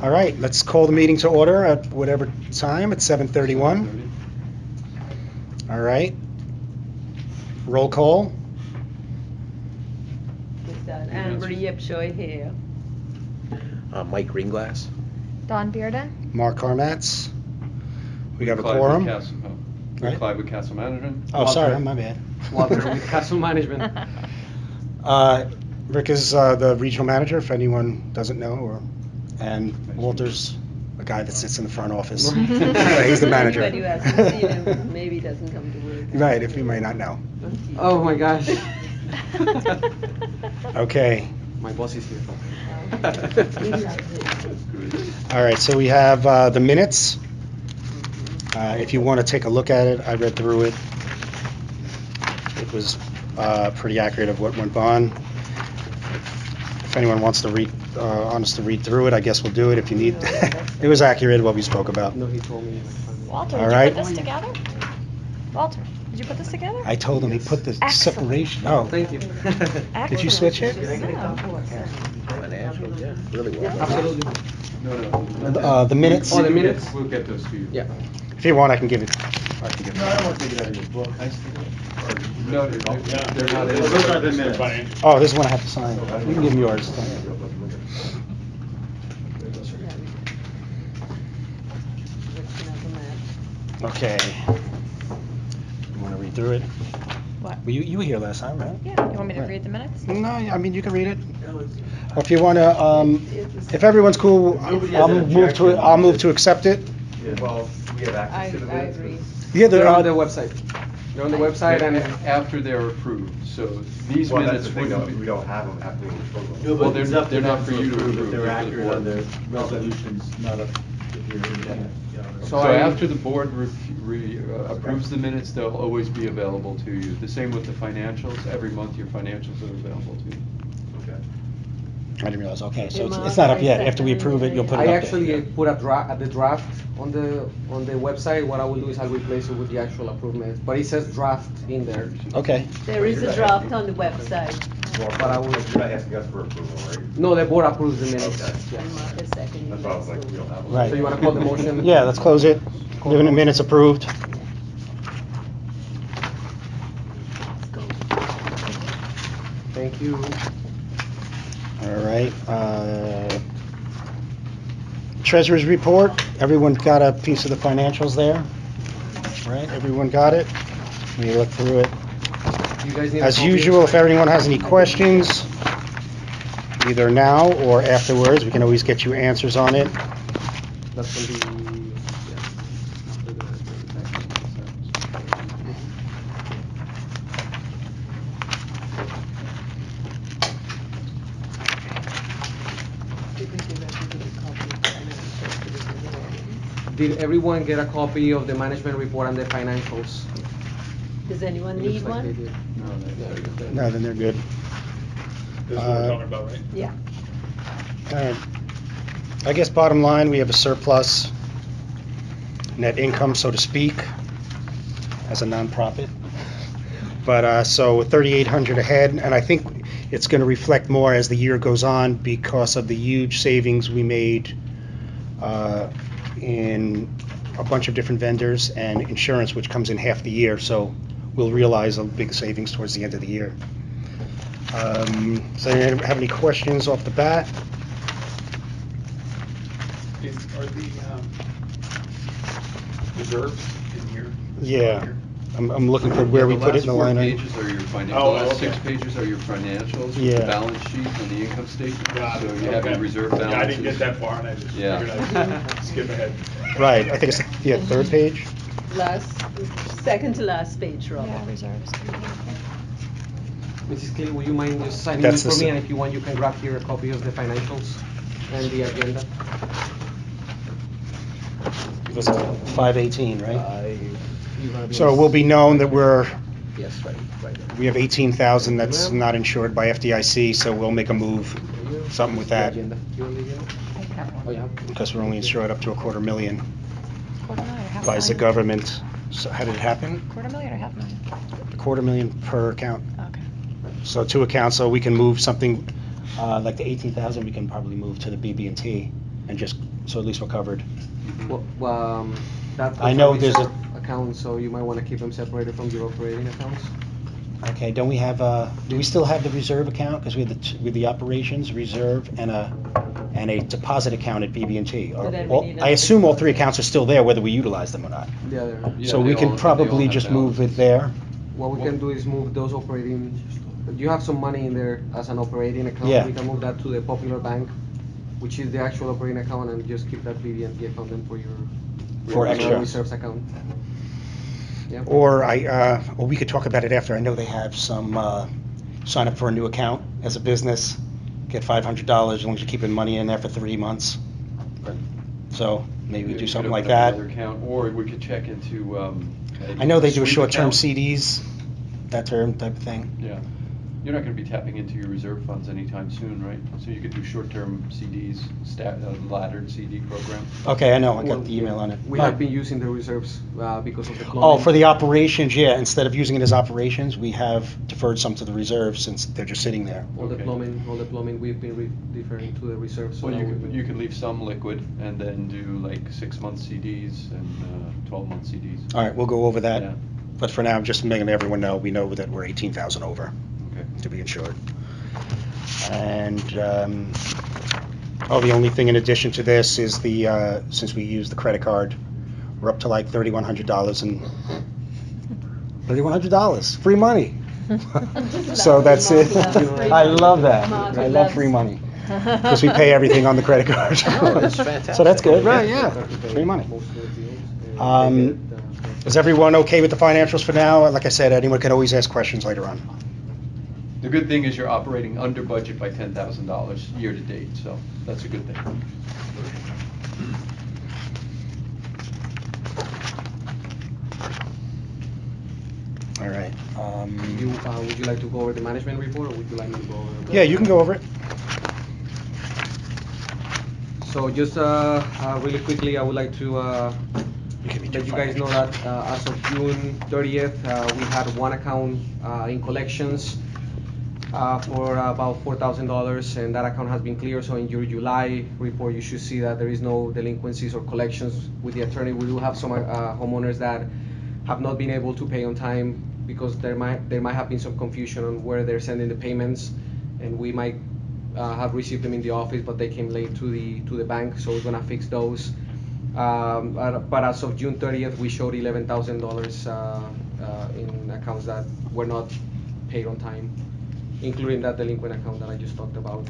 All right, let's call the meeting to order at whatever time, at 7:31. All right. Roll call. Is that Amber Yipshoy here? Mike Greenglass. Don Bearden. Mark Carmatz. We have a Clive quorum. with Castle, Right. Clive with Castle Management. Oh, sorry, my bad. Walter with Castle Management. Rick is the regional manager, if anyone doesn't know, and Walter's a guy that sits in the front office. He's the manager. Anybody who hasn't seen him maybe doesn't come to work. Right, if you may not know. Oh my gosh. Okay. My boss is here. All right, so we have the minutes. If you want to take a look at it, I read through it. It was pretty accurate of what went on. If anyone wants to read through it, I guess we'll do it if you need. It was accurate what we spoke about. No, he told me. Walter, All did right. you put this together? Walter, did you put this together? I told him he put the Excellent. separation. Oh, Thank you. did you switch it? Financial, yeah, really well. Absolutely. No. The minutes. Oh, the minutes. We'll get those to you. Yeah. If you want, I can give it. I can give it. No, I don't want to take it out of your book. I still. No, they're not. Those are the minutes. Oh, this is one I have to sign. You can give him yours. Okay. You want to read through it? What? Well, you were here last time, right? Yeah, you want me to read the minutes? No, I mean, you can read it. Or if you want to, if everyone's cool, I'll move to accept it. Well, we have access to the I minutes. agree. Yeah, They're on the website. They're on the website and. After they're approved, so these Well, minutes that's the thing, though, wouldn't we be. don't have them after we approve them. No, but it's up to them for you to approve. They're They're accurate on the resolutions, not up So So I- after the board approves the minutes, they'll always be available to you. The same with the financials. Every month, your financials are available to you. Okay. I didn't realize, okay, so it's not up yet. After we approve it, you'll put it I up actually there. put the draft on the website. What I will do is I'll replace it with the actual approved minutes. But it says draft in there. Okay. There is a draft on the website. Well, But I will- you're not asking us for approval, right? No, the board approves the minutes. Okay. Yeah. Mark a second. That's why I was like, we don't have them. Right. So you want to call the motion? Yeah, let's close it. Living in minutes approved. Thank you. All right. Treasurer's report. Everyone got a piece of the financials there? Right, everyone got it? Let me look through it. You guys need a As copy? usual, if anyone has any questions, either now or afterwards, we can always get you answers on it. That's going to be. Did everyone get a copy of the management report and the financials? Does anyone It need looks like they one? did. No, then they're good. This is what we're talking about, right? Yeah. All right. I guess bottom line, we have a surplus net income, so to speak, as a nonprofit. But so 3,800 ahead, and I think it's going to reflect more as the year goes on because of the huge savings we made in a bunch of different vendors and insurance, which comes in half the year. So we'll realize a big savings towards the end of the year. So anyone have any questions off the bat? Are the reserves in here? Yeah. I'm looking for where we put it in the line. The item. last 4 pages are your financials. Oh, The last okay. 6 pages are your financials, with Yeah. the balance sheet and the income statement. Got it, So you have your okay. reserve Yeah, balances. I didn't get that far, and I just Yeah. figured I'd skip ahead. Right, I think it's the third page. Second to last page, Robert. Yeah, reserves. Mrs. Gill, would you mind just signing That's in the for me? s- And if you want, you can grab here a copy of the financials and the agenda. It was 518, right? You're gonna be So on it will be known that Yes, right. we have 18,000 that's not insured by FDIC, so we'll make a move, something with The that, agenda. You want the agenda? Oh, yeah. because we're only insured up to $250,000 $250,000 or half by the million? government. So how did it happen? $250,000 or $500,000? $250,000 per account. Okay. So 2 accounts, so we can move something, like the 18,000, we can probably move to the BB&T. and just, so at least we're covered. Well, that I know there's a- reserve account, so you might wanna keep them separated from your operating accounts. Okay, don't we have, do we still have the reserve account? Because we have the operations reserve and a deposit account at BB&T. But then we need I assume all three another accounts are still there, whether we utilize them or not. Yeah, they're- Yeah, So they we all- can they all probably have just move it balances. there. What we can do is move those operating, you have some money in there as an operating account. Yeah. We can move that to the Popular Bank, which is the actual operating account, and just keep that BB&T account then for your. For extra. Reserves account. Yeah. Or or we could talk about it after. I know they have some, sign up for a new account as a business, get $500 as long as you're keeping money in there for 3 months. So maybe we You do could something open like up that. another account, or we could check into, I know they do sweep short-term account. CDs, that term type of thing. Yeah. You're not gonna be tapping into your reserve funds anytime soon, right? So you could do short-term CDs, laddered CD program. Okay, I know, I Well, got the email on it. We have been using the reserves, because of the plumbing. Oh, for the operations, yeah, instead of using it as operations, we have deferred some to the reserve since they're just sitting there. All the Okay. plumbing, we've been deferring to the reserves. so Well, that you we could, will- you could leave some liquid and then do like 6-month CDs and 12-month CDs. All right, we'll go over that. Yeah. But for now, just making everyone know, we know that we're 18,000 over Okay. to be insured. And, the only thing in addition to this is since we use the credit card, we're up to like $3,100 and $3,100, free money. So that's it. I love that. I love free money. Because we pay everything on the credit card. Oh, that's fantastic. So that's good, right, yeah, free money. Most of the deals, and Um, they get, Is everyone okay with the financials for now? Like I said, anyone can always ask questions later on. The good thing is you're operating under budget by $10,000 year to date, so that's a good thing. All right. Would you like to go over the management report, or would you like me to go over? Yeah, you can go over it. So just really quickly, I would like to Give me let two you guys know financials. that as of June 30th, we had one account in collections for about $4,000, and that account has been clear. So in your July report, you should see that there is no delinquencies or collections with the attorney. We do have some homeowners that have not been able to pay on time because there might have been some confusion on where they're sending the payments, and we might have received them in the office, but they came late to the bank. So we're gonna fix those. But as of June 30th, we showed $11,000 in accounts that were not paid on time, including that delinquent account that I just talked about.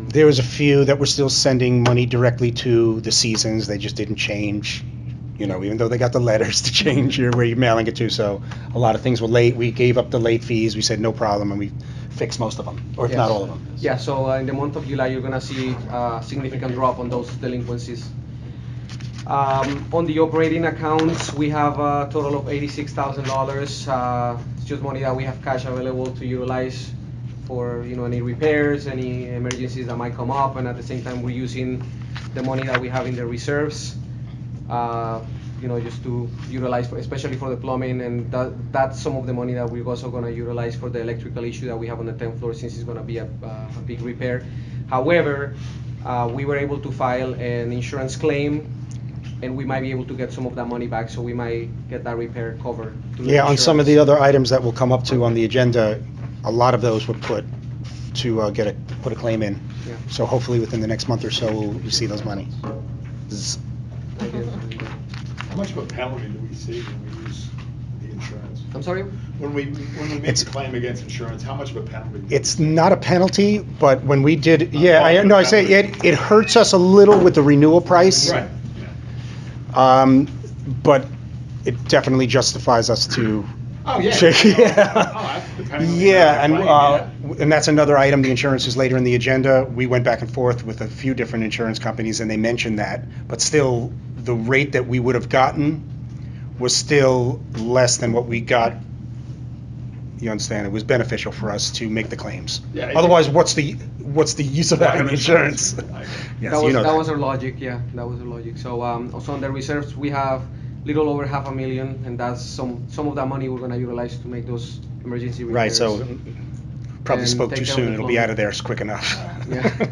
There was a few that were still sending money directly to the Seasons. They just didn't change, even though they got the letters to change where you're mailing it to. So a lot of things were late. We gave up the late fees. We said no problem, and we fixed most of them, or if not Yes. all of them. Yeah, so in the month of July, you're gonna see a significant drop on those delinquencies. On the operating accounts, we have a total of $86,000. It's just money that we have cash available to utilize for any repairs, any emergencies that might come up, and at the same time we're using the money that we have in the reserves, just to utilize, especially for the plumbing, and that's some of the money that we're also going to utilize for the electrical issue that we have on the 10th floor, since it's going to be a big repair. However, we were able to file an insurance claim, and we might be able to get some of that money back, so we might get that repair covered through the Yeah, on some of the insurance. other items that will come up to on the agenda, a lot of those were put to put a claim in. Yeah. So hopefully within the next month or so, we'll see those money. I guess. How much of a penalty do we see when we use the insurance? I'm sorry? When we make It's- a claim against insurance, how much of a penalty? It's not a penalty, but when we did, yeah, I say penalty. it hurts us a little with the renewal price. Right, yeah. But it definitely justifies us to. Oh, yeah. Yeah. Depending on the Yeah, amount of claim, and that's another item, the insurance is later in the agenda. We went back and forth with a few different insurance companies, and they mentioned that, but still, the rate that we would have gotten was still less than what we got. You understand, it was beneficial for us to make the claims. Yeah, Otherwise, what's the use of having insurance? Right. Yes, That you was, know that was our logic, yeah, that was our logic. So, also on the reserves, we have little over $500,000, and that's some of that money we're gonna utilize to make those emergency repairs. Right, so probably And spoke take too care of soon, the it'll be plumbing. out of there quick enough. Yeah.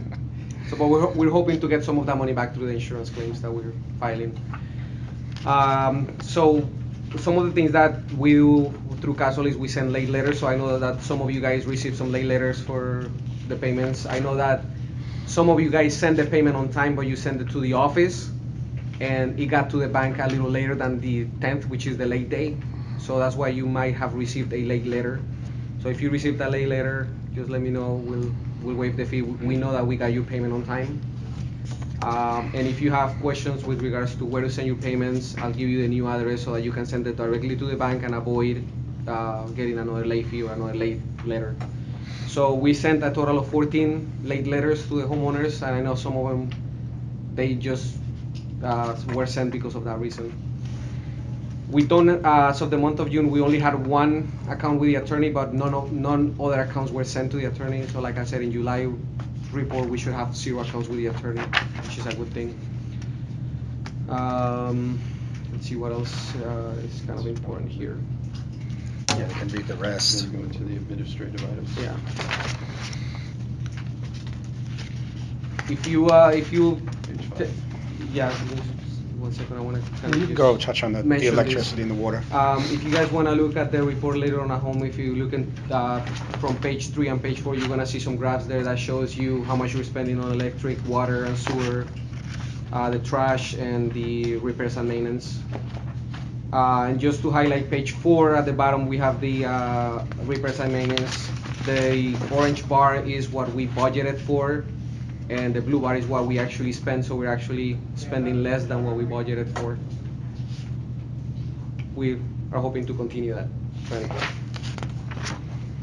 So, but we're hoping to get some of that money back through the insurance claims that we're filing. So some of the things that we do through Castle is we send late letters. So I know that some of you guys receive some late letters for the payments. I know that some of you guys send the payment on time, but you send it to the office, and it got to the bank a little later than the 10th, which is the late day. So that's why you might have received a late letter. So if you received a late letter, just let me know. We'll waive the fee. We know that we got your payment on time. And if you have questions with regards to where to send your payments, I'll give you the new address so that you can send it directly to the bank and avoid getting another late fee or another late letter. So we sent a total of 14 late letters to the homeowners, and I know some of them, they just were sent because of that reason. We don't, so the month of June, we only had one account with the attorney, but none other accounts were sent to the attorney. So like I said, in July report, we should have 0 accounts with the attorney, which is a good thing. Let's see what else is kind of important here. Yeah, we can read the rest. Then go into the administrative items. Yeah. If you, Page 5. yeah, one second, I want to kind of You can go touch on the mention this. electricity and the water. If you guys want to look at the report later on at home, if you look at from page 3 and page 4, you're going to see some graphs there that shows you how much you're spending on electric, water, and sewer, the trash, and the repairs and maintenance. And just to highlight page 4, at the bottom we have the repairs and maintenance. The orange bar is what we budgeted for, and the blue bar is what we actually spend, so we're actually spending less than what we budgeted for. We are hoping to continue that trend.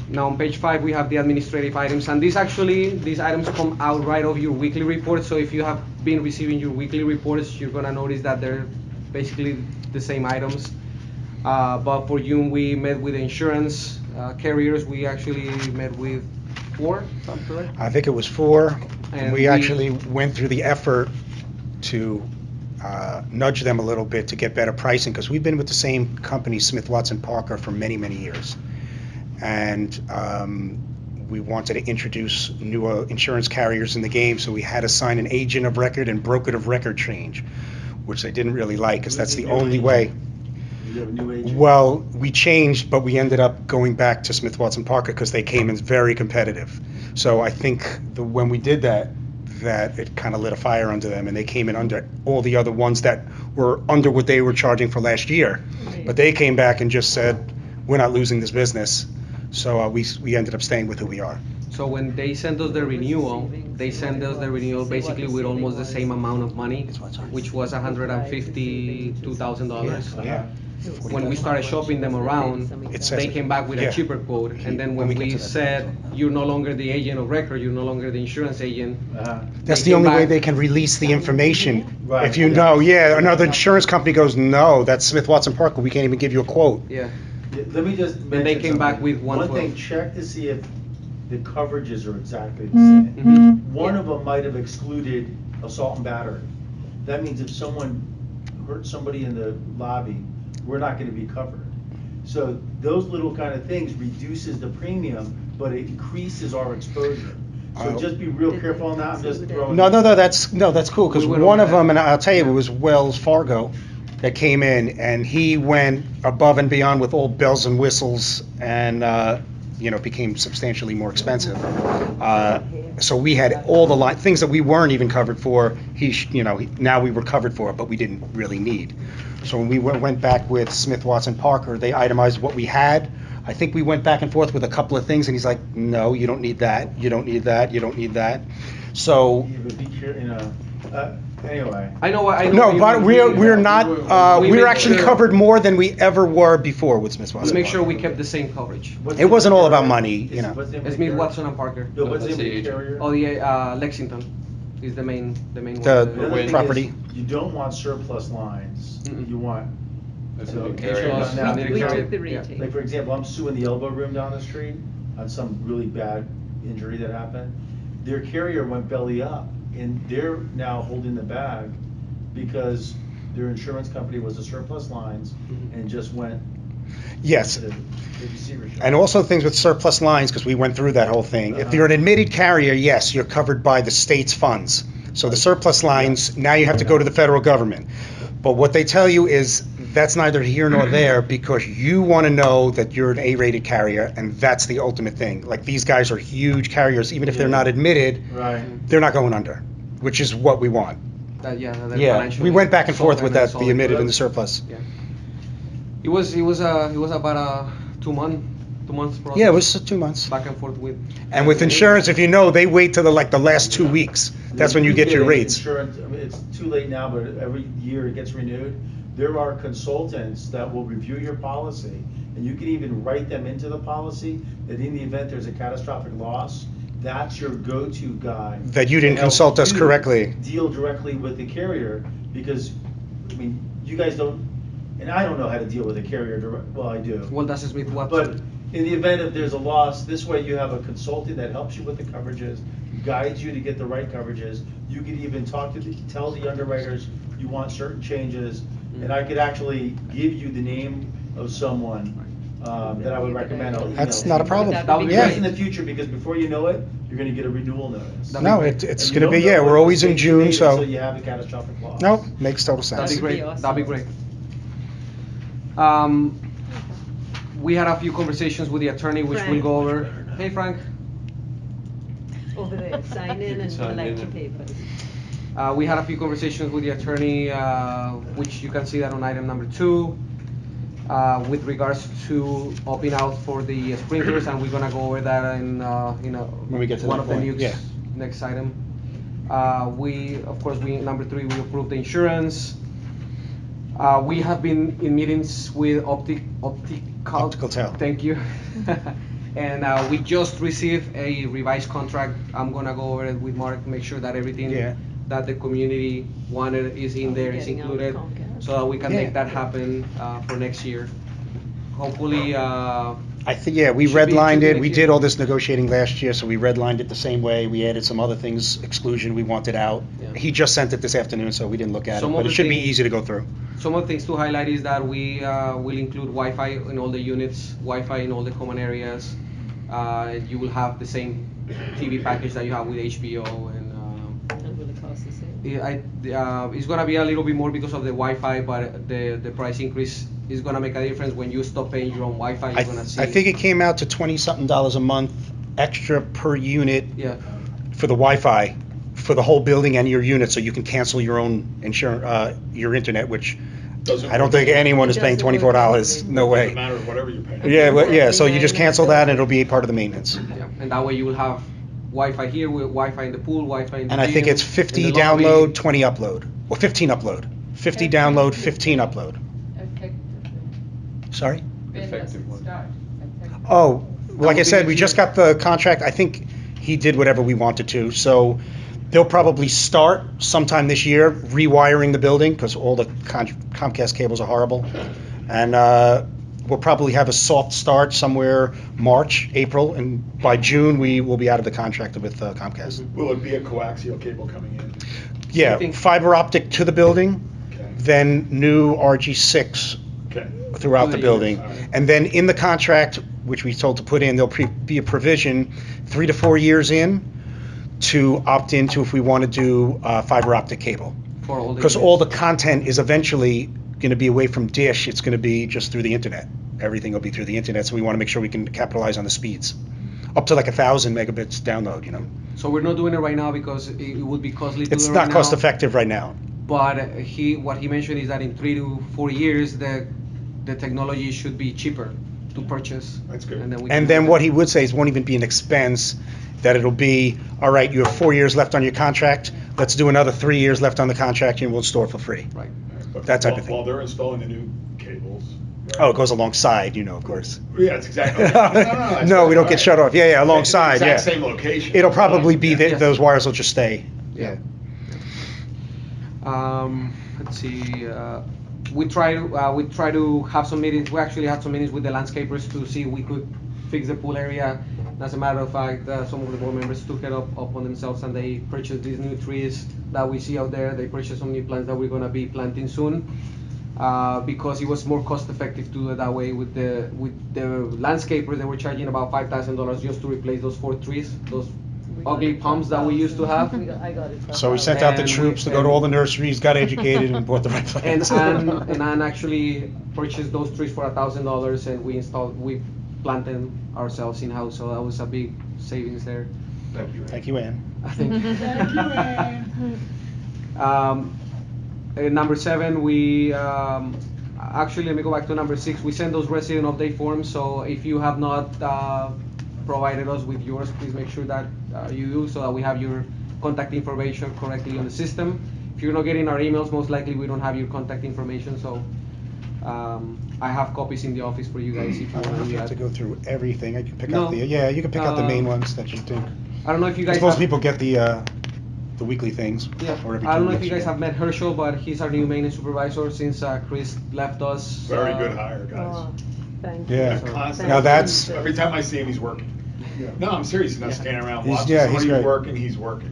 Now on page 5 we have the administrative items, and these items come out right of your weekly report. So if you have been receiving your weekly reports, you're gonna notice that they're basically the same items. But for June we met with insurance carriers. We actually met with 4, if I'm correct? I think it was 4. And We actually went through the effort to nudge them a little bit to get better pricing, because we've been with the same company, Smith, Watson, Parker, for many, many years. And we wanted to introduce new insurance carriers in the game, so we had to sign an agent of record and broker of record change, which they didn't really like, because that's the only way. You have a new agent? Well, we changed, but we ended up going back to Smith, Watson, Parker because they came in very competitive. So I think when we did that it kind of lit a fire under them, and they came in under all the other ones that were under what they were charging for last year. But they came back and just said, we're not losing this business. So we ended up staying with who we are. So when they sent us the renewal, they sent us the renewal basically with almost the same amount of money, which was $152,000. Yeah. When we started shopping them around, It says they it. came back with Yeah. a cheaper quote. And then when When we get we to that. said, you're no longer the agent of record, you're no longer the insurance agent. That's they the only came way back- they can release the information. Right, If you yeah. know, another insurance company goes, no, that's Smith, Watson, Parker, we can't even give you a quote. Yeah. Let me just mention they came back something. with One 112. thing, check to see if the coverages are exactly the same. Mhm. One of them might have excluded assault and battery. That means if someone hurt somebody in the lobby, we're not gonna be covered. So those little kind of things reduces the premium, but it increases our exposure. So Oh. just be real careful on that, I'm just throwing. No, that's cool, because We went one over of them, that. and I'll tell you, it was Wells Fargo that came in, and he went above and beyond with all bells and whistles, and, it became substantially more expensive. So we had all the things that we weren't even covered for, now we were covered for it, but we didn't really need. So when we went back with Smith, Watson, Parker, they itemized what we had. I think we went back and forth with a couple of things, and he's like, no, you don't need that, you don't need that, you don't need that. So, Yeah, but be careful, anyway. I know what no, but we're not, We we're make actually sure- covered more than we ever were before with Smith, Let's Watson, make sure Parker. we kept the same coverage. What's It the wasn't all about carrier? money, Is- you know. what's the name of It's the me, carrier? Watson, and Parker. No, what's the That's name the of the agent. carrier? Oh, the Lexington is the main The- one. The other Wind. thing property. is, you don't want surplus lines, Mm-mm. you want. That's so a new make carrier. sure Plus, now- we We Yeah. took the Yeah. retake. Like, for example, I'm suing the elbow room down the street on some really bad injury that happened. Their carrier went belly up, and they're now holding the bag because their insurance company was a surplus lines Mhm. and just went Yes. The receivership. And also things with surplus lines, because we went through that whole thing. If you're an admitted carrier, yes, you're covered by the state's funds. So the surplus lines, now you have to go to the federal government. But what they tell you is that's neither here nor there, because you want to know that you're an A-rated carrier, and that's the ultimate thing. Like, these guys are huge carriers. Even if they're not admitted, Right. they're not going under, which is what we want. That, yeah, that Yeah, financially we went back and forth with solvent that, and the admitted solid. and the surplus. Yeah. It was about a 2 months process. Yeah, it was 2 months. Back and forth with. And with insurance, if you know, they wait till the last 2 weeks. That's when you get your rates. Insurance, I mean, it's too late now, but every year it gets renewed. There are consultants that will review your policy, and you can even write them into the policy that in the event there's a catastrophic loss, that's your go-to guy. That you didn't to help consult us you correctly. Deal directly with the carrier, because, I mean, you guys don't, and I don't know how to deal with a carrier direct, well, I do. Well, that's Smith Watson. But in the event if there's a loss, this way you have a consultant that helps you with the coverages, guides you to get the right coverages. You could even tell the underwriters you want certain changes, and I could actually give you the name of someone that I would recommend. I'll email That's to not a you. problem. That would be Yeah. Just in the future, because before you know it, you're gonna get a renewal notice. That'd No, be great. it's And you gonna be, don't know yeah, what we're the always in state June, made so. until you have a catastrophic loss. No, makes total That'd sense. be great. awesome. That'd be great. We had a few conversations with the attorney, which we'll Frank. go over. Hey, Frank. Over there, sign You in can and sign collect in your and- papers. We had a few conversations with the attorney, which you can see that on item number 2, with regards to opting out for the sprinklers, and we're gonna go over that in When we get to one that of the point, yeah. next item. Number 3, we approved the insurance. We have been in meetings with Optical Tel. Thank you. And we just received a revised contract. I'm gonna go over it with Mark, make sure that everything Yeah. that the community wanted is in there, is Getting out of included, Comcast. so that we can Yeah. make that happen for next year. Hopefully, I think, yeah, we Should be- redlined should be it. next We year. did all this negotiating last year, so we redlined it the same way. We added some other things, exclusion we wanted out. Yeah. He just sent it this afternoon, so we didn't look at it, Some of but it the should be things- easy to go through. some of the things to highlight is that we will include Wi-Fi in all the units, Wi-Fi in all the common areas. You will have the same TV package that you have with HBO, and And will it cost the same? it's gonna be a little bit more because of the Wi-Fi, but the price increase is gonna make a difference when you stop paying your own Wi-Fi. You're gonna see. I think it came out to $20-something a month extra per unit Yeah. for the Wi-Fi, for the whole building and your unit, so you can cancel your own your internet, which I don't think anyone is paying Doesn't work $24, anyway. no way. Doesn't matter whatever you're paying. Yeah, well, yeah, so you Exactly, just yeah, cancel yeah. that and it'll be part of the maintenance. Yeah, and that way you will have Wi-Fi here, with Wi-Fi in the pool, Wi-Fi in the And I think gym, it's in 50 the lobby. download, 20 upload, or 15 upload. 50 download, 15 upload. Sorry? Effective one. Oh, like I be said, next we just year. got the contract. I think he did whatever we wanted to. So they'll probably start sometime this year rewiring the building, because all the Comcast cables are horrible. And we'll probably have a soft start somewhere March, April, and by June, we will be out of the contract with Comcast. Will it be a coaxial cable coming in? Yeah, think- fiber optic to the building, Okay. then new RG6 Okay. throughout the To the building. units, all right. And then in the contract, which we told to put in, there'll be a provision 3 to 4 years in to opt into if we want to do fiber optic cable. For all the Because all the units. content is eventually going to be away from Dish. It's going to be just through the internet. Everything will be through the internet, so we want to make sure we can capitalize on the speeds. Up to like 1,000 megabits download, you know. So we're not doing it right now because it would be costly to It's do it not right cost now. effective right now. But what he mentioned is that in 3 to 4 years, the technology should be cheaper to purchase. That's good. And then, And then what he would say is it won't even be an expense, that it'll be, all right, you have 4 years left on your contract, let's do another 3 years left on the contract and we'll store it for free. Right. But That type while- of thing. While they're installing the new cables. right? Oh, it goes alongside, you know, of course. Yeah, it's exactly. that's No, good, we don't all get right. shut off. Yeah, yeah, alongside, yeah. Exact same location. It'll probably be, Yeah. that those wires will just stay. Yeah. Let's see. We try to have some meetings. We actually had some meetings with the landscapers to see if we could fix the pool area. As a matter of fact, some of the board members took it up on themselves and they purchased these new trees that we see out there. They purchased some new plants that we're gonna be planting soon. because it was more cost effective to do it that way. With the landscapers, they were charging about $5,000 just to replace those 4 trees, those ugly palms that we used to have. I got it. So we sent out the And troops to we- go to all the nurseries, got educated, and bought the right And plants. Ann actually purchased those trees for $1,000, and we planted them ourselves in house. So that was a big savings there. Thank you. Thank you, Ann. I think. Number 7, we actually, let me go back to number 6. We send those resident update forms. So if you have not provided us with yours, please make sure that you do, so that we have your contact information correctly on the system. If you're not getting our emails, most likely we don't have your contact information. So I have copies in the office for you guys if you I don't know want if to you do have to that. go through everything. I can pick No. out you can pick out the main Uh, ones that you think. I don't know if you guys. Most have- people get the weekly things. Yeah, or every I don't 2 know if weeks you guys get. have met Herschel, but he's our new maintenance supervisor since Chris left us. Very good hire, guys. Oh, thank you. Yeah. Constant. Now that's- Every time I see him, he's working. No, I'm serious, he's not Yeah. standing around He's- watching yeah, he's somebody great. working, he's working.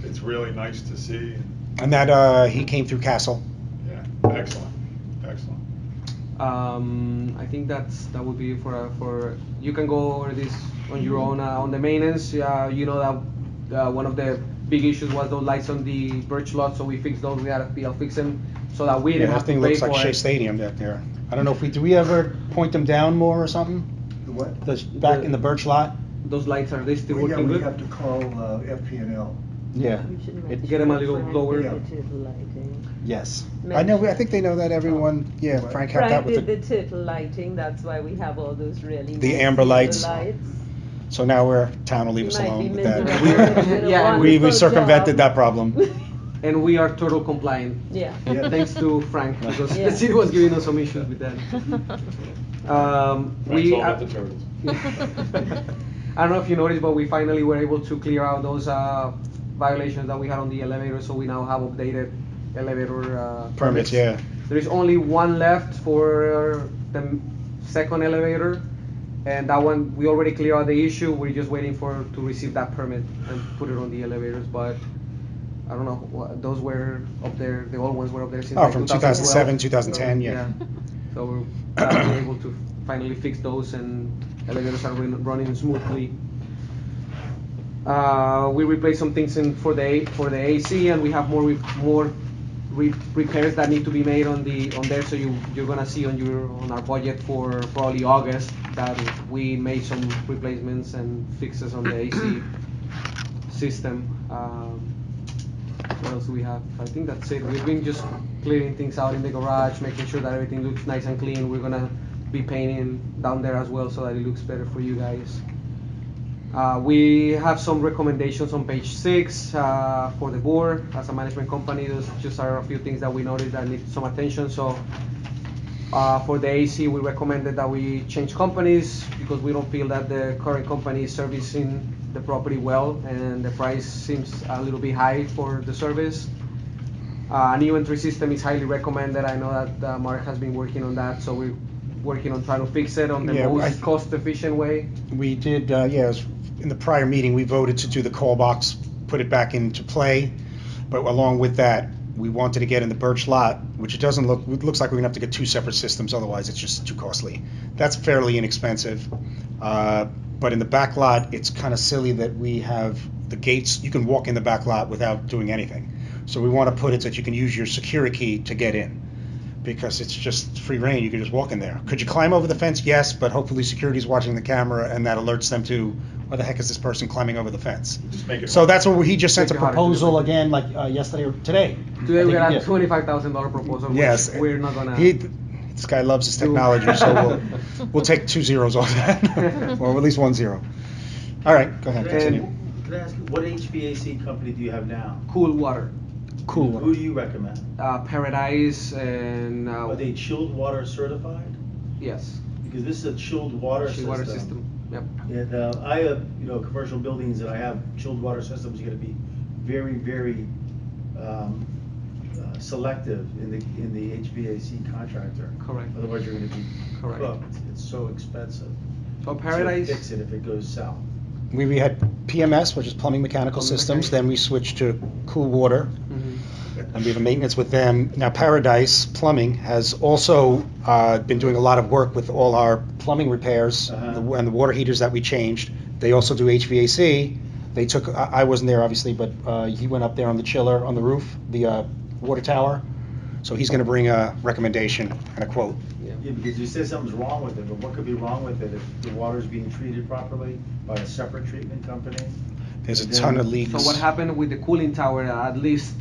It's really nice to see. And that he came through Castle. Yeah, excellent, excellent. I think that would be for you can go over this on your own on the maintenance. You know that one of the big issues was those lights on the birch lot, so we fixed those. We had a PL fix them so that we Yeah, didn't that have to thing pay looks for like Shea it. Stadium back there. I don't know if do we ever point them down more or something? The what? Back in the birch lot? Those lights are they still Yeah, working we good? have to call FP&L. Yeah. You should It- mention Get 'em a little Frank lower. did the lighting. Yes. I know. I think they know that everyone. Yeah, What? Frank helped out Frank with did the. the turtle lighting, that's why we have all those really The nice amber silver lights. So now town will leave You us might alone be with that. miserable, but you did a Yeah, We wonderful circumvented job. that problem. And we are turtle compliant. Yeah. Yeah. Thanks to Frank, because Yeah. the city was giving us some issues with that. Frank's We all about the turtles. I don't know if you noticed, but we finally were able to clear out those violations that we had on the elevator, so we now have updated elevator Permits, yeah. There is only one left for the second elevator, and that one, we already cleared out the issue. We're just waiting to receive that permit and put it on the elevators, but I don't know, those were up there, the old ones were up there since Oh, like from 2012. 2007, 2010, yeah. So we're glad we're able to finally fix those, and elevators are running smoothly. We replaced some things for the AC, and we have more repairs that need to be made on there. So you're gonna see on our budget for probably August that we made some replacements and fixes on the AC system. What else do we have? I think that's it. We've been just clearing things out in the garage, making sure that everything looks nice and clean. We're gonna be painting down there as well so that it looks better for you guys. We have some recommendations on page 6 for the board as a management company. Those just are a few things that we noticed that need some attention. So for the AC, we recommended that we change companies because we don't feel that the current company is servicing the property well, and the price seems a little bit high for the service. A new entry system is highly recommended. I know that Mark has been working on that, so we're working on trying to fix it on the Yeah, most cost-efficient way. We did, it was in the prior meeting, we voted to do the call box, put it back into play. But along with that, we wanted to get in the birch lot, which it looks like we're gonna have to get 2 separate systems, otherwise it's just too costly. That's fairly inexpensive. But in the back lot, it's kind of silly that we have the gates, you can walk in the back lot without doing anything. So we want to put it so that you can use your security key to get in, because it's just free reign, you can just walk in there. Could you climb over the fence? Yes, but hopefully security's watching the camera and that alerts them to, why the heck is this person climbing over the fence? Just make it. So that's what he just sent a Make it harder to do. proposal again, like yesterday or today. Today I we think got he a did. $25,000 proposal, which Yes. we're not gonna. This guy loves his technology, so we'll take 2 zeros off that, or at least 1 0. All right, go ahead, continue. Can I ask, you, what HVAC company do you have now? Cool water, Cool. Who do you recommend? Paradise, and Are they chilled water certified? yes, Because this is a chilled water chilled system. water system. Yep. And I have, commercial buildings that I have chilled water systems, you gotta be very, very selective in the HVAC contractor. Correct. Otherwise, you're gonna be Correct. cooked. It's so expensive. So to Paradise. fix it if it goes south. We had PMS, which is plumbing mechanical Plumbing systems, mechanical. then we switched to cool water. Mhm. and we have a maintenance with them. Now, Paradise Plumbing has also been doing a lot of work with all our plumbing repairs and the water heaters that we changed. They also do HVAC. They took, I wasn't there obviously, but he went up there on the chiller on the roof, the water tower. So he's going to bring a recommendation and a quote. Yeah, because you said something's wrong with it, but what could be wrong with it if the water's being treated properly by a separate treatment company? There's a And ton of then- leaks. So what happened with the cooling tower, at least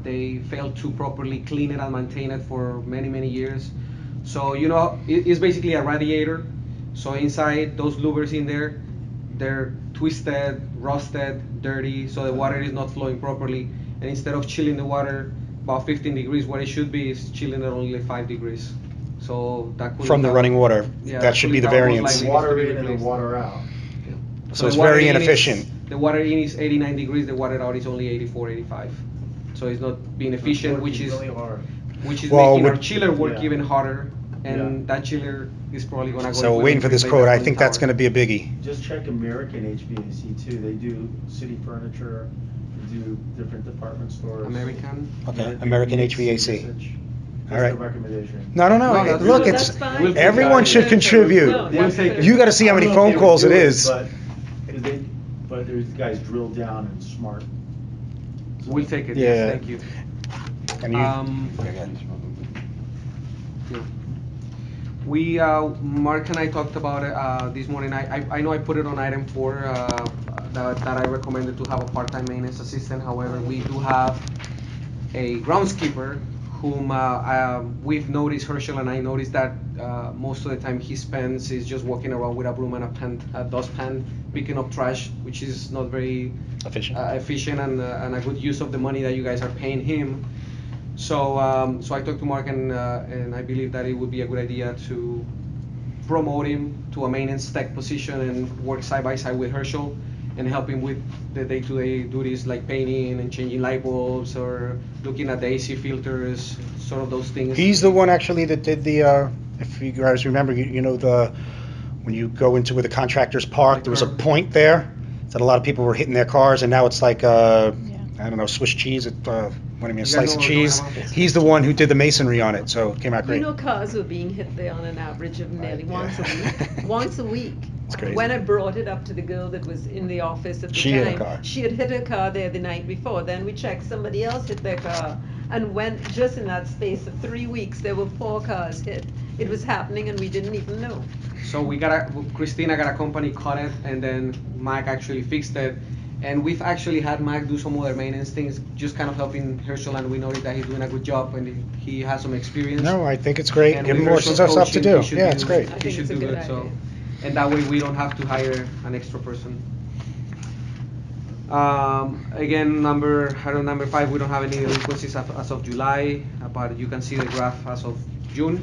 they failed to properly clean it and maintain it for many, many years. So, you know, it's basically a radiator. So inside, those louvers in there, they're twisted, rusted, dirty, so the water is not flowing properly. And instead of chilling the water about 15 degrees, what it should be is chilling it only 5 degrees. So that cooling From the tower- running water. Yeah, That should be the cooling tower most variance. likely needs to Water be in and the replaced. water out. So it's the water very in is- inefficient. The water in is 89 degrees, the water out is only 84, 85. So it's not being efficient, which Working is really hard. Well, making our with- chiller work Yeah. even harder, and Yeah. that chiller is probably gonna go. So if we're we waiting for this replace quote. that I cooling think that's tower. going to be a biggie. Just check American HVAC too. They do city furniture, they do different department stores. American. Okay, Yeah, they American do HVAC. usage. All That's right. the recommendation. No, No, no. that's Look, good. it's, That's fine. everyone should contribute. No, We'll that's take good. You got to see how many I don't know if phone they calls would it do is. But there's guys drilled down and smart. We'll take it. Yeah. Yes, thank you. And you- Yeah. We, Mark and I talked about it this morning. I know I put it on item 4 that I recommended to have a part-time maintenance assistant. However, we do have a groundskeeper whom we've noticed, Herschel and I noticed that most of the time he spends is just walking around with a broom and a dustpan, picking up trash, which is not very Efficient. and a good use of the money that you guys are paying him. So I talked to Mark and I believe that it would be a good idea to promote him to a maintenance tech position and work side by side with Herschel and help him with the day-to-day duties like painting and changing light bulbs or looking at the AC filters, sort of those things. He's the one actually that did the, if you guys remember, you know, when you go into where the contractors park, there was a curb. point there that a lot of people were hitting their cars, and now it's like, I don't know, Swiss cheese, what do you mean, a You guys slice know of what cheese. I'm talking about? He's the one who did the masonry on it, so it came out You great. know, cars were being hit there on an average of nearly once a Yeah. week. Once a week. It's crazy. When I brought it up to the girl that was in the office at the She time, hit a car. she had hit her car there the night before. Then we checked, somebody else hit their car. And when, just in that space of 3 weeks, there were 4 cars hit. It was happening and we didn't even know. So Christina got a company cut it, and then Mike actually fixed it. And we've actually had Mike do some other maintenance things, just kind of helping Herschel, and we noticed that he's doing a good job and he has some experience. No, I think it's great. And Give him with more Herschel's stuff to coaching, do. he should Yeah, do- it's great. I He think should it's a do good good, so. idea. And that way we don't have to hire an extra person. Again, number 5, we don't have any delinquencies as of July, but you can see the graph as of June.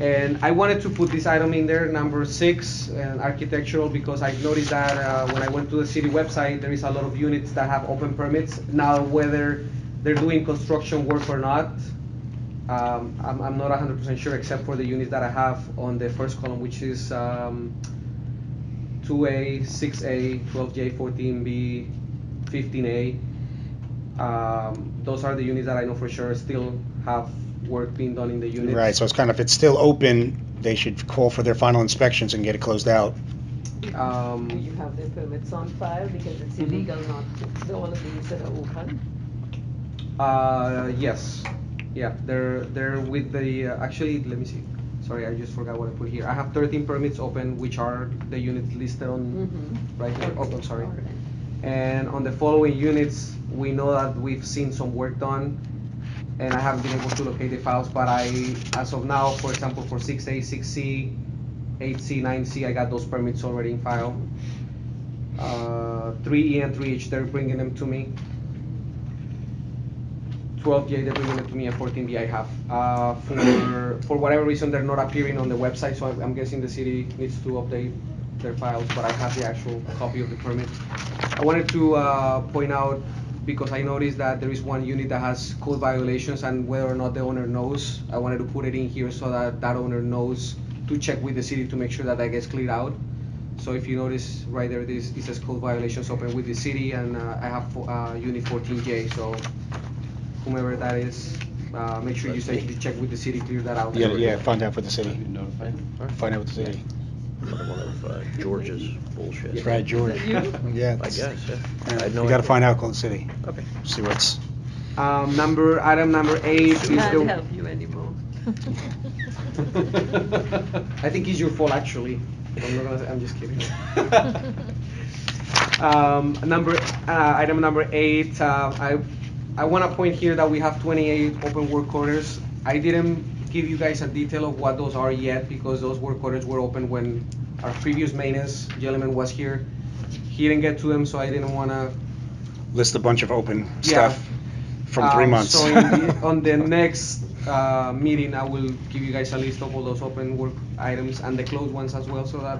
And I wanted to put this item in there, number 6, architectural, because I noticed that when I went to the city website, there is a lot of units that have open permits. Now, whether they're doing construction work or not, I'm not 100% sure, except for the units that I have on the first column, which is 2A, 6A, 12J, 14B, 15A. Those are the units that I know for sure still have work being done in the units. Right, so it's kind of, if it's still open, they should call for their final inspections and get it closed out. Do you have their permits on file? Because it's Mhm. illegal not to, all of these that are open. Yes, yeah, they're with the, actually, let me see. Sorry, I just forgot what I put here. I have 13 permits open, which are the units listed on, Mhm. right here. Oh, I'm sorry. All right. And on the following units, we know that we've seen some work done, and I haven't been able to locate the files, but as of now, for example, for 6A, 6C, 8C, 9C, I got those permits already in file. 3E and 3H, they're bringing them to me. 12J, they're bringing it to me, and 14B I have. For whatever reason, they're not appearing on the website, so I'm guessing the city needs to update their files, but I have the actual copy of the permit. I wanted to point out, because I noticed that there is one unit that has code violations, and whether or not the owner knows, I wanted to put it in here so that that owner knows to check with the city to make sure that gets cleared out. So if you notice right there, it says code violations open with the city, and I have unit 14J, so whomever that is, make sure you say you check with the city, clear that out. Yeah, find out with the city. You notify him? Find out with the city. Another one of George's bullshit. That's right, George. Is that you? Yeah. I guess, yeah. I Yeah, had no you gotta idea. find out, call the city, Okay. see what's, Item number 8 is Can't the. help you anymore. I think it's your fault, actually. I'm not gonna say, I'm just kidding. Item number 8, I wanna point here that we have 28 open work orders. I didn't give you guys a detail of what those are yet, because those work orders were open when our previous maintenance gentleman was here. He didn't get to them, so I didn't wanna. list a bunch of open Yeah. stuff from 3 months. So on the next meeting, I will give you guys a list of all those open work items and the closed ones as well, so that,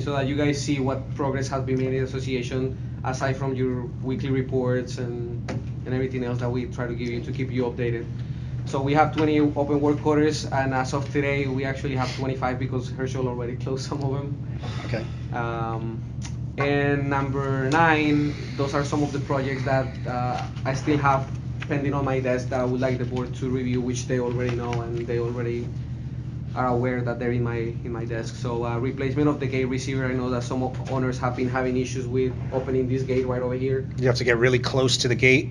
so that you guys see what progress has been made in the association, aside from your weekly reports and everything else that we try to give you to keep you updated. So we have 20 open work orders, and as of today, we actually have 25 because Herschel already closed some of them. Okay. And number 9, those are some of the projects that I still have pending on my desk that I would like the board to review, which they already know and they already are aware that they're in my desk. So replacement of the gate receiver. I know that some owners have been having issues with opening this gate right over here. You have to get really close to the gate.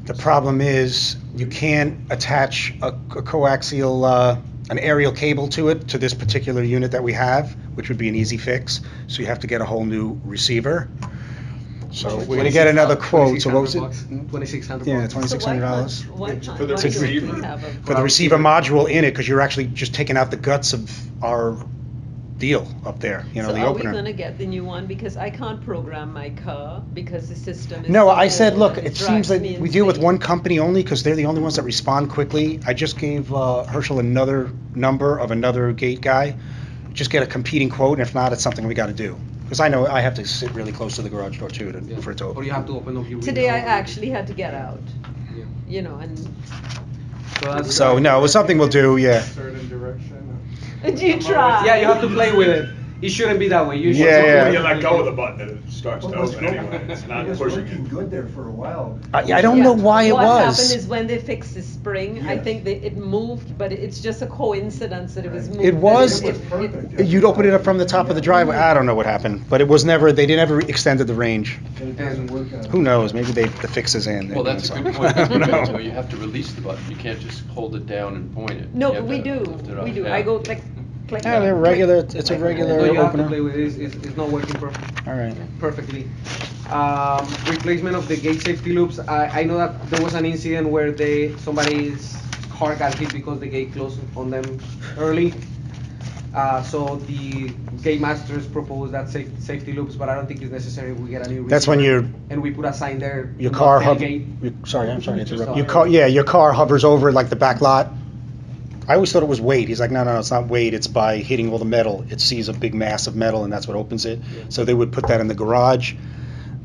The problem is you can't attach a coaxial, an aerial cable to it, to this particular unit that we have, which would be an easy fix. So you have to get a whole new receiver. So we're gonna get another quote. So what was it? $2,600. Yeah, So $2,600. why For the don't receiver. we have a? For the receiver module in it, because you're actually just taking out the guts of our deal up there, you know, So the are we opener. gonna get the new one? Because I can't program my car because the system is. No, so I said, old look, and it seems drives that me we deal with insane. one company only because they're the only ones that respond quickly. I just gave Herschel another number of another gate guy. Just get a competing quote, and if not, it's something we gotta do. Because I know I have to sit really close to the garage door too Yeah. for it to Or open. you have to open up your window. Today I actually had to get out, Yeah. you know, and So that's. So, no, it's something we'll do, yeah. Certain direction. you try. Yeah, you have to play with it. It shouldn't be that way. You should. Yeah, yeah. When you let go of the button, it starts to What was open anyway. It's not It was pushing working it. good there for a while. I don't know why it What was. happened is when they fixed the spring, I Yes. think that it moved, but it's just a coincidence that it was Right. moved. It was- It was perfect. You'd open it up from the top of the driveway. I don't know what happened, but it was never. They never extended the range. And it doesn't work on. Who knows? Maybe the fix is in. Well, that's a So- good point. I don't know. No, you have to release the button. You can't just hold it down and point it. No, You but have we to do, lift it we up. do. Yeah. I go click, click. Yeah, they're click. regular. It's a regular No, you have to opener. play with it. It's not working All right. perfectly. Replacement of the gate safety loops. I know that there was an incident where somebody's car got hit because the gate closed on them early. So the gate masters proposed that safety loops, but I don't think it's necessary. We get a new. That's when receiver, you're- And we put a sign there. Your not car tailgate. Sorry, I'm sorry to interrupt. Sorry. Your car, yeah, your car hovers over like the back lot. I always thought it was weight. He's like, no, it's not weight. It's by hitting all the metal. It sees a big mass of metal, and that's what opens it. Yeah. So they would put that in the garage.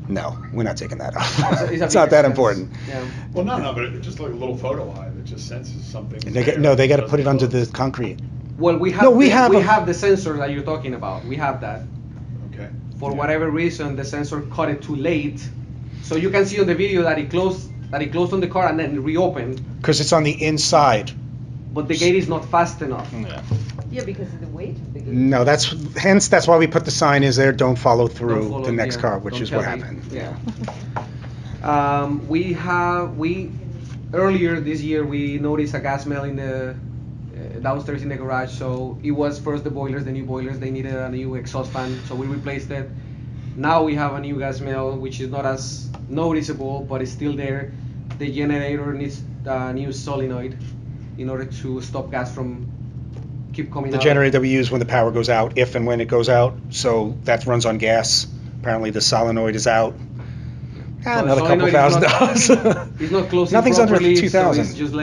No, we're not taking that off. It's a It's big not that expense. important. Yeah. Well, no, but it's just like a little photo eye that just senses something. And they got to put it under the concrete. Well, we have. No, we have the sensor that you're talking about. We have that. Okay. For whatever reason, the sensor caught it too late. So you can see on the video that it closed on the car and then reopened, Because it's on the inside. but the gate is not fast enough. Yeah, because of the weight of the gate. No, that's why we put the sign is there, don't follow Don't through follow- the next yeah, car, which don't is what tailgate. happened. Yeah. We earlier this year we noticed a gas smell in the downstairs in the garage. So it was first the new boilers. They needed a new exhaust fan, so we replaced it. Now we have a new gas smell, which is not as noticeable, but it's still there. The generator needs a new solenoid in order to stop gas from keep coming The out. generator that we use when the power goes out, if and when it goes out, so that runs on gas. Apparently the solenoid is out. So Another the couple solenoid $1,000. It's not closing Nothing's under properly, 2,000. so it's just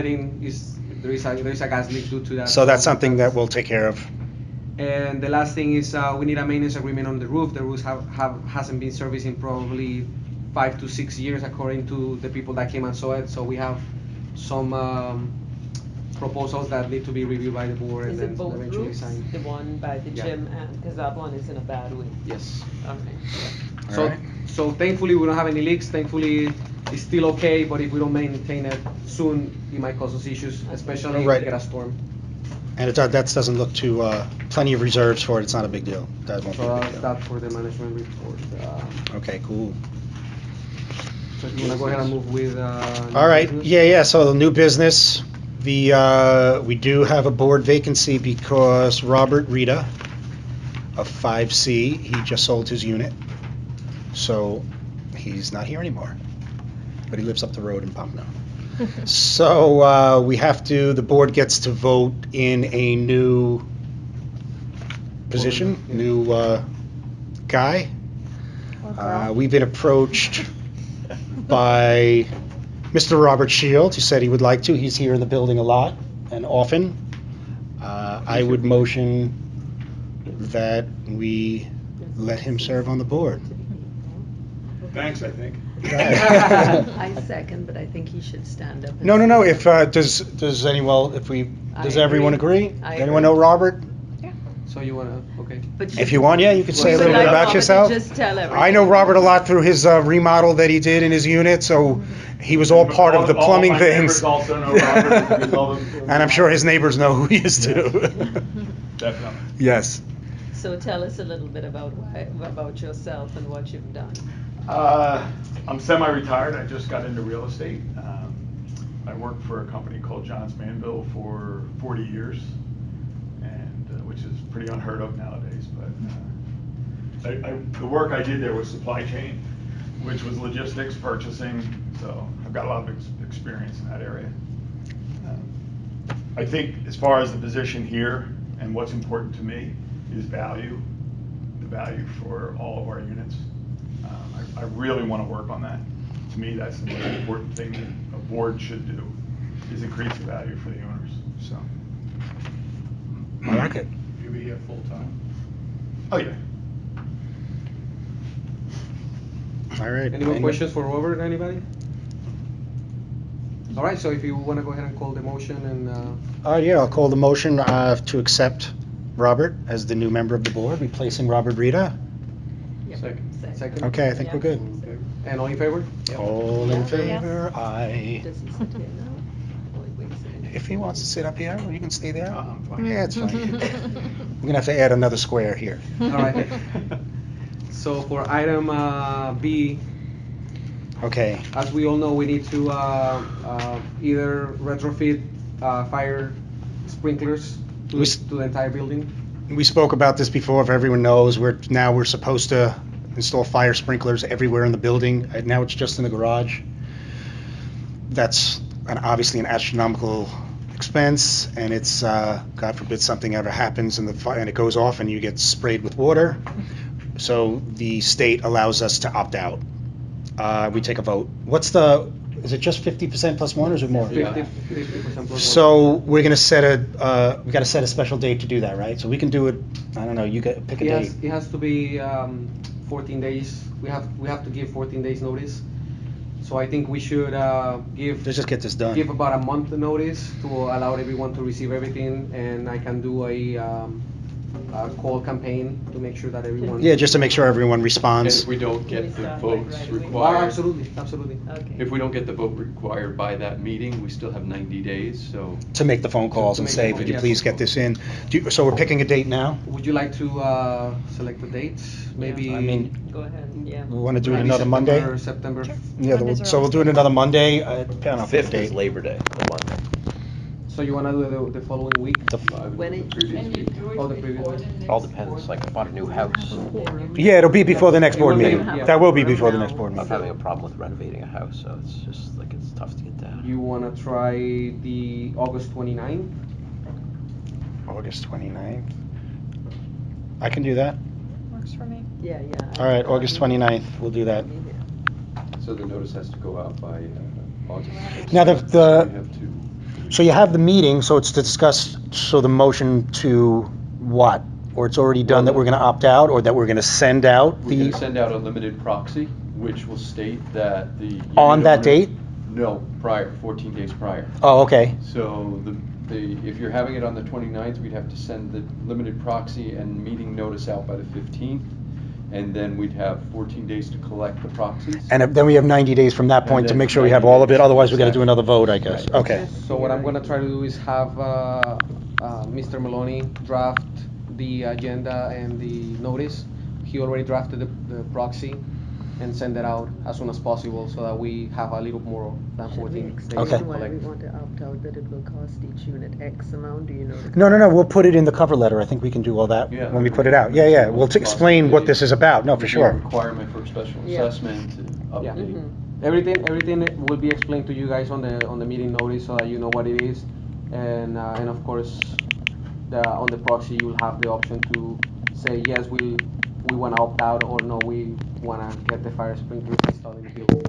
there is a gas leak due to that. So that's something that we'll take care of. And the last thing is we need a maintenance agreement on the roof. The roof hasn't been serviced in probably 5 to 6 years, according to the people that came and saw it. So we have some proposals that need to be reviewed by the board and Is then it both eventually roofs? signed. The one by the Yeah. gym and, because that one is in a bad way. Yes. Okay. So Alright. so thankfully we don't have any leaks. Thankfully it's still okay, but if we don't maintain it soon, it might cause us issues, especially if Right. we get a storm. And that doesn't look too, plenty of reserves for it, it's not a big deal. That won't be So a big that's deal. that for the management report. Okay, cool. So if you wanna go ahead and move with, new All right, business? yeah, so the new business, we do have a board vacancy because Robert Rita of 5C, he just sold his unit, so he's not here anymore, but he lives up the road in Pompano. So the board gets to vote in a new position, Yeah. new guy. Or girl. We've been approached by Mr. Robert Shields, who said he would like to. He's here in the building a lot and often. I would motion that we let him serve on the board. Thanks, I think. I second, but I think he should stand up. and No, say- if, does anyone, does I everyone agree. agree? I Anyone agree. know Robert? So you wanna, okay. But If you want, yeah, you could say a We would little bit like about Robert to yourself. just tell everything. I know Robert a lot through his remodel that he did in his unit, so he was all part of the plumbing All my things. neighbors also know Robert because all of them- And I'm sure his neighbors know who he is too. Definitely. Yes. So tell us a little bit about yourself and what you've done. I'm semi-retired. I just got into real estate. I worked for a company called Johns Manville for 40 years, and which is pretty unheard of nowadays. But the work I did there was supply chain, which was logistics, purchasing. So I've got a lot of experience in that area. I think as far as the position here and what's important to me is value, the value for all of our units. I really want to work on that. To me, that's the most important thing that a board should do, is increase the value for the owners, so. I like it. You'll be here full-time? Oh, yeah. All right. Any more questions for Robert, anybody? All right, so if you wanna go ahead and call the motion and, Yeah, I'll call the motion to accept Robert as the new member of the board, replacing Robert Rita. Yeah, Second. Okay, I think we're good. and all in favor? All in Yeah. favor? Aye. Does he sit here now? Oh, wait a second. If he wants to sit up here, you can stay there. I'm fine. Yeah, it's fine. We're gonna have to add another square here. All right. So for item B, Okay, as we all know, we need to either retrofit fire sprinklers to We s- to the entire building. we spoke about this before, if everyone knows, we're supposed to install fire sprinklers everywhere in the building. Now it's just in the garage. That's obviously an astronomical expense, and it's, God forbid something ever happens and it goes off and you get sprayed with water. So the state allows us to opt out. We take a vote. Is it just 50% plus one, or is it more? 50% plus one. So we're gonna we gotta set a special date to do that, right? So we can do it, I don't know, you pick a date. It has to be 14 days. We have to give 14 days notice. So I think we should Let's just get this done. give about a month notice to allow everyone to receive everything, and I can do a call campaign to make sure that everyone. Yeah, just to make sure everyone And responds. if we don't Can we get the start, like, votes right away? Oh, required. absolutely. Okay. If we don't get the vote required by that meeting, we still have 90 days, so. To make the phone calls To and make say, the could you phone- please yes. get this in? So we're picking a date now? Would you like to select the date? Maybe. I mean, Go ahead, yeah. we wanna do it maybe another Monday? September. Yeah, Mondays are so we'll always do it good. another Monday, I don't know, Fifth date. is Labor Day, the Monday. So you wanna do the following week? The When it- Oh, the previous one. All depends, like I bought a new house. Yeah, it'll be before the next board It will be, meeting. yeah. That will be before the next board I'm meeting. having a problem with renovating a house, so it's just like it's tough to get down. You wanna try the August 29th? August 29th. I can do that. Works for me. Yeah. All right, August 29th, we'll do that. So the notice has to go out by August. Now, So we have to. So you have the meeting, so it's to discuss, so the motion to what? Or it's already done that we're gonna opt out, or that we're gonna send out We're the, gonna send out a limited proxy, which will state that the. On unit that owner- date? No, prior, 14 days prior. oh, okay. So if you're having it on the 29th, we'd have to send the limited proxy and meeting notice out by the 15th. and then we'd have 14 days to collect the proxies. And then we have 90 days from that point to then make sure we have all of it, 90 otherwise we gotta do days. another vote, I guess. Right. Okay. So what I'm gonna try to do is have Mr. Maloney draft the agenda and the notice. He already drafted the proxy and send it out as soon as possible so that we have a little more than 14 days to Okay. Why we collect. want to opt out that it will cost each unit X amount, do you know? No, we'll put it in the cover letter. I think we can do all that Yeah. when we put it out. Yeah, we'll explain what this is about. No, for There'd be sure. a requirement for special Yeah. assessment and Yeah. update. Everything will be explained to you guys on the meeting notice so that you know what it is, and of course, on the proxy you'll have the option to say yes, we want to opt out, or no, we want to get the fire sprinklers installed in the building.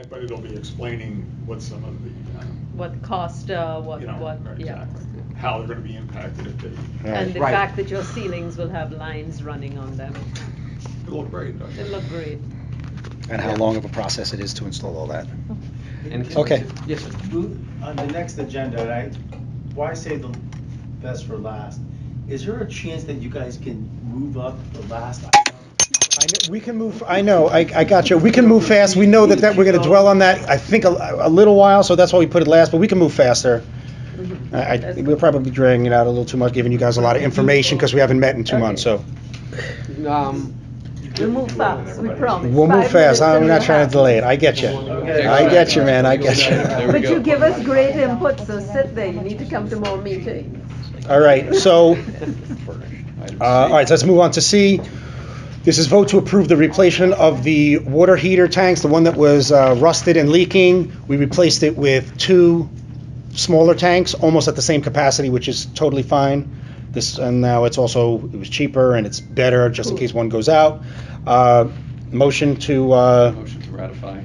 But it'll be explaining what some of the, What cost, you know, yeah. exactly, how they're gonna be impacted if they, And the Right. fact that your ceilings will have lines running on them. it'll look great. They look great. And how long of a process it is to install all that. And Okay. Yes, sir. On the next agenda, and why say the best for last? Is there a chance that you guys can move up the last item? We can move, I know, I got you. We can move fast. We know that we're gonna dwell on that, I think, a little while, so that's why we put it last, but we can move faster. We're probably dragging it out a little too much, giving you guys a lot of information, because we haven't met in 2 months, so. We'll move fast, we promise. We'll move 5 fast, minutes and we're not we're trying to happy. delay it. I get you. I get you, man, I get There we But go. you give us great input, so sit there, you need to come to more meetings. you. All right, so, Item all C. right, so let's move on to C. This is vote to approve the replacement of the water heater tanks, the one that was rusted and leaking. We replaced it with 2 smaller tanks, almost at the same capacity, which is totally fine. And now it was cheaper and it's better, just in case one goes out. Motion to Motion to ratify.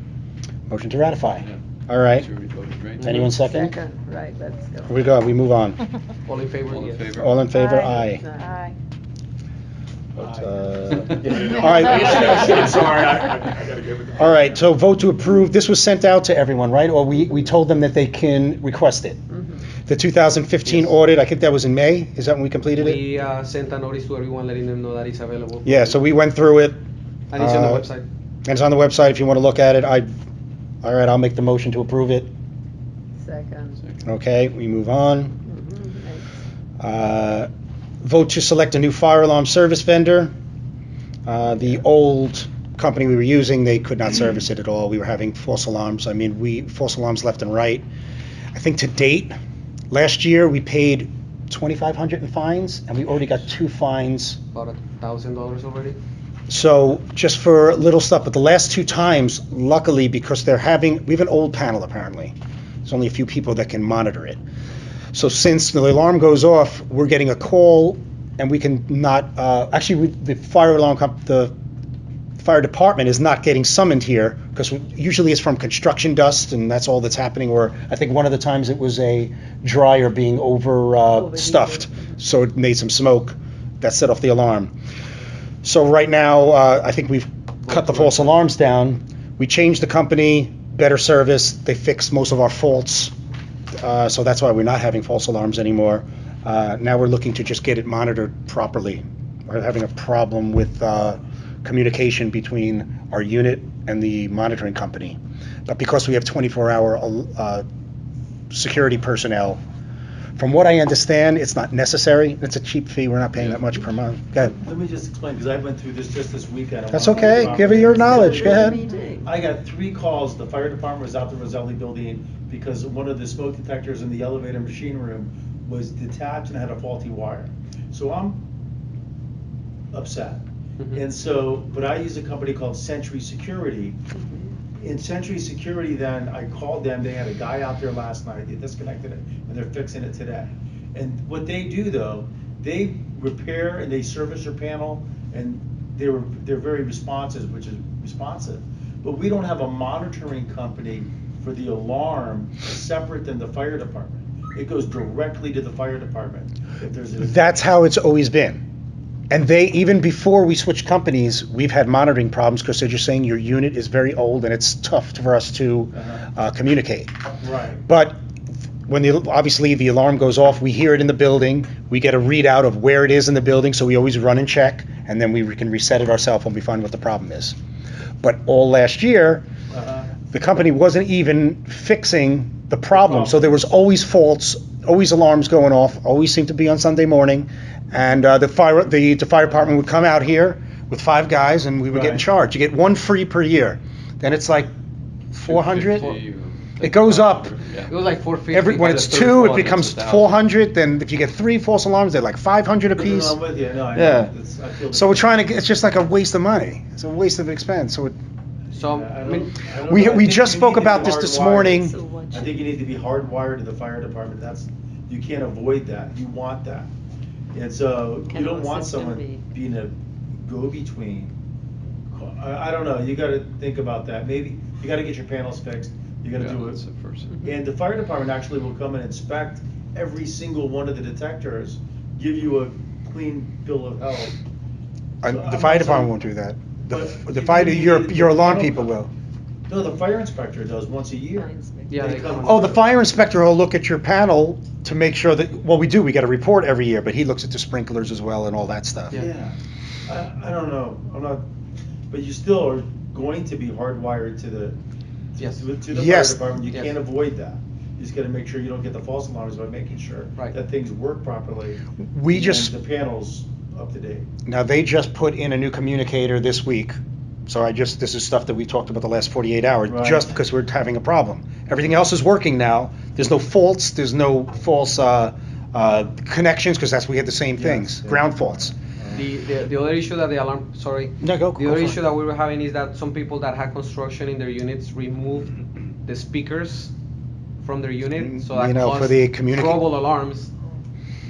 ratify. Yeah. All right. Sure we voted, right? Anyone second? Right, let's go. Here we go, we move on. All in favor? All in Yes. favor? All in favor? Aye. Aye. Aye. All right. I'm sorry, I gotta give it. All right, so vote to approve, this was sent out to everyone, right? Or we told them that they can request it? The 2015 Yes. audit, I think that was in May, is that when we completed it? We sent a notice to everyone letting them know that it's available. Yeah, so we went through it. And it's on the uh, website. And it's on the website if you want to look at it. All right, I'll make the motion to approve it. Second. Okay, we move on. Nice. Vote to select a new fire alarm service vendor. The old company we were using, they could not service it at all. We were having false alarms. I mean, false alarms left and right. I think to date, last year, we paid $2,500 in fines, and we already got 2 fines. About $1,000 already. So just for little stuff, but the last 2 times, luckily, because we have an old panel apparently. There's only a few people that can monitor it. So since the alarm goes off, we're getting a call, and we can not, the fire department is not getting summoned here, because usually it's from construction dust, and that's all that's happening, or I think one of the times it was a dryer being stuffed, so it made some smoke that set off the alarm. So right now, I think we've cut the false alarms down. We changed the company, better service, they fixed most of our faults, so that's why we're not having false alarms anymore. Now we're looking to just get it monitored properly. We're having a problem with communication between our unit and the monitoring company. But because we have 24-hour security personnel, from what I understand, it's not necessary. It's a cheap fee. We're not paying that much per month. Go ahead. Let me just explain, because I went through this just this weekend. That's okay. Give it your knowledge. Go ahead. I got 3 calls. The fire department was out the Roselli building because one of the smoke detectors in the elevator machine room was detached and had a faulty wire. So I'm upset. And so, but I use a company called Century Security. In Century Security, then I called them. They had a guy out there last night. They disconnected it, and they're fixing it today. And what they do, though, they repair and they service your panel, and they're very responsive, which is responsive. But we don't have a monitoring company for the alarm separate than the fire department. It goes directly to the fire department if there's a. That's how it's always been. And even before we switched companies, we've had monitoring problems because they're just saying your unit is very old and it's tough for us to communicate. Right. But obviously the alarm goes off, we hear it in the building, we get a readout of where it is in the building, so we always run and check, and then we can reset it ourselves when we find what the problem is. But all last year, the company wasn't even fixing the problem, so there was always faults, always alarms going off, always seemed to be on Sunday morning, and the fire department would come out here with 5 guys, and we would get in Right. charge. You get 1 free per year. Then it's like 400. 250 or It goes up. 500, yeah. It was like 450. When by it's the 2, third it one, becomes it's 1,000. 400. Then if you get 3 false alarms, they're like 500 No, no, apiece. I'm with you, no, I know. Yeah. I feel the So we're same. trying to. It's just like a waste of money. It's a waste of expense. So So, I I don't- mean, I don't we know. I we think just you spoke need to be about this hardwired. morning. So what I think you need to be hardwired to the fire department. You can't avoid that. You want that. And so Can you don't our want system someone be- being a go-between. I don't know. You gotta think about that. Maybe you gotta get your panels fixed. You gotta Yeah, do that's it. the first. And the fire department actually will come and inspect every single one of the detectors, give you a clean bill of health. So The I'm fire not department saying- won't do that. But The you fire, need your the alarm panel people will. No, the fire inspector does once a year. Fire inspector. yeah, They they come- come. Oh, the fire inspector will look at your panel to make sure that, well, we do, we get a report every year, but he looks at the sprinklers as well and all that stuff. Yeah. Yeah, I don't know, I'm not, but you still are going to be hardwired to the, Yes. to the fire Yes. department, you Yes. can't avoid that. You just gotta make sure you don't get the false alarms by making sure Right. that things work properly. We and just, The panel's up to date. now they just put in a new communicator this week, so this is stuff that we talked about the last 48 hours, Right. just because we're having a problem. Everything else is working now, there's no faults, there's no false connections, because we had the same Yes, things, yeah. ground faults. The other issue that the alarm, sorry. No, go The for other it. issue that we were having is that some people that had construction in their units removed the speakers from their unit, so that You know, for caused the trouble alarms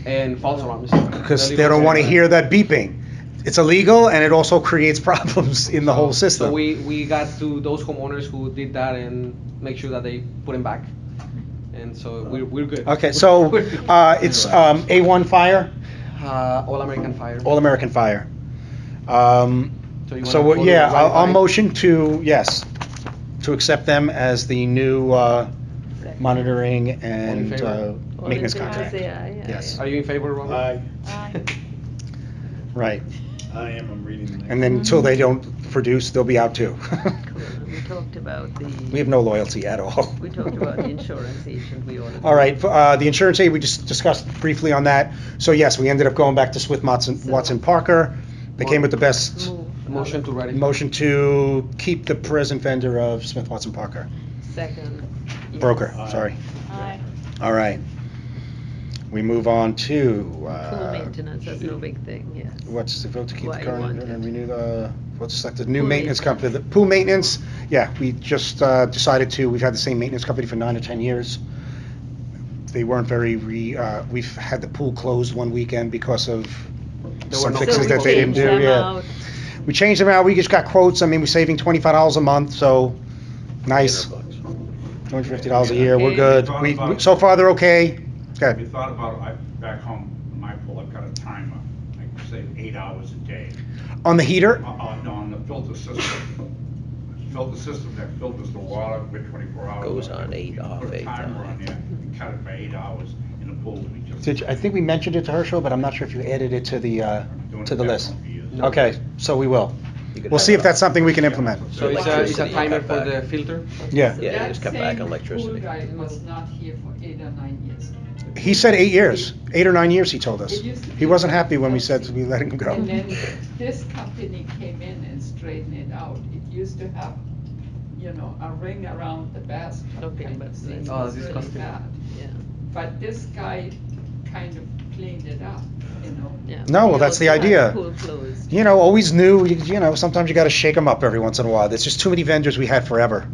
and false alarms. Because they don't want to hear that beeping. It's illegal, and it also creates problems in the whole system. So we got to those homeowners who did that and make sure that they put them back. And so we're good. Okay, so We're good. it's A1 Fire, All American Fire. All American Fire. So you So, wanna yeah, vote right I'll by? motion to, yes, to accept them as the new monitoring and favor? All in maintenance favor, contract. say aye, aye, Yes. Are you in favor, Ron? Aye. Right. I am, I'm reading the next. And then until they don't produce, they'll be out too. Cool. And we talked about We have no loyalty at all. We talked about the insurance agent, we ordered. All right, the insurance aid, we just discussed briefly on that. So yes, we ended up going back to Smith Watson Parker. They came with the best Move. Motion to ratify. motion to keep the present vendor of Smith Watson Parker. Second. Yes. Broker, Aye. sorry. Aye. All right. We move on to, Full maintenance, that's no big thing, yes. what's the vote to keep Why the you current want and it. renew the, what's select the new Pool maintenance maintenance. company, the pool maintenance. Yeah, we just decided to, we've had the same maintenance company for 9 or 10 years. They weren't we've had the pool closed one weekend because of There some were no fixes So we that they didn't changed do, them yeah. out. We changed them out, we just got quotes, I mean, we're saving $25 a month, so, nice. $250 a year, we're Okay. good. Thought We, about- so far, they're okay. We Okay. thought about, back home, in my pool, I've got a timer, I can save 8 hours a day. On the heater, On the filter system. Filter system that filters the water with 24 hours. Goes on 8 off, Put a 8 timer on. on there, and cut it by 8 hours in the pool. We just- I think we mentioned it to Herschel, but I'm not sure if you added it to the Doing to it the that list. long for years. No. Okay, so we will. You could We'll have see it if that's on. something we can implement. So it's a Electricity timer cut for back. the filter? Yeah. Yeah, you just cut back on electricity. That same pool guy was not here for 8 or 9 years. He said 8 years, 8 or 9 years, he told us. It used to He be wasn't like happy when we that. said we let him And go. then this company came in and straightened it out. It used to have, a ring around the bathtub Okay, kind but of thing. It Oh, was really disgusting. bad. Yeah, But this guy kind of cleaned it up, yeah. No, well, We that's the also had idea. Pool closed. Always new, sometimes you gotta shake them up every once in a while. There's just too many vendors we had forever.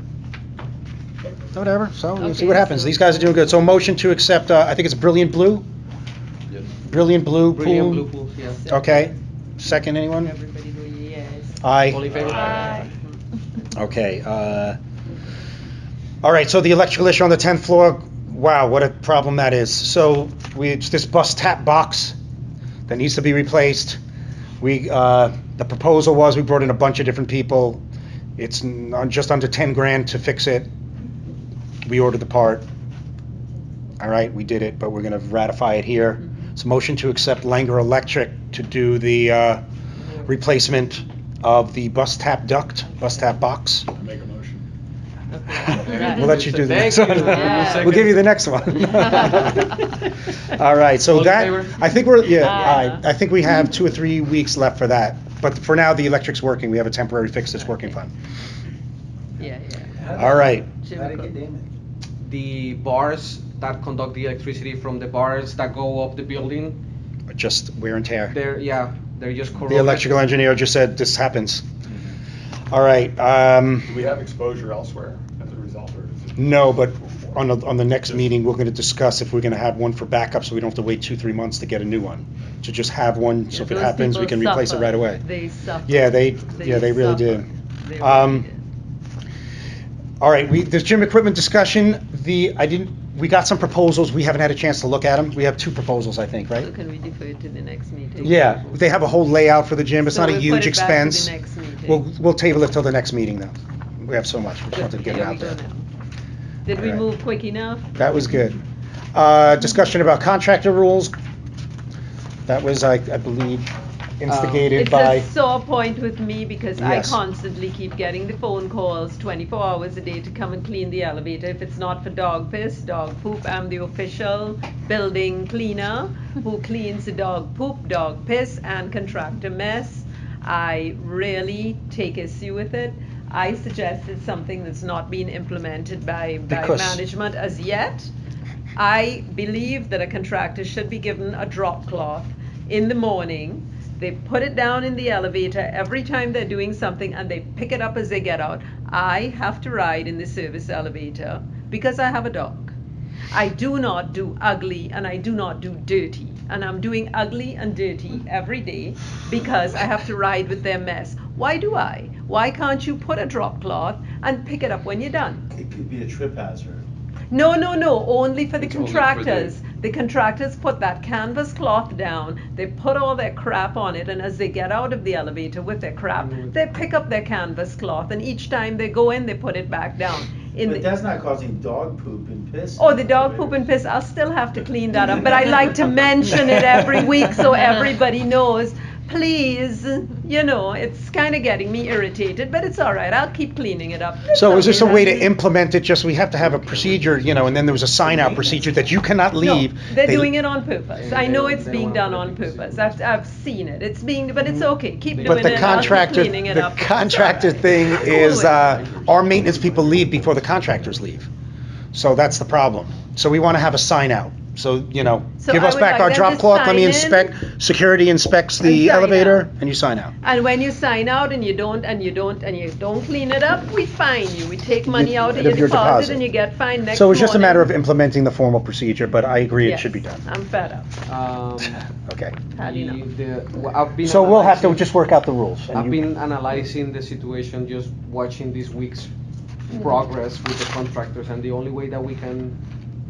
Whatever, so we'll see what Okay, happens. so- These guys are doing good. So motion to accept, I think it's Brilliant Blue? Yes. Brilliant Blue Pool? Brilliant blue pools, yes. Okay. Second, anyone? Everybody go, yes. Aye. All in favor? Aye. Okay, all right, so the electrical issue on the 10th floor, wow, what a problem that is. So it's this bus tap box that needs to be replaced. The proposal was, we brought in a bunch of different people. It's just under 10 grand to fix it. We ordered the part. All right, we did it, but we're gonna ratify it here. It's a motion to accept Langer Electric to do the replacement of the bus tap box. Make a motion. We'll let you do the Thank next one. you. Yeah. We'll give you the next one. All right, so All in that, favor? I think we're, yeah, Aye. I think we have 2 or 3 weeks left for that. But for now, the electric's working. We have a temporary fix that's working fine. Yeah, All right. How'd it get damaged? The bars that conduct the electricity from the bars that go up the building, Just wear and tear. they're just corroded. The electrical engineer just said this happens. All right, Do we have exposure elsewhere as a result, or is it? no, but on the next meeting, we're gonna discuss if we're gonna have one for backup, so we don't have to wait 2-3 months to get a new one. To just have one, so if it Those happens, we people can replace it suffer. right away. They suffer. Yeah, they really did. They really Um, did. All right, there's gym equipment discussion. We got some proposals. We haven't had a chance to look at them. We have 2 proposals, I think, So right? can we defer to the next meeting? Yeah, they have a whole layout for the gym. It's So not a we'll huge put it back to the expense. next meeting. We'll table it till the next meeting, though. We have so much. We just Good. wanted to get it Here out we go there. now. Did we All right. move quick enough? That was good. Discussion about contractor rules. That was, I believe, instigated It's by. a sore point with me because I Yes. constantly keep getting the phone calls 24 hours a day to come and clean the elevator. If it's not for dog piss, dog poop, I'm the official building cleaner who cleans the dog poop, dog piss, and contractor mess. I really take issue with it. I suggested something that's not been implemented by Because- management as yet. I believe that a contractor should be given a drop cloth in the morning. They put it down in the elevator every time they're doing something and they pick it up as they get out. I have to ride in the service elevator because I have a dog. I do not do ugly and I do not do dirty. And I'm doing ugly and dirty every day because I have to ride with their mess. Why do I? Why can't you put a drop cloth and pick it up when you're done? It could be a trip hazard. No, only for the It's only for contractors. The contractors put that canvas cloth down, they put all their crap on it, and as they get out of the elevator with their crap, they pick up their canvas cloth, and each time they go in, they put it back down. But that's not causing dog poop and piss. Oh, the dog poop and piss, I'll still have to clean that up, but I like to mention it every week so everybody knows. Please, it's kind of getting me irritated, but it's all right. I'll keep cleaning it up. So is this a Something way to that- implement it? Just we have to have a procedure, and then there was a sign-out procedure that you cannot leave. No, they're They- doing it on purpose. I know it's They being want done other on people to see purpose. I've seen it. It's being, but it's okay. Keep doing But it. the I'll keep contractor, cleaning it the up. contractor thing is, our maintenance people leave before the contractors leave. So that's the problem. So we want to have a sign-out. So, So give I us would back like our them drop to cloth, let me sign in. inspect, security inspects And the sign elevator, out. and you sign out. And when you sign out and you don't clean it up, we fine you. We take money out of your deposit and you get fined next So it's just a matter of morning. implementing the formal procedure, but I agree it Yes, should be done. I'm fed up. Okay. Had enough. I've been So we'll have to analyzing- just work out the rules. and I've you- been analyzing the situation, just watching this week's progress with the contractors, and the only way that we can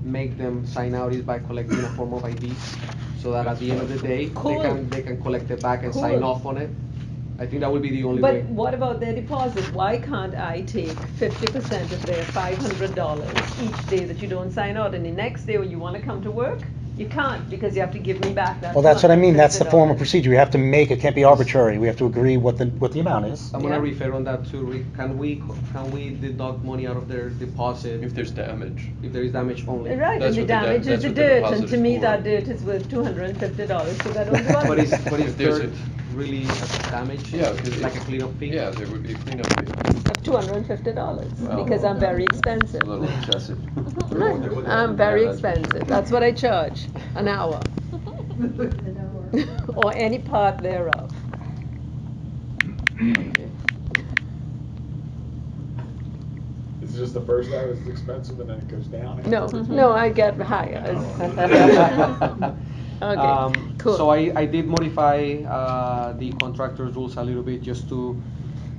make them sign out is by collecting a form of ID, so that at the end of the day, Cool. they can collect it back and sign Cool. off on it. I think that would be the only way. But what about their deposit? Why can't I take 50% of their $500 each day that you don't sign out, and the next day when you want to come to work, you can't because you have to give me back that. Well, that's what I mean, that's the formal $250. procedure. We have to make, it can't be arbitrary. We have to agree what the amount is. I'm gonna Yeah. refer on that too, Rick. Can we deduct money out of their deposit If there's damage. if there is damage only? Right, That's and the what the damage is that's the what the dirt, deposit and to is me for. that dirt is worth $250, so I don't want But it. is there's dirt really damage? Yeah, 'cause Like a it- cleanup fee? Yeah, there would be a cleanup fee. Of $250 Well, because I'm very expensive. A little excessive. Right, I'm very expensive. That's what I charge an hour. Or any part thereof. It's just the first hour is expensive and then it goes down. No, I get higher. Okay, cool. So I did modify the contractor's rules a little bit just to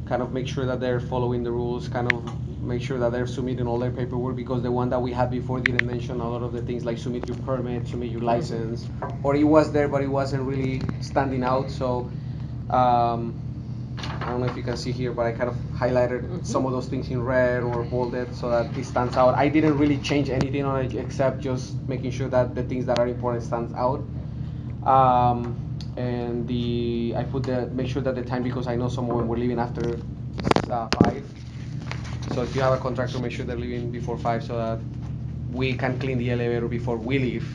kind of make sure that they're following the rules, kind of make sure that they're submitting all their paperwork, because the one that we had before didn't mention a lot of the things like submit your permit, submit your license, or it was there but it wasn't really standing out. So I don't know if you can see here, but I kind of highlighted some of those things in red or bolded so that it stands out. I didn't really change anything on it except just making sure that the things that are important stands out. And I put make sure that the time, because I know someone were leaving after 5. So if you have a contractor, make sure they're leaving before 5 so that we can clean the elevator before we leave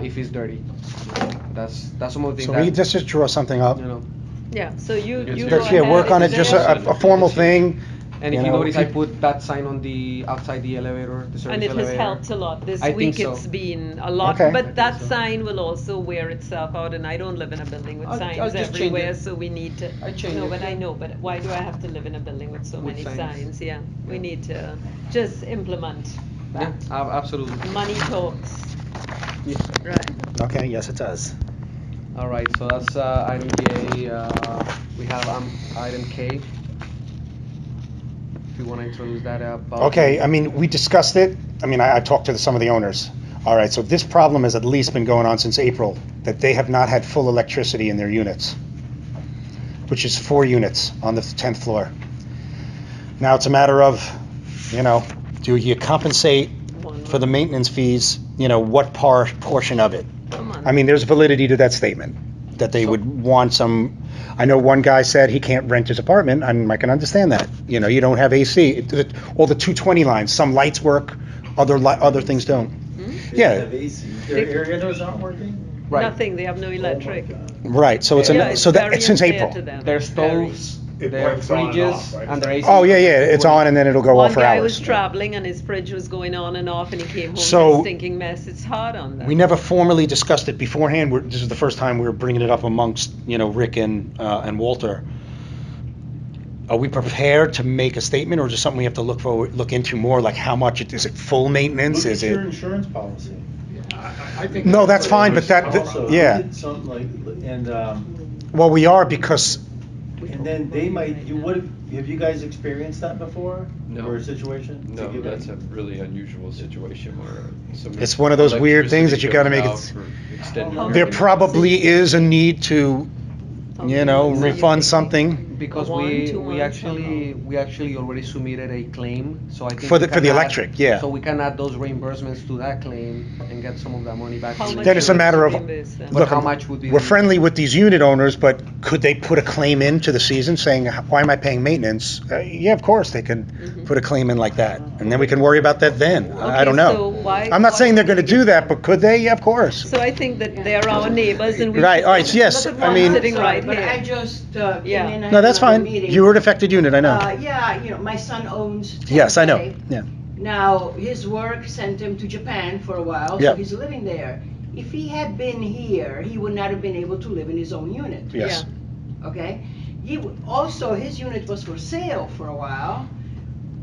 if it's dirty. That's some of the things So that, we just draw something up. you know. Yeah, so you go Just, yeah, ahead, work on it, it's just there. a formal thing. And if you notice, I put that sign on the outside the elevator, the service And it has elevator. helped a lot. This I think week so. it's been a lot, Okay. I but think that so. sign will also wear itself out, and I don't live in a building with I'll signs just change everywhere, it. so we need to. I change No, it, but I yeah. know, but why do I have to live in a building with so With many signs. signs? Yeah, we Yeah. need to just implement Yeah, that. absolutely. Money talks, Yeah. right? Okay, yes, it does. All right, so that's item J. We have item K. If you want to introduce that. Okay, I mean, we discussed it. I mean, I talked to some of the owners. All right, so this problem has at least been going on since April, that they have not had full electricity in their units, which is 4 units on the 10th floor. Now it's a matter of, do you compensate for the maintenance fees, what portion of it? I mean, there's validity to that statement, that they would want some. I know one guy said he can't rent his apartment, and I can understand that. You don't have AC. All the 220 lines, some lights work, other things don't. They Yeah. have AC. Their air handlers aren't working? Right. Nothing. They have no electric. Right, so it's Yeah, it's very since unfair April. to them. Their Very. stoves, It their blinks on and fridges, off, right? and their AC. Oh, yeah, it's on and then it'll go One off for guy hours. was traveling and his fridge was going on and off, and he came home So- to a stinking mess. It's hard on them. We never formally discussed it beforehand. This is the first time we're bringing it up amongst, Rick and Walter. Are we prepared to make a statement, or is it something we have to look into more, like how much, is it full maintenance, Look is at your it? insurance policy. I think. No, that's fine, but that, Also, yeah. look at something like, and, Well, we are because, and then they might, have you guys experienced that before? No. Or a situation? No, To give that's it- a really unusual situation where some. It's one of those weird things that you gotta make it- electricity goes out for extended How there many probably is a need to, refund something Because One, we 2 we months, actually already submitted a claim, so I think For we the can add- electric, yeah. So we can add those reimbursements to that claim and get some of that money back. How to much the Then it's a would matter you of, reimburse them? But look, how much would be we're the- friendly with these unit owners, but could they put a claim into the season saying, why am I paying maintenance? Yeah, of course, they can put a claim in like that, and then we can worry about that then. I don't Okay, so know. why- I'm not why- saying they're gonna do that, but could they? Yeah, of course. So I think that they're our neighbors, and we Right, should all right, yes, look at I one mean- sitting right But I here. just came Yeah. in. I No, had that's another fine. meeting. You were an affected unit, I know. Yeah, my son owns 10K. Yes, I know, yeah. Now, his work sent him to Japan for a while, Yeah. so he's living there. If he had been here, he would not have been able to live in his own unit. Yes. Okay? Also, his unit was for sale for a while,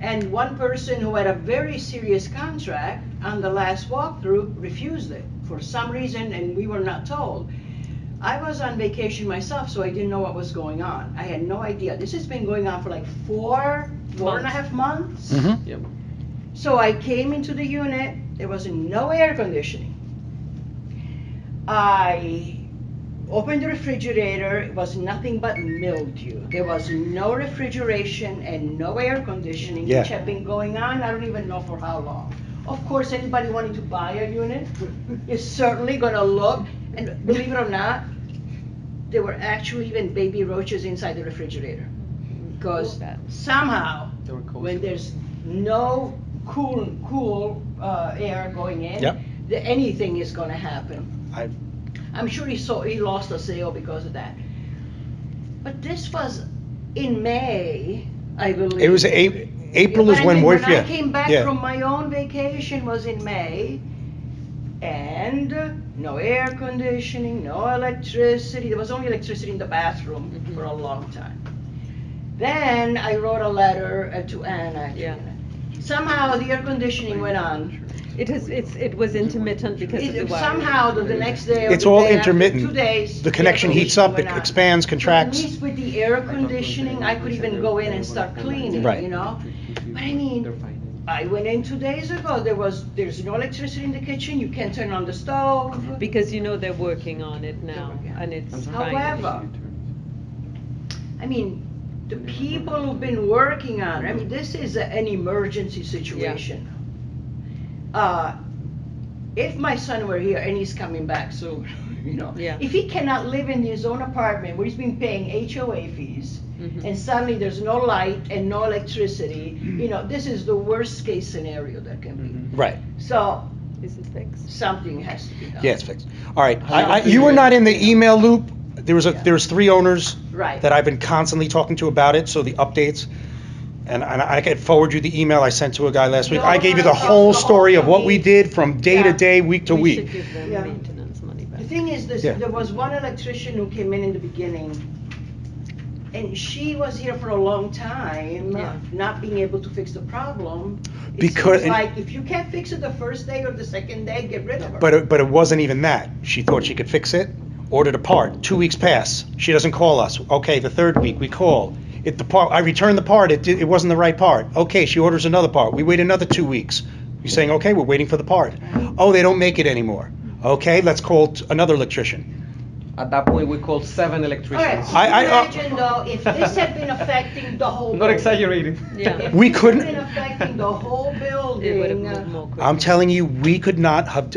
and one person who had a very serious contract on the last walkthrough refused it for some reason, and we were not told. I was on vacation myself, so I didn't know what was going on. I had no idea. This has been going on for like four and a half months. Mhm. Yep. So I came into the unit, there was no air conditioning. I opened the refrigerator, it was nothing but mildew. There was no refrigeration and no air conditioning, Yeah. which had been going on, I don't even know for how long. Of course, anybody wanting to buy a unit is certainly gonna look, and believe it or not, there were actually even baby roaches inside the refrigerator. Because somehow, They were cozy. when there's no cool air going in, Yep. anything is gonna happen. I- I'm sure he lost a sale because of that. But this was in May, I believe. It was April Yeah, is but when I mean, we're, when I came back yeah. from my own vacation was in May, and no air conditioning, no electricity. There was only electricity in the bathroom for a long time. Then I wrote a letter to Anna. Yeah. Somehow the air conditioning went on. It was intermittent because of the wiring. Somehow the next day or It's the all day after, intermittent. 2 days. The connection heats up, it expands, contracts. At least with the air conditioning, I could even go in and start cleaning, Right. you know? But I mean, I went in 2 days ago, there's no electricity in the kitchen, you can't turn on the stove. Because they're working on it now, and it's fine. However, I mean, the people who've been working on it, I mean, this is an emergency situation. If my son were here, and he's coming back soon, you know, Yeah. if he cannot live in his own apartment where he's been paying HOA fees, and suddenly there's no light and no electricity, you know, this is the worst case scenario that can be. Right. So, Is it fixed? something has to be done. Yeah, it's fixed. All right, you were not in the email loop. There was 3 owners Right. that I've been constantly talking to about it, so the updates. And I could forward you the email I sent to a guy last week. No, I gave you no, the whole the whole story of what we thing. did from day to Yeah. day, week to We week. should give them Yeah. maintenance money back. The thing is, this, Yeah. there was one electrician who came in the beginning, and she was here for a long time, Yeah. not being able to fix the problem. Because- It seems like, if you can't fix it the first day or the second day, get rid of her. But it wasn't even that. She thought she could fix it, ordered a part. 2 weeks pass. She doesn't call us. Okay, the 3rd week we call. I returned the part. It wasn't the right part. Okay, she orders another part. We wait another 2 weeks. You're saying, okay, we're waiting for the part. Oh, they don't make it anymore. Okay, let's call another electrician. At that point, we called 7 All right, electricians. imagine though, if this had been affecting the whole. I'm not building. exaggerating. Yeah. If We this couldn't- had been affecting the whole It would have building, moved more quickly. I'm telling you, we could not have.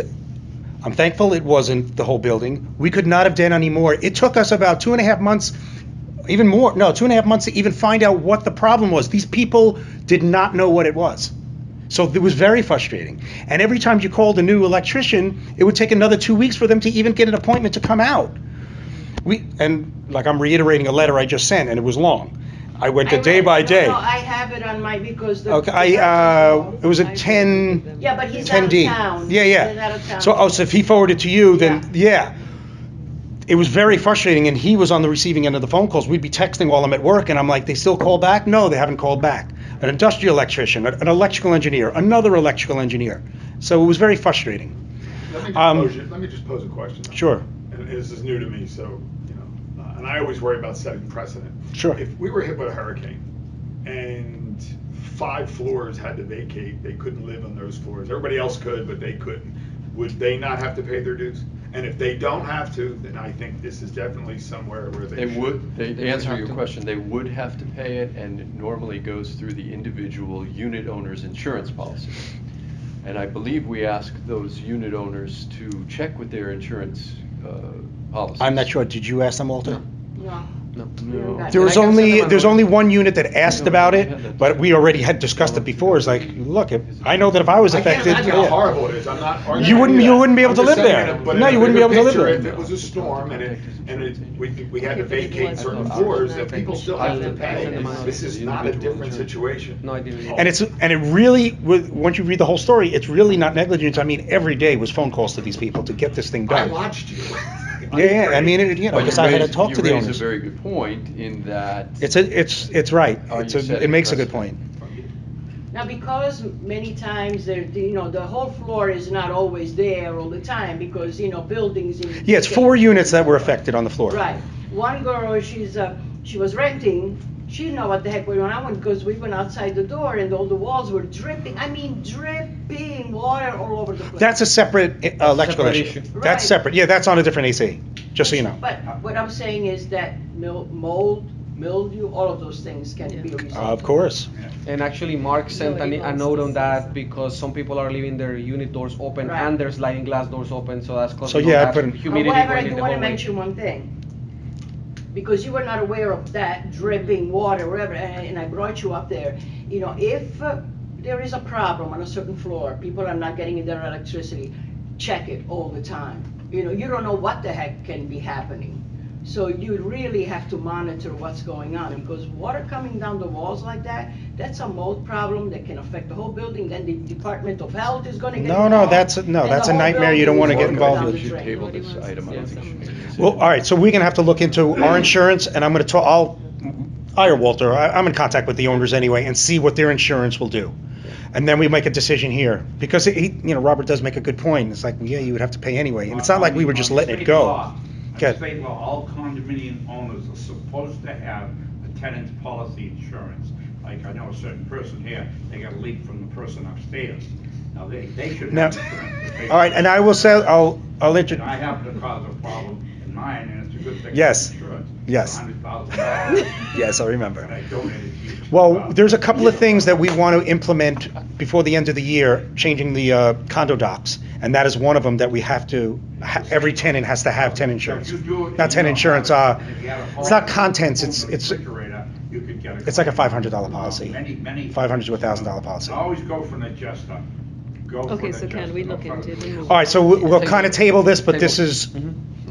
I'm thankful it wasn't the whole building. We could not have done any more. It took us about 2.5 months, even more. No, 2.5 months to even find out what the problem was. These people did not know what it was. So it was very frustrating. And every time you called a new electrician, it would take another 2 weeks for them to even get an appointment to come out. I'm reiterating a letter I just sent, and it was long. I went to day by day. No, I have it on my, because the. Okay, it was a 10. Yeah, but he's out of 10D. town. Yeah, He's yeah. out of town. So if he forwarded to you, then, yeah. It was very frustrating, and he was on the receiving end of the phone calls. We'd be texting while I'm at work, and I'm like, they still call back? No, they haven't called back. An industrial electrician, an electrical engineer, another electrical engineer. So it was very frustrating. Let me just pose a question. Sure. And this is new to me, so, and I always worry about setting precedent. Sure. If we were hit with a hurricane and 5 floors had to vacate, they couldn't live on those floors. Everybody else could, but they couldn't. Would they not have to pay their dues? And if they don't have to, then I think this is definitely somewhere where they They should. would, They to would answer have your to. question, they would have to pay it, and it normally goes through the individual unit owner's insurance policy. And I believe we ask those unit owners to check with their insurance policies. I'm not sure. Did you ask them, Walter? No. No. No. There's And I can send them there's an only order. one unit that asked about it, but we already had discussed it before. It's like, look, I know that if I was I can't affected, imagine how horrible it is. I'm not arguing. You wouldn't- with you that. wouldn't be able I'm to just live saying there. it, but No, in you a wouldn't be bigger able to live picture, there. If it was a storm and we had to Okay, but if it vacate was certain a- floors, that people still have to I'll pay. send them an This is not a different situation. No, I didn't. and it really, once you read the whole story, it's really not negligence. I mean, every day was phone calls to these people to get this thing I done. watched you. Yeah, I mean, But because I had to talk to the You raise owners. a very good point in that. It's right. Are you It setting makes a good point. precedent? Now, because many times the whole floor is not always there all the time, because, buildings in. Yeah, it's 4 units that were affected on the floor. Right. One girl, she was renting, she didn't know what the heck was going on, because we went outside the door and all the walls were dripping, dripping water all over the place. That's a separate electrical Separate issue. issue. Right. That's separate. Yeah, that's on a different AC, just so you know. But what I'm saying is that mold, mildew, all of those things can be resolved. Of course. And actually, Mark sent Nobody a wants note to on see that that. because some people are leaving their unit doors open Right. and their sliding glass doors open, so that's So, causing yeah, I all put that in- humidity However, I going in do the want to hallway. mention one thing, because you were not aware of that dripping water, wherever, and I brought you up there. If there is a problem on a certain floor, people are not getting their electricity, check it all the time. You don't know what the heck can be happening. So you really have to monitor what's going on, because water coming down the walls like that, that's a mold problem that can affect the whole building. Then the Department of Health is going to get No, involved. that's a and the nightmare. whole You don't wanna building get is involved down with. the We should drain. table Nobody this wants item. to I don't see think we should make a Well, decision. all right, so we're gonna have to look into our insurance, and I'm gonna talk, I or Walter, I'm in contact with the owners anyway, and see what their insurance will do. And then we make a decision here, because Robert does make a good point. It's like, yeah, you would have to pay anyway, and it's not like we were just letting it go. Good. State law, all condominium owners are supposed to have a tenant's policy insurance. Like, I know a certain person here, they got a leak from the person upstairs. Now, they should Now, have insurance. all right, and I will say, I'll And introduce. I happen to cause a problem in mine, and it's a good thing. Yes. Insurance. Yes. $100,000. Yes, I remember. And I donated to you. Well, there's a couple of things that we want to implement before the end of the year, changing the condo docs, and that is one of them that we have to, every tenant has to have tenant insurance. So if you do it Not in tenant your insurance, house, and if you had a it's not home contents, room it's refrigerator, you could get a it's like a claim. $500 policy. Many. $500 to $1,000 policy. Always go for an adjuster. Go for Okay, an so can adjuster. we Don't look try to into do it? it. All right, so we'll kind of table this, but this is,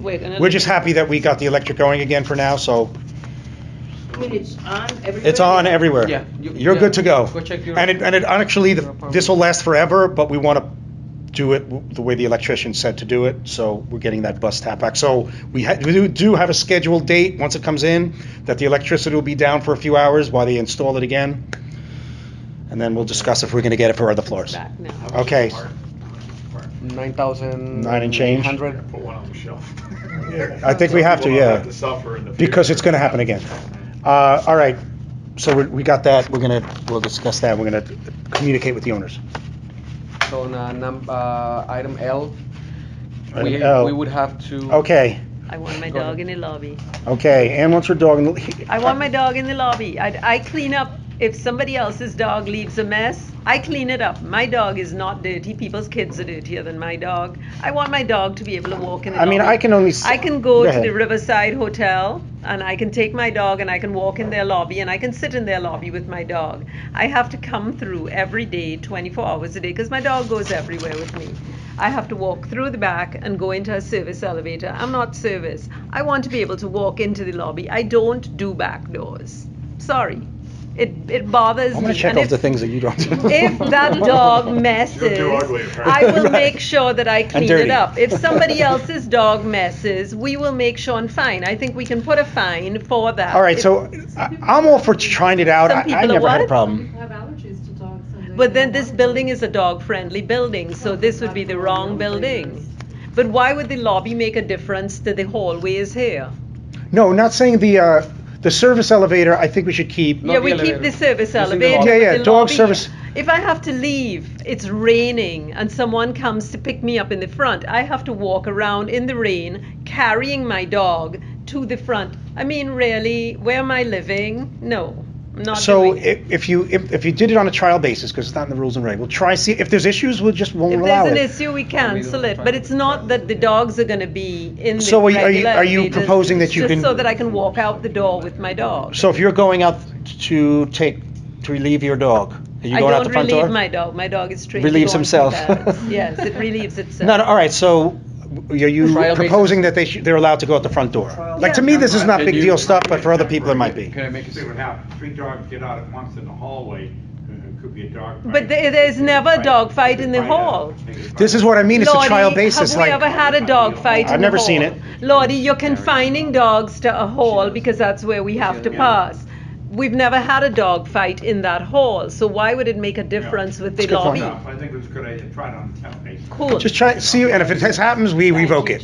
We're just happy that we got the electric going again for now, so I mean, it's on everywhere. it's on everywhere. Yeah, You're good to go. Go check your- And it actually, this will last forever, but we want to do it the way the electrician said to do it, so we're getting that bus tap back. So we do have a scheduled date, once it comes in, that the electricity will be down for a few hours while they install it again. And then we'll discuss if we're going to get it for other floors. back now. Okay. 9,000. 9 and change? 100. Put one on the shelf. I think we have to, People don't yeah. have to suffer in the Because future. it's going to happen again. All right, so we got that, we'll discuss that, we're going to communicate with the owners. So on item L, Item L. we would have to. Okay, I want my Go dog ahead. in the lobby. okay, Ann wants her dog in the... I want my dog in the lobby. I clean up, if somebody else's dog leaves a mess, I clean it up. My dog is not dirty. People's kids are dirtier than my dog. I want my dog to be able to walk in the I mean, lobby. I can only... I can go to ahead. the Riverside Hotel and I can take my dog and I can walk in their lobby and I can sit in their lobby with my dog. I have to come through every day, 24 hours a day, because my dog goes everywhere with me. I have to walk through the back and go into a service elevator. I'm not service. I want to be able to walk into the lobby. I don't do back doors. Sorry. It bothers me. I'm going to check And off if- the things that you don't do. if that dog messes, You're too ugly, apparently. I will Right. make sure that I clean dirty. it up. If somebody else's dog messes, we will make sure and fine. I think we can put a fine for that. All right, If- so I'm all for trying it out. Some I people are never had a what? problem. Have allergies to dogs. and they But then don't this want building to. is a dog-friendly building, so this would be the wrong building. But why would the lobby make a difference to the hallways here? No, not saying the service elevator, I think we should keep. Not Yeah, the we keep elevator. the service Using the elevator. lobby. Yeah, but yeah, the dog lobby- service. If I have to leave, it's raining, and someone comes to pick me up in the front, I have to walk around in the rain, carrying my dog to the front. I mean, really, where am I living? No, I'm not So doing it. if you did it on a trial basis, because it's not in the rules and reg, we'll try, see, if there's issues, won't If allow there's an it. issue, we cancel it, but it's not that the dogs are gonna be in the So are you- regular are you elevators, proposing that it's you just can- so that I can walk out the door with my dog. So if you're going out to relieve your dog, are you I going out don't the front door? relieve my dog. My dog is trained to Relieves go on himself. two pads. Yes, it relieves itself. No, no, all right, so are you Trial proposing that they're allowed to go out the front door? Like, to me, this is not Can big you- deal stuff, but for other people, it might be. Can I make See what happens, 3 dogs get out at once in the hallway, it could be a dog fight. But there's never a dog fight in the hall. This is what I mean, it's a Lordy, trial basis, have we like, ever had a dog fight in I've the never hall? seen it. Lordy, you're confining dogs to a hall because that's where we have to pass. We've never had a dog fight in that hall, so why would it make a difference with the That's a good point. lobby? I think it was a good idea, try it on temp basis. Cool. just try, see, and if it happens, we revoke it.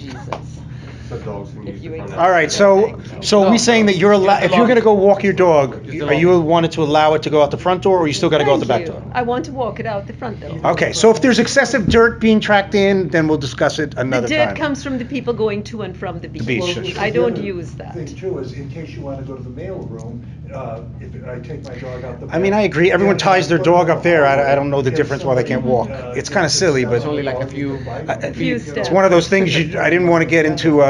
The dogs can use the front. All right, so are we saying that you're allowed, if you're gonna go walk your dog, are you wanted to allow it to go out the front door, or you still gotta go out the back Thank door? you. I want to walk it out the front door. Okay, so if there's excessive dirt being tracked in, then we'll discuss it The another dirt time. comes from the people going to and from the beach. beach. I don't use that. Thing too is, in case you wanna go to the mail room, if I take my dog out the back. I mean, I agree, everyone Yeah, ties their put 'em dog in up there, I don't know the If difference why they can't walk. somebody, It's kinda silly, but It's only like a few- A few steps. it's one of those things, I didn't wanna get into,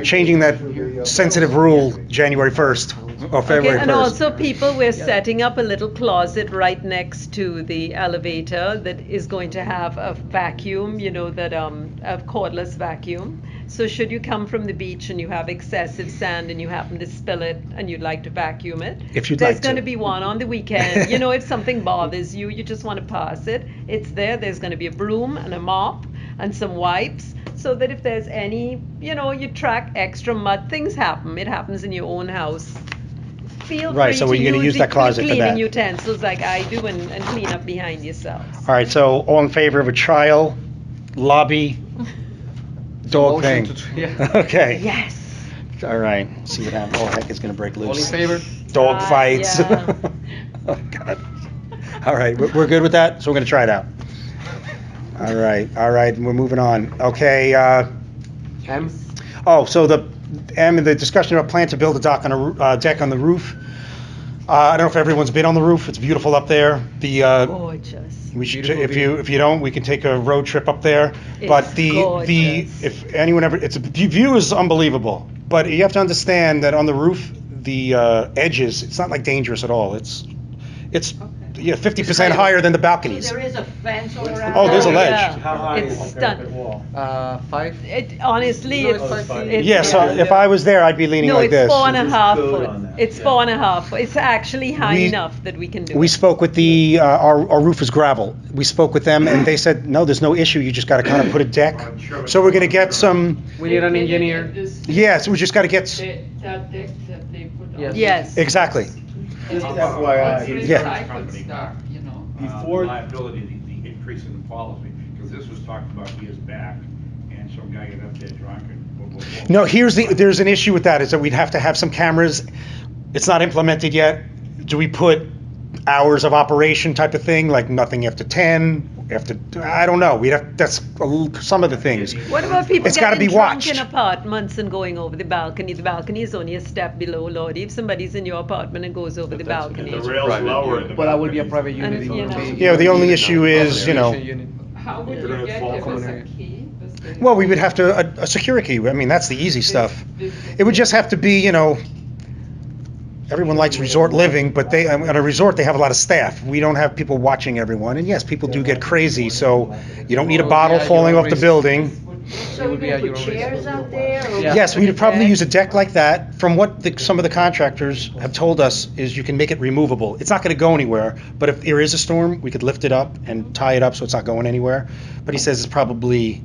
changing that sensitive rule January 1st, or February Okay, and 1st. also people, we're setting up a little closet right next to the elevator that is going to have a vacuum, a cordless vacuum. So should you come from the beach and you have excessive sand and you happen to spill it and you'd like to vacuum it, If you'd there's like going to. to be one on the weekend. If something bothers you, you just want to pass it. It's there. There's going to be a broom and a mop and some wipes, so that if there's any, you track extra mud, things happen. It happens in your own house. Feel Right, free so to we're gonna use the that closet for cleaning that. utensils like I do and clean up behind yourselves. All right, so all in favor of a trial, lobby, dog Motion thing? to- yeah. Okay. Yes. All right, see what happens. Oh, heck, it's gonna break loose. All in favor? Dog fights. yeah. Oh, God. All right, we're good with that, so we're gonna try it out. All right, we're moving on. Okay, M? oh, so M, the discussion about plan to build a deck on the roof. I don't know if everyone's been on the roof. It's beautiful up there. Gorgeous. We should, if you don't, we can take a road trip up there. But the gorgeous. if anyone ever, the view is unbelievable. But you have to understand that on the roof, the edges, it's not like dangerous at all. It's 50% higher than the balconies. So there is a fence all around? Oh, there's a ledge. Yeah. How high It's is the parapet wall? 5. Honestly, No, it's, it's 5 feet. it's Yeah, so if I was there, I'd be leaning no, like it's this. 4.5 There's code foot. on that. It's Yeah. 4.5 foot. It's actually high We- enough that we can do We it. spoke with our roof is gravel. We spoke with them and they said, no, there's no issue. You just got to kind of put a deck. So we're going to get some, We need an engineer. yeah, so we just got to get, That deck that they put on. Yes. Yes. exactly. Just FYI. Yeah. I could start, you know. Before- Liability, the increase in the policy, because this was talked about years back, and some guy got up there drunk and blah, blah, blah. No, there's an issue with that, is that we'd have to have some cameras. It's not implemented yet. Do we put hours of operation type of thing, like nothing after 10, I don't know. That's some of the things. What about people It's gotta getting be drunk watched. in apartments and going over the balcony? The balcony is only a step below, Lord. If somebody's in your apartment and goes over the balcony. The rail's Private lower. unit. But that would be a private And, unit. you it would know. be- Yeah, the only issue is, How would They're you gonna get, fall there common was a area. key? Was there- well, we would have to, a security key. I mean, that's the easy stuff. It would just have to be, everyone likes resort living, but at a resort, they have a lot of staff. We don't have people watching everyone. And yes, people do get crazy, so you don't need a bottle falling off the building. So would be you at put your risk. chairs out there? Or Yeah. Yes, we'd probably use a deck like that. From what some of the contractors have told us is you can make it removable. It's not going to go anywhere, but if there is a storm, we could lift it up and tie it up so it's not going anywhere. But he says it's probably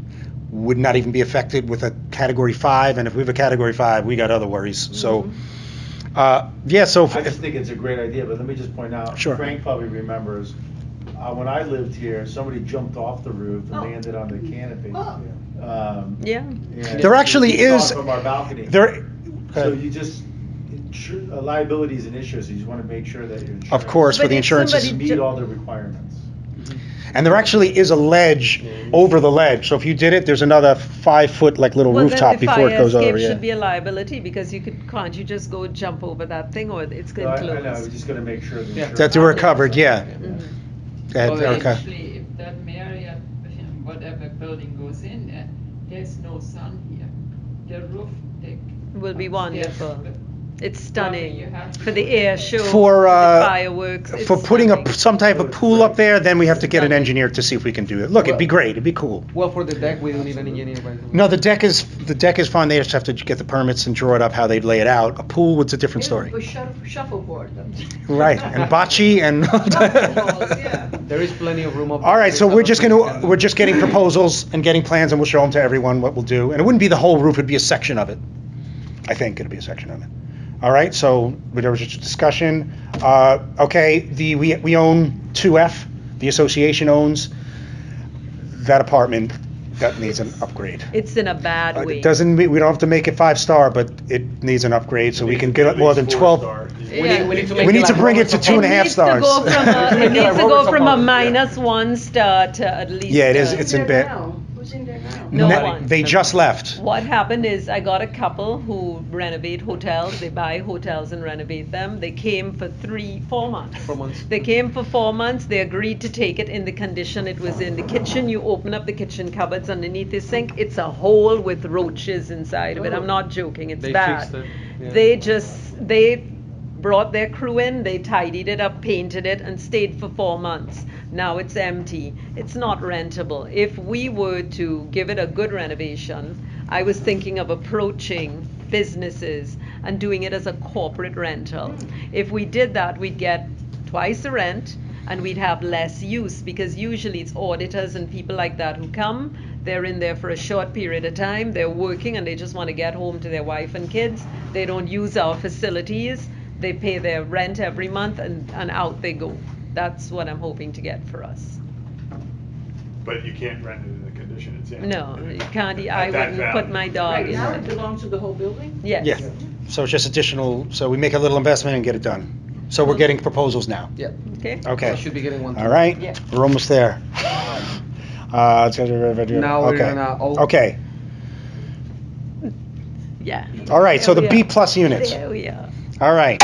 would not even be affected with a Category 5, and if we have a Category 5, we got other worries. So, yeah, so I just think it's a great idea, but let me just point out. Sure. Frank probably remembers, when I lived here, somebody jumped off the roof and Oh. landed on the canopy. Oh. Yeah. And There actually we saw it is- From our balcony. there, So you just, liability is an issue, so you just want to make sure that your insurance. of course, for But the if insurance, somebody Meet all the requirements. and there actually is a ledge over the ledge. So if you did it, there's another 5-foot like little Well, rooftop then the before it goes fire over. escape Yeah. should be a liability because can't you just go jump over that thing or it's No, I know, we're enclosed? just gonna make sure the Yeah. insurance. That they were covered, yeah. Go ahead, Well, Erica. Actually, if that Marriott, whatever building goes in there, there's no sun here. The roof deck. Will be upstairs, wonderful. but It's you stunning have to for the go air there. show, For, the uh, fireworks. For it's putting stunning. some type of pool up there, then we have to get an engineer to see if we can do it. Look, it'd be great, it'd be cool. Well, for the deck, we don't need an engineer. Right? No, the deck is fine. They just have to get the permits and draw it up how they'd lay it out. A pool, it's a different story. Put shuffleboard. Right, and bocce and. Yeah. There is plenty of room up. All right, so There's we're just getting proposals and getting plans, and we'll show them to everyone what we'll do. And it wouldn't be the whole roof; it'd be a section of it. I think it'd be a section of it. All right, so there was just a discussion. Okay, we own 2F. The association owns that apartment. That needs an upgrade. It's in a bad way. It doesn't mean we don't have to make it 5-star, but it needs an upgrade so we can get more than 12. Yeah. We need to bring it to 2.5 stars. It needs to go from a -1 star to at least. Yeah, it is. It's in bed. Who's in there now? No Ne- one. They just left. What happened is I got a couple who renovate hotels. They buy hotels and renovate them. They came for 4 months. 4 months. They came for 4 months. They agreed to take it in the condition it was in. The kitchen, you open up the kitchen cupboards underneath the sink. It's a hole with roaches inside of it. I'm not joking. It's They bad. fixed it, yeah. They brought their crew in, they tidied it up, painted it, and stayed for 4 months. Now it's empty. It's not rentable. If we were to give it a good renovation, I was thinking of approaching businesses and doing it as a corporate rental. If we did that, we'd get twice the rent and we'd have less use because usually it's auditors and people like that who come. They're in there for a short period of time. They're working and they just want to get home to their wife and kids. They don't use our facilities. They pay their rent every month and out they go. That's what I'm hoping to get for us. But you can't rent it in the condition it's in. No, you can't. I At that wouldn't put value. my dog Right in now, it it. belongs to the whole building? Yes. Yeah. So it's just additional, so we make a little investment and get it done. So we're getting proposals now. Yeah. Okay. Okay. I should be getting one. All right, Yeah. we're almost there. Now we're Okay. gonna. Okay. Yeah. All right, so the There B we are. plus units. There we are. All right.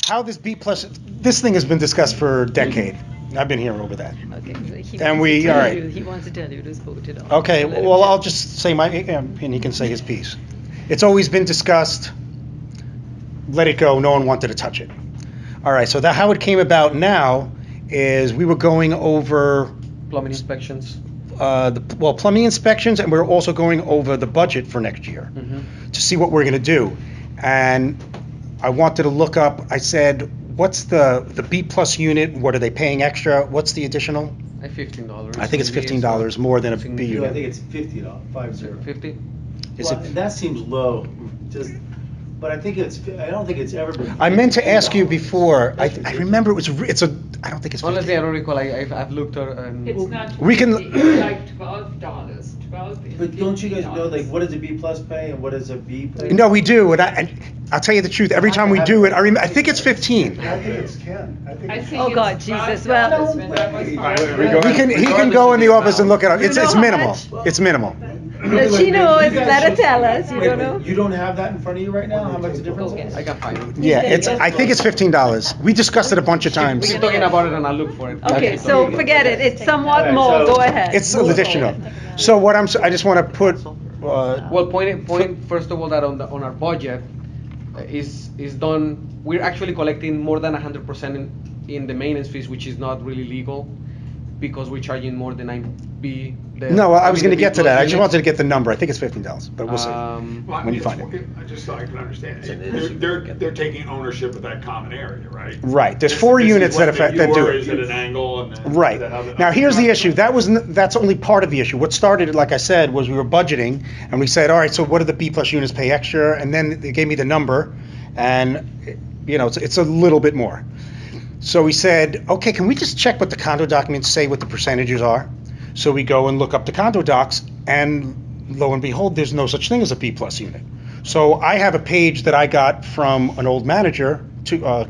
How this B plus, this thing has been discussed for a decade. I've been here over that. Okay, so he And wants we- to tell all right. you, he wants to tell you to vote it on. Okay, So let him well, tell I'll you. just say my, and he can say his piece. It's always been discussed, let it go, no one wanted to touch it. All right, so how it came about now is we were going over, Plumbing inspections. plumbing inspections, and we we're also going over the budget for next year to see what we're gonna do. And I wanted to look up, I said, what's the B plus unit, what are they paying extra, what's the additional? $15. I think it's maybe, $15 more than a B I unit. think it's $50, 50. 50? Is Well, it? that seems low, just, but I think I don't think it's ever been. I meant to ask you $50. before, I That's remember it's I don't think it's Honestly, I 50. don't recall. I've looked and. It's not We can- 50, it's like $12. 12 is But don't you guys know, like, $50. what does a B plus pay and what does a B pay? No, we do, and I'll tell you the truth, every time we do it, I think it's 15. I think it's 10. I think Oh, it's God, Jesus, well- $12 when that was No part of way. the- He can go in the office and look it up, You it's know how minimal, much? it's minimal. Does she know? It's You guys better should- tell us, you Wait, don't wait, know? You don't have that in front of you right now, how much the difference Okay. is? I can find it. Yeah, I think it's $15. We discussed it a bunch of We times. keep talking about it and I'll look for it. Okay, so forget it, it's somewhat Alright, more, so- go ahead. It's additional. So what I just want to put, Well, point first of all that on our budget is done. We're actually collecting more than 100% in the maintenance fees, which is not really legal, because we're charging more than 9B. no, I was going to the get to B that, I plus just wanted to units. get the number, I think it's $15, but we'll see. Well, When you find it. I just thought I could understand. It's an issue. They're taking ownership of that common area, right? Right, there's This- 4 this is units that what affect, that do Your it. is at an angle and then. Right. that other- Now, here's the issue. That's only part of the issue. What started it, like I said, was we were budgeting, and we said, all right, so what do the B plus units pay extra? And then they gave me the number, and, it's a little bit more. So we said, okay, can we just check what the condo documents say, what the percentages are? So we go and look up the condo docs, and lo and behold, there's no such thing as a B plus unit. So I have a page that I got from an old manager,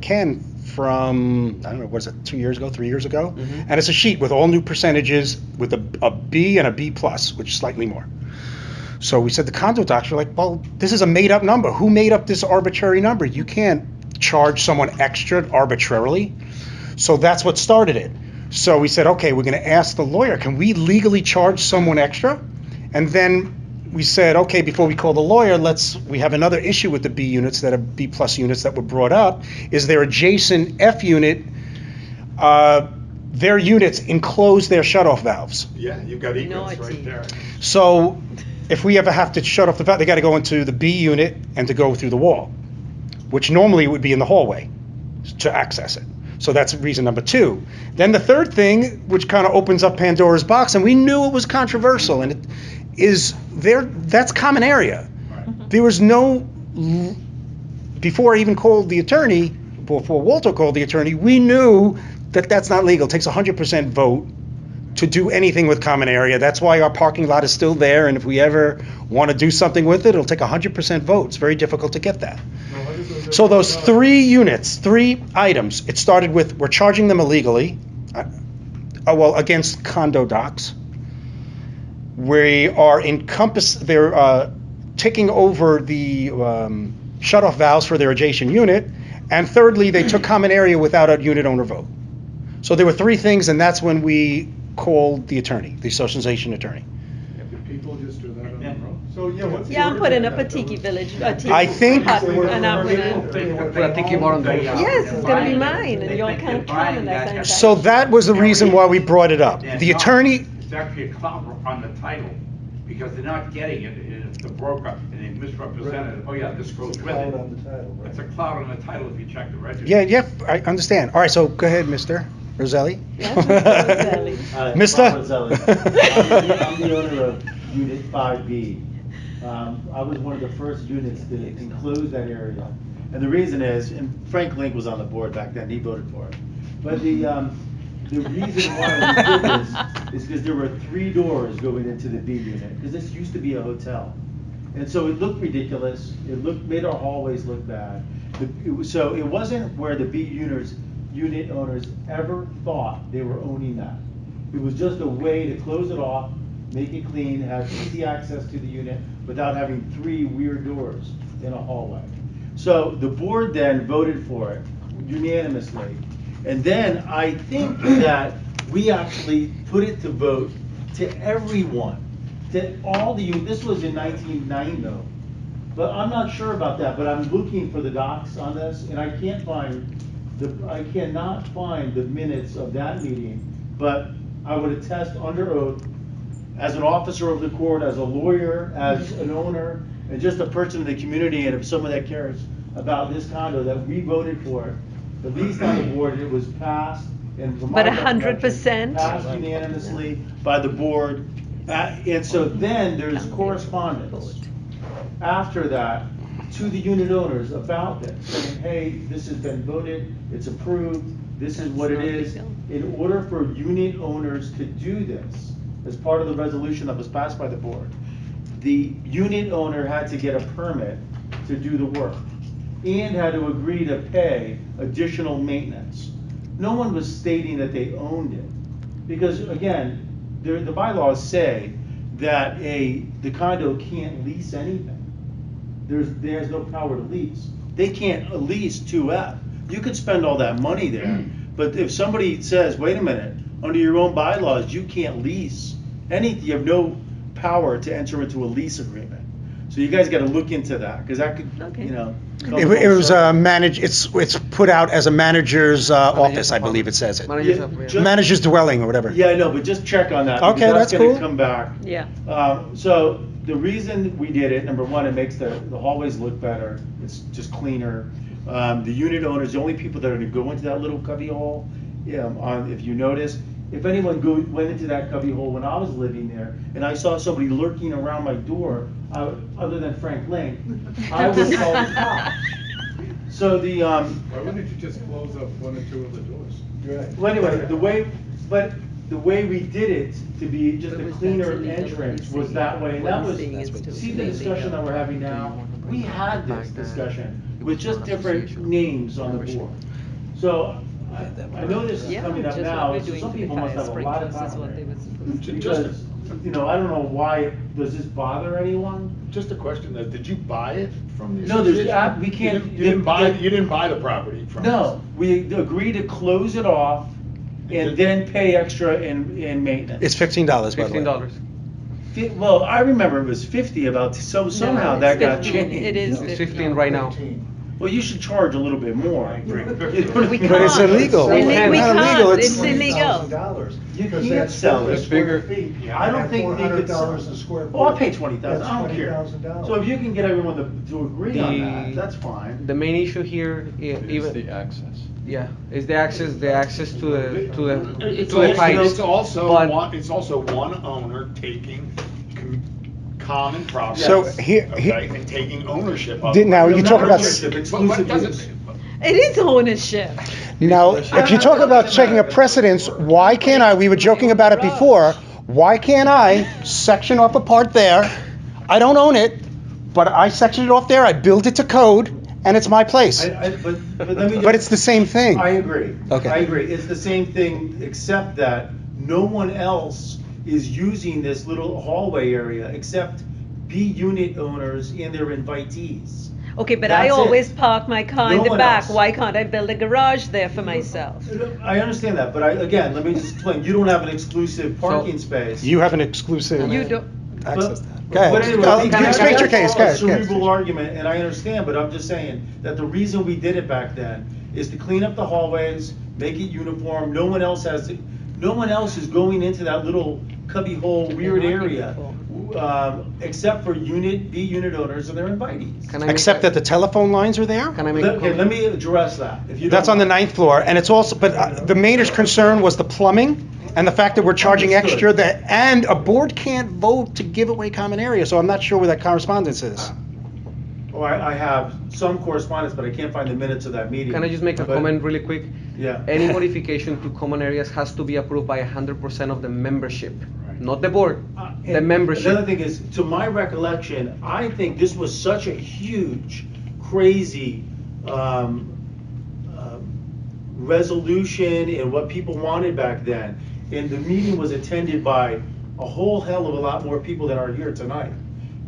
Ken, from, I don't know, what is it, 2 years ago, 3 years ago? And it's a sheet with all new percentages with a B and a B plus, which is slightly more. So we said the condo docs were like, well, this is a made-up number. Who made up this arbitrary number? You can't charge someone extra arbitrarily. So that's what started it. So we said, okay, we're going to ask the lawyer, can we legally charge someone extra? And then we said, okay, before we call the lawyer, we have another issue with the B units that are B plus units that were brought up, is their adjacent F unit, their units enclose their shutoff valves. Yeah, you've got egress Naughty. right there. So if we ever have to shut off the valve, they got to go into the B unit and to go through the wall, which normally would be in the hallway to access it. So that's reason number 2. Then the third thing, which kind of opens up Pandora's box, and we knew it was controversial, and it is that's common area. There was no, before I even called the attorney, before Walter called the attorney, we knew that that's not legal. It takes 100% vote to do anything with common area. That's why our parking lot is still there, and if we ever want to do something with it, it'll take 100% vote. It's very difficult to get that. So those 3 units, 3 items, it started with, we're charging them illegally, against condo docs. We are they're taking over the shutoff valves for their adjacent unit. And thirdly, they took common area without a unit owner vote. So there were 3 things, and that's when we called the attorney, the association attorney. If people just do that on their own. So, yeah, what's the Yeah, I'm order putting of up a that? tiki village, a tiki I think- hut, and I'm gonna, Put a tiki bar on the roof. yes, it's gonna be mine, and y'all can't come, and that's fantastic. So that was the reason why we brought it up. The attorney, It's actually a cloud on the title, because they're not getting it, and it's the broker, and they misrepresented it. Oh yeah, this goes with Cloud it. on the title, right? It's a cloud on the title if you check the registry. yeah, I understand. All right, so go ahead, Mr. Roselli. Yes, Mr. Roselli. Mister? Bob Roselli. I'm the owner of Unit 5B. I was one of the first units to enclose that area. And the reason is, and Frank Link was on the board back then, he voted for it. But the reason why we did this is because there were 3 doors going into the B unit, because this used to be a hotel. And so it looked ridiculous, made our hallways look bad. So it wasn't where the B unit owners ever thought they were owning that. It was just a way to close it off make it clean, have easy access to the unit without having 3 weird doors in a hallway. So the board then voted for it unanimously. And then I think that we actually put it to vote to everyone, to all the, this was in 1990. But I'm not sure about that, but I'm looking for the docs on this, and I cannot find the minutes of that meeting. But I would attest under oath, as an officer of the court, as a lawyer, as an owner, and just a person in the community, and if someone that cares about this condo, that we voted for it, at least on the board, and it was passed, and from my But recollection, 100%? passed unanimously by the board. And so then there's correspondence after that to the unit owners about this, saying, hey, this has been voted, it's approved, this is what it is. In order for unit owners to do this, as part of the resolution that was passed by the board, the unit owner had to get a permit to do the work and had to agree to pay additional maintenance. No one was stating that they owned it, because again, the bylaws say that the condo can't lease anything. There's no power to lease. They can't lease 2F. You could spend all that money there, but if somebody says, wait a minute, under your own bylaws, you can't lease anything, you have no power to enter into a lease agreement. So you guys gotta look into that, because that could, you know. It was managed, it's put out as a manager's office, I believe it says it. Manager's dwelling or whatever. Yeah, I know, but just check on that. Okay, because that's gonna cool. come back. Yeah. So the reason we did it, number one, it makes the hallways look better. It's just cleaner. The unit owners, the only people that are gonna go into that little cubby hole, if you notice, if anyone went into that cubby hole when I was living there, and I saw somebody lurking around my door, other than Frank Lane, I would call the cops. So the, Why wouldn't you just close up 1 or 2 of the doors? Right. well, anyway, the way we did it to be just a cleaner entrance was that way, and that was, see the discussion that we're having now? We had this discussion with just different names on the board. So, I know this is Yeah, coming up just now, what we're so doing some to the people must fire have a lot of sprinklers is time. what they were supposed to do. Because, I don't know why, does this bother anyone? Just a question, though, did you buy it from the No, there's, association? we can't. You didn't buy the property from us? No, we agreed to close it off and then pay extra in maintenance. It's $15, by the way. $15. Well, I remember it was 50 somehow No, that it's got 15. changed. It is It's 15 right now. Well, you should charge a little bit more. We But it's can't. illegal. We Not can't. illegal, It's illegal. You can't sell it. I don't think they could sell $100 a square foot. Oh, I'll pay 20,000, That's I don't care. $20,000. So if you can get everyone to agree on that, that's fine. The main issue here, It's even, the access. yeah, is the access to the It's pipes. It's also But- one owner taking common property. So Okay, and taking ownership of. Now, you talk about, But what doesn't- It is ownership. now, if you talk about taking a precedence, why can't I, we were joking about it before, why can't I section off a part there? I don't own it, but I sectioned it off there, I built it to code, and it's my place. But let me But it's the same thing. I agree. Okay. I agree. It's the same thing, except that no one else is using this little hallway area except B unit owners and their invitees. Okay, but That's I it. always park my car in No the one back. else. Why can't I build a garage there for myself? I understand that, but again, let me just explain. You don't have an exclusive parking space. You have an exclusive You don't. access. But Go ahead. anyway, Just make your case, go ahead. It's a cerebral argument, and I understand, but I'm just saying that the reason we did it back then is to clean up the hallways, make it uniform. No one else is going into that little cubby hole weird area, except for B unit owners and their invitees. Can I make Except a- that the telephone lines are there? Can I make a Okay, comment? let me address that. If you That's don't on the mind. 9th floor, and it's also, but the major concern was the plumbing and the fact that we're charging extra, and a board can't vote to give away common areas, so I'm not sure where that correspondence is. Oh, I have some correspondence, but I can't find the minutes of that meeting. Can I just make a But- comment really quick? Yeah. Any modification to common areas has to be approved by 100% of the membership, not the board, the And membership. Another thing is, to my recollection, I think this was such a huge, crazy resolution and what people wanted back then. And the meeting was attended by a whole hell of a lot more people than are here tonight.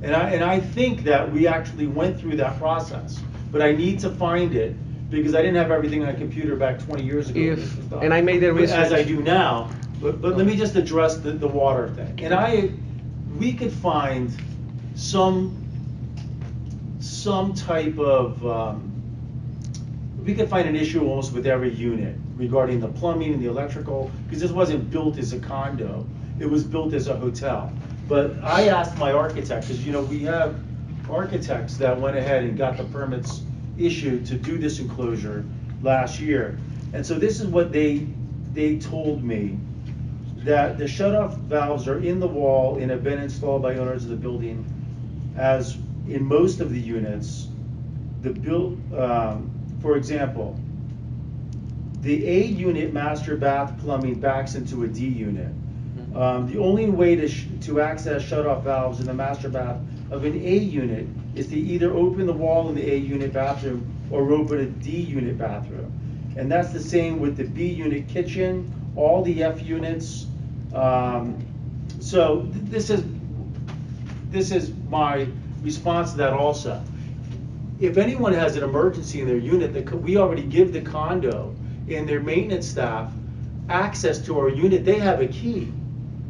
And I think that we actually went through that process, but I need to find it because I didn't have everything on a computer back 20 years ago. when this was done. And I made the As I research. do now, but let me just address the water thing. And we could find some type of, we could find an issue almost with every unit regarding the plumbing and the electrical, because this wasn't built as a condo, it was built as a hotel. But I asked my architect, because we have architects that went ahead and got the permits issued to do this enclosure last year. And so this is what they told me, that the shut-off valves are in the wall and have been installed by owners of the building, as in most of the units, for example, the A unit master bath plumbing backs into a D unit. The only way to access shut-off valves in the master bath of an A unit is to either open the wall in the A unit bathroom or open a D unit bathroom. And that's the same with the B unit kitchen, all the F units. So this is my response to that also. If anyone has an emergency in their unit, we already give the condo and their maintenance staff access to our unit. They have a key,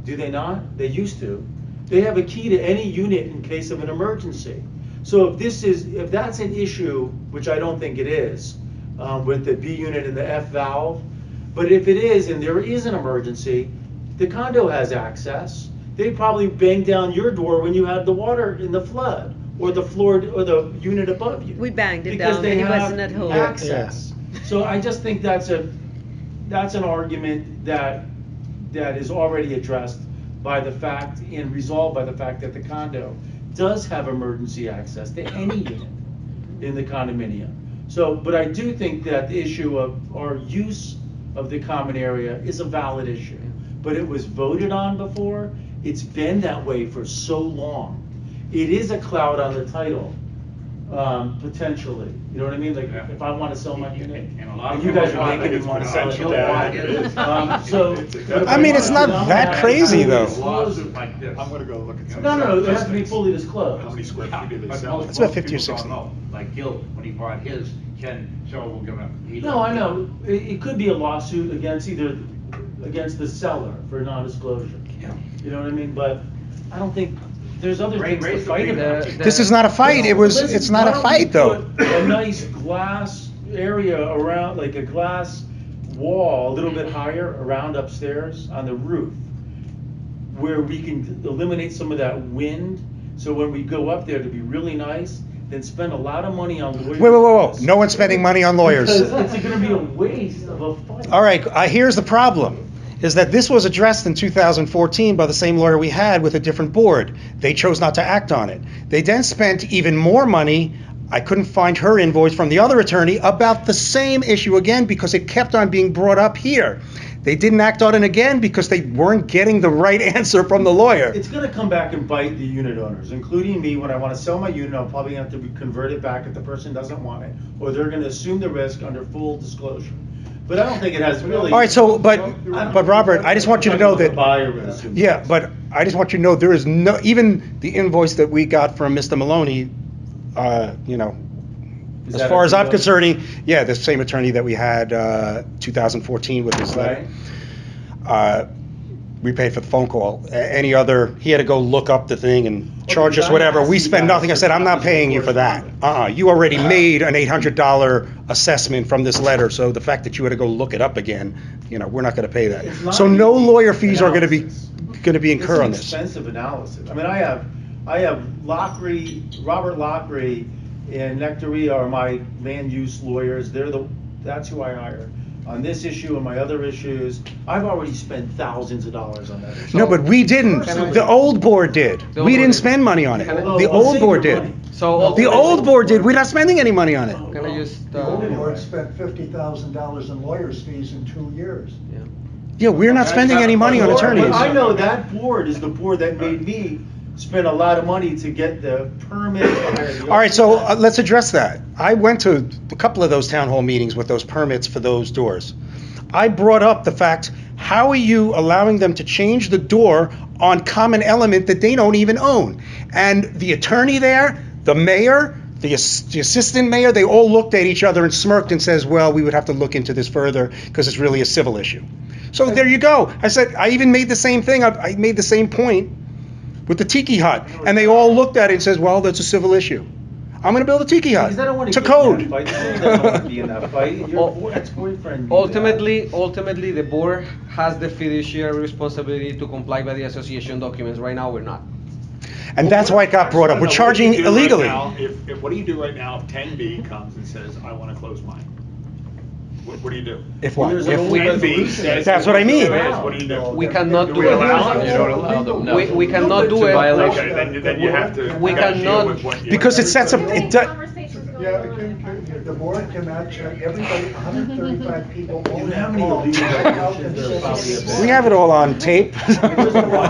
do they not? They used to. They have a key to any unit in case of an emergency. So if that's an issue, which I don't think it is, with the B unit and the F valve, but if it is and there is an emergency, the condo has access. They probably bang down your door when you had the water in the flood, or the floor, or the unit above you. We banged it because down, they he have wasn't at home. access. So I just think that's an argument that is already addressed by the fact and resolved by the fact that the condo does have emergency access to any unit in the condominium. So, but I do think that the issue of our use of the common area is a valid issue. But it was voted on before. It's been that way for so long. It is a cloud on the title, potentially. You know what I mean? Like, if I want to sell my unit, and you guys are making me want to sell it. I mean, it's not that crazy, though. Lawsuit like this. I'm gonna go look at some. No, it has to be fully disclosed. How many square feet do they But sell? most It's about 50 or people don't 60. know. Like Gil, when he bought his, Ken, so we'll give him. No, I know. It could be a lawsuit against the seller for non-disclosure. Yeah. You know what I mean? But I don't think, there's other things to Raise the fight fee. about. This is not a fight. Listen, It's not why a don't we fight, though. put a nice glass area around, like a glass wall, a little bit higher around upstairs on the roof, where we can eliminate some of that wind. So when we go up there to be really nice, then spend a lot of money on lawyers. Whoa. No one's spending money on lawyers. Because it's gonna be a waste of a fight. All right, here's the problem, is that this was addressed in 2014 by the same lawyer we had with a different board. They chose not to act on it. They then spent even more money. I couldn't find her invoice from the other attorney about the same issue again because it kept on being brought up here. They didn't act on it again because they weren't getting the right answer from the lawyer. It's gonna come back and bite the unit owners, including me. When I wanna sell my unit, I'll probably have to convert it back if the person doesn't want it, or they're gonna assume the risk under full disclosure. But I don't think it has really. All right, so, but Robert, I just want you to know The that, buyer would assume. yeah, but I just want you to know there is no, even the invoice that we got from Mr. Maloney, Is as that far a as I'm deal? concerned, yeah, the same attorney that we had 2014 with his letter. We paid for the phone call. Any other, he had to go look up the thing and charge us I whatever. asked We you spent guys nothing. I for said, I'm not copies paying you of for that. You already made an $800 assessment from this letter, so the fact that you had to go look it up again, we're not gonna pay It's that. not So no easy lawyer fees are analysis. gonna be incurred on It's this. an expensive analysis. I mean, I have Robert Lockery and Nectaria are my land use lawyers. That's who I hire. On this issue and my other issues, I've already spent thousands of dollars on that issue. No, but we didn't. The old board did. The old We board didn't did. spend money on it. Although, The I'll old save board your did. money. So The old board did. We're not spending any money on it. Can I just, The old board spent $50,000 in lawyers' fees in 2 years. Yeah, we're not spending any money on But attorneys. I know that board is the board that made me spend a lot of money to get the permit. All right, so let's address that. I went to a couple of those town hall meetings with those permits for those doors. I brought up the fact, How are you allowing them to change the door on common element that they don't even own? And the attorney there, the mayor, the assistant mayor, they all looked at each other and smirked and says, well, we would have to look into this further because it's really a civil issue. So there you go. I said, I even made the same thing. I made the same point with the tiki hut. And they all looked at it and says, well, that's a civil issue. I'm going to build a tiki hut. Because I don't want to to get in code. that fight. You don't want to be in that fight. Your ex-boyfriend. knew that. Ultimately, the board has the fiduciary responsibility to comply by the association documents. Right now, we're not. And that's why it got brought up. We're charging illegally. What do you do right now if 10B comes and says, I want to close mine? What do you do? If what? There's If an we, old 10B resolution. says. That's what I mean. What do you do? We cannot Do do we it. allow them? You don't allow them, no. We cannot do it. Okay, then you have to. We you gotta deal cannot- with what you- because it sets up. Yeah, the board cannot check everybody, 135 people You own know how that many hall. illegal Go out regulations and there say, probably have We have it all on tape.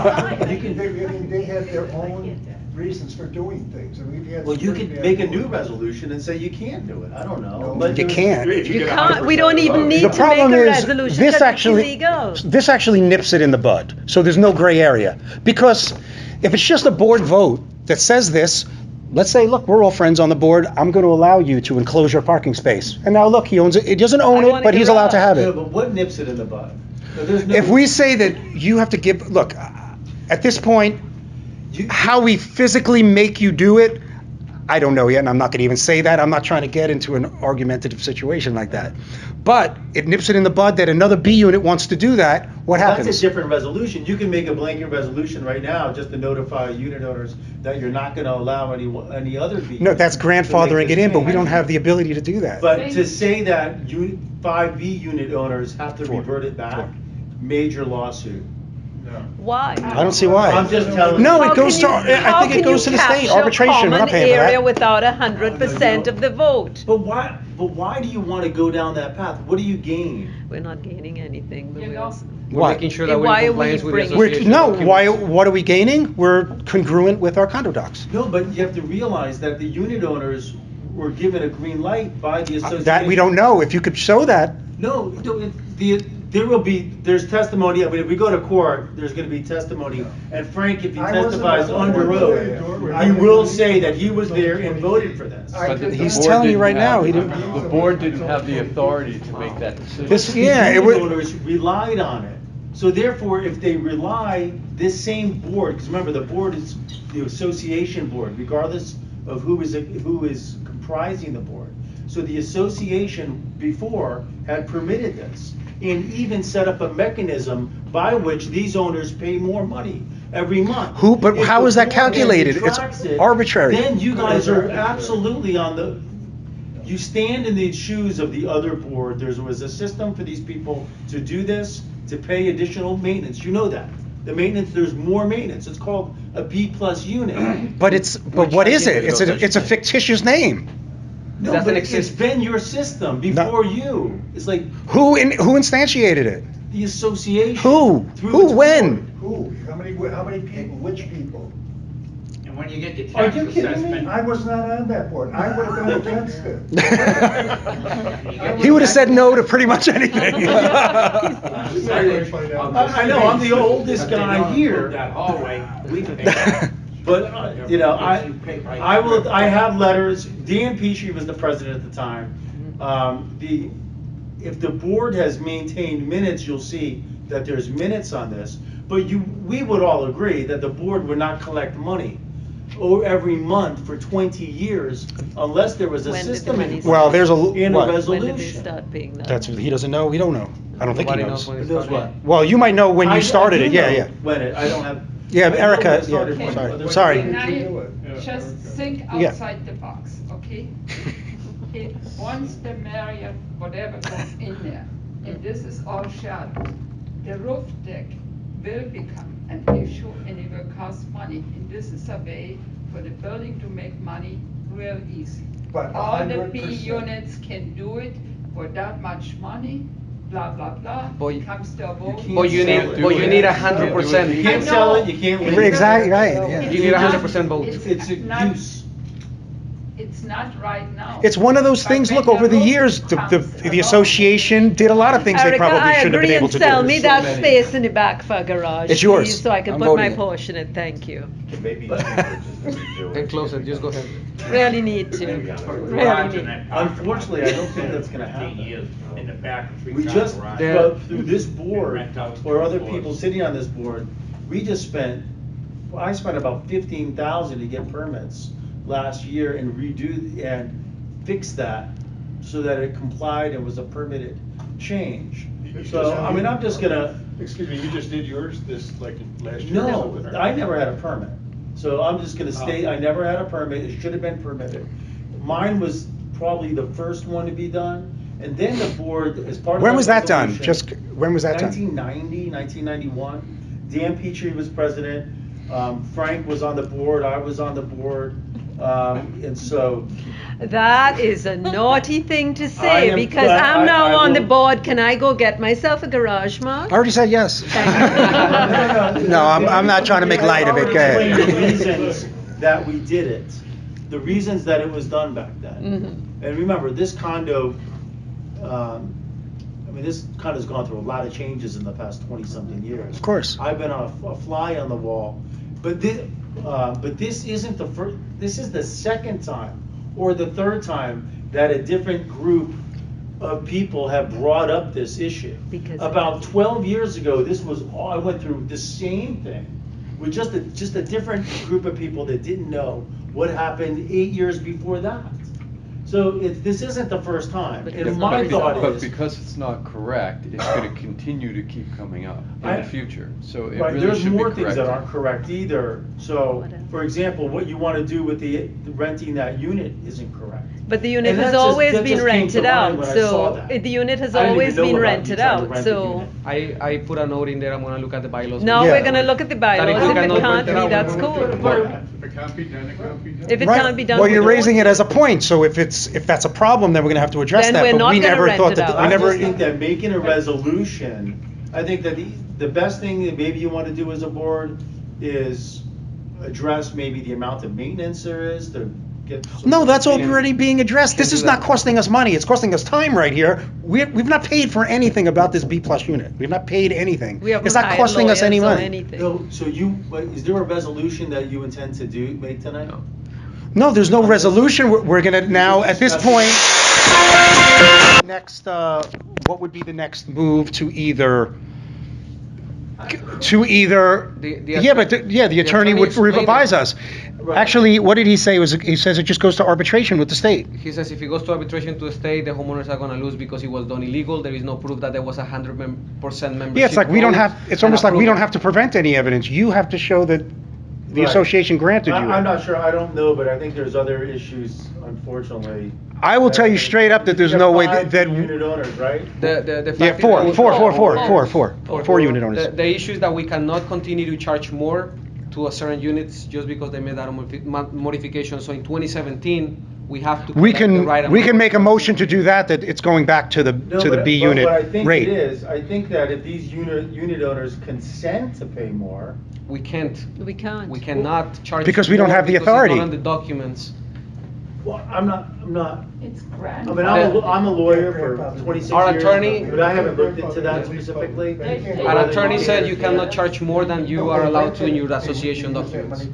They have their own reasons for doing things, and we've had. Well, you pretty could bad make a boards. new resolution and say you can't do it. I don't know. No. But You can't. If You get can't, we 100% don't even vote. need The to make problem a is, resolution this because actually, it's illegal. this actually nips it in the bud. So there's no gray area. Because if it's just a board vote that says this, let's say, look, we're all friends on the board. I'm going to allow you to enclose your parking space. And now look, he owns it. He doesn't own I it, want but a he's allowed to garage. have No, it. but what nips it in the bud? So there's no- If we say that you have to give, look, at this point, how we physically make you do it, I don't know yet, and I'm not going to even say that. I'm not trying to get into an argumentative situation like that. But it nips it in the bud that another B unit wants to do that, what happens? That's a different resolution. You can make a blanket resolution right now just to notify unit owners that you're not gonna allow any other B. No, that's to make grandfathering this it in, but we change. don't have the ability to do that. But to say that 5B unit owners have to Four. revert it back, Four. major lawsuit. Why? I don't see why. I'm just telling No, you. it goes to, I think it goes to the state, arbitration, we're not paying for area that. without 100% of the vote. But why do you wanna go down that path? What do you gain? We're not gaining anything, but You we know, also. We're Why? making sure that we're Why are in we compliance with the bringing- association No, documents. what are we gaining? We're congruent with our condo docs. No, but you have to realize that the unit owners were given a green light by the association. That we don't know. If you could show that, No, there's testimony, I mean, if we go to court, there's gonna be testimony, and Frank, if he I wasn't testifies there. under oath, he will say that he was there and voted for this. But the He's board telling you didn't right now, have- he didn't- The board didn't have the authority to make that decision. This- The yeah, it unit would- owners relied on it. So therefore, if they rely, this same board, because remember, the board is the association board, regardless of who is comprising the board. So the association before had permitted this, and even set up a mechanism by which these owners pay more money every month. Who- but If how the is that board calculated? It's retracts it, arbitrary. Then you guys are absolutely you stand in the shoes of the other board. There was a system for these people to do this, to pay additional maintenance. You know that. The maintenance, there's more maintenance. It's called a B+ unit. but what is it? It's a fictitious name. No, Doesn't but it's exist. been your system before you. It's like Who instantiated it? the association. Who? through Who? its When? board. Who? How many people? Which people? And when you get the Are tax you kidding me? assessment. I was not on that board. I would have been against it. He would have said no to pretty much anything. I know, I'm the oldest guy here. That hallway, we pay. But, you know, I have letters, Dan Petrie was the president at the time. If the board has maintained minutes, you'll see that there's minutes on this. But we would all agree that the board would not collect money every month for 20 years unless there was a When did the system money in start? Well, there's a, and a what? When did they resolution. start paying that? That's, he doesn't know, we don't know. I don't think he Nobody knows. knows when it Who knows started. what? Well, you might know when I you started do it, yeah, know yeah. When I don't have. Yeah, I know Erica, when it started, yeah, when- sorry. whether- Sorry. Can do I it? just think Yeah. outside the box, okay? Once the Marriott, whatever goes in there, and this is all shut, the roof deck will become an issue and it will cost money. And this is a way for the building to make money real easy. But All the B 100%. units can do it for that much money, blah, blah, blah. But- Comes to a vote. But you Can't need, sell but it. you need 100%. You can't sell it, you can't leave. Exactly, right, yeah. It's You need not- 100% vote. It's a not- use. it's not right now. It's one of those But things, when look, the over the roof years, comes the along, association did a lot of things they Erica, probably I shouldn't have been agree, able and to sell do. me that space in the back for a garage, It's yours. please, so I can I'm put my voting it. porch in it, thank you. It may be cheaper just to redo it. And close it, just go ahead. Really need to, Maybe on the Put a roof. really garage in need. that parking lot. Unfortunately, I don't think that's gonna 15 happen. years in the back, We three-car just, garage. but through this board, Rent out or other floors. people sitting on this board, we just spent, well, I spent about 15,000 to get permits last year and redo, and fix that so that it complied and was a permitted change. So, I mean, I'm just gonna, Excuse me, you just did yours this, like, last year or no, something? or- I never had a permit. So I'm just gonna state, I never had a permit, it should have been permitted. Mine was probably the first one to be done, and then the board, as part of. When was that done? resolution- Just, when was that done? 1990, 1991. Dan Petrie was president, Frank was on the board, I was on the board, and so. That is a naughty thing to I say, am- because I- I'm now I on the will- board, can I go get myself a garage, Mark? I already said yes. No, I'm not trying to make light of it, go I'll explain the ahead. reasons that we did it, the reasons that it was done back then. Mhm. And remember, this condo, I mean, this condo's gone through a lot of changes in the past 20-something years. Of course. I've been a fly on the wall, but this isn't the first, this is the second time, or the third time, that a different group of people have brought up this issue. Because- About 12 years ago, this was, I went through the same thing, with just a different group of people that didn't know what happened 8 years before that. So this isn't the first time, and my thought But is. because it's not correct, it's gonna continue to keep coming up in I- the future, so it Right, really there's should be more corrected. things that aren't correct either. So, Whatever. for example, what you want to do with the renting that unit isn't correct. But the unit And has that just- always that been just came to rented mind out, when I saw so that. the unit has I didn't even always know been about you rented trying to out, rent a so. unit. I put a note in there, I'm gonna look at the bylaws. Now Yeah. we're gonna look at the bylaws, That if if we it cannot can't rent it be, out, that's we're cool. gonna put it. If it can't be done, it can't be done. If it Right. can't be done. Well, we you're don't raising do it as a point, so if that's a problem, then we're gonna have to address Then that, we're but not we gonna never rent thought it that, out. we I never. just think that making a resolution, I think that the best thing that maybe you want to do as a board is address maybe the amount of maintenance there is to get. some- No, that's already being addressed. This Can't is do not that. costing us money, it's costing us time right here. We've not paid for anything about this B-plus unit. We've not paid anything. We haven't It's not hired costing us any lawyers or money. anything. No, so is there a resolution that you intend to make tonight? No. No, there's no resolution. We're gonna now, at this point, next, what would be the next move to either, the attorney would explained it. revise us. Right. Actually, what did he say? He says it just goes to arbitration with the state. He says if it goes to arbitration to the state, the homeowners are gonna lose because it was done illegal. There is no proof that there was 100% membership. Yeah, it's like we don't have, it's and almost like we approval. don't have to prevent any evidence. You have to show that the Right. association granted you I'm it. not sure, I don't know, but I think there's other issues, unfortunately. I will tell you straight up that there's no way You have that. 5 unit owners, right? The Yeah, fact four is- Four unit owners. The issue is that we cannot continue to charge more to a certain units just because they made that modification. So in 2017, we have to We collect the right can, we can amount. make a motion to do that it's going back to the No, B but unit what I think rate. it is, I think that if these unit owners consent to pay more, We can't. We can't. We cannot charge. Because we don't more have the because it's not authority. on the documents. well, I'm not, It's I grand. mean, I'm a lawyer for 26 Our years, attorney- but I haven't looked into that specifically. Our attorney said you cannot charge more than you are allowed to in your association documents.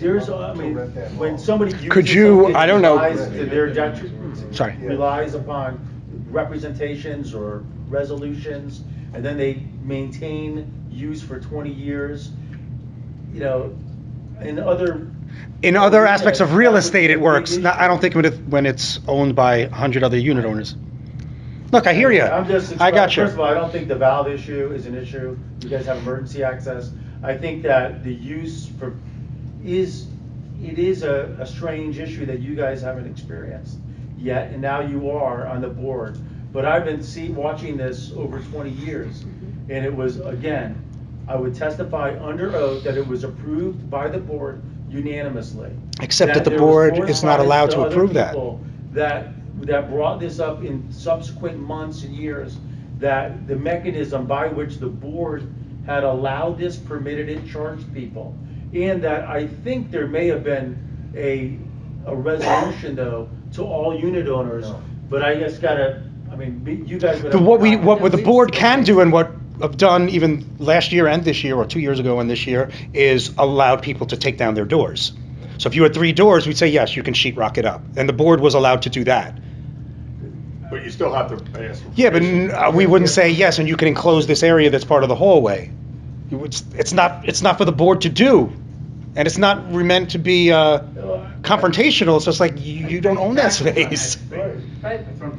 There's, I mean, when somebody uses Could you- something I don't know. that relies to their detriment, Sorry. relies upon representations or resolutions, and then they maintain use for 20 years, you know, in other aspects of real estate, it works. I don't think when it's owned by 100 other unit owners. Look, I hear you. I got you. First of all, I don't think the valve issue is an issue. You guys have emergency access. I think that the use it is a strange issue that you guys haven't experienced yet, and now you are on the board. But I've been watching this over 20 years, and it was, again, I would testify under oath that it was approved by the board unanimously. Except that the there was board is not allowed to correspondence approve other that. people that brought this up in subsequent months and years, that the mechanism by which the board had allowed this, permitted it, charged people, and that I think there may have been a resolution though to all unit owners, but I just gotta, I mean, you guys would have. What the board can do and what I've done even last year and this year, or 2 years ago and this year, is allowed people to take down their doors. So if you had 3 doors, we'd say, yes, you can sheet rock it up. And the board was allowed to do that. But you still have to ask. Yeah, but we wouldn't say, yes, and you can enclose this area that's part of the hallway. It's not for the board to do. And it's not meant to be confrontational. It's just like, you don't own that space. But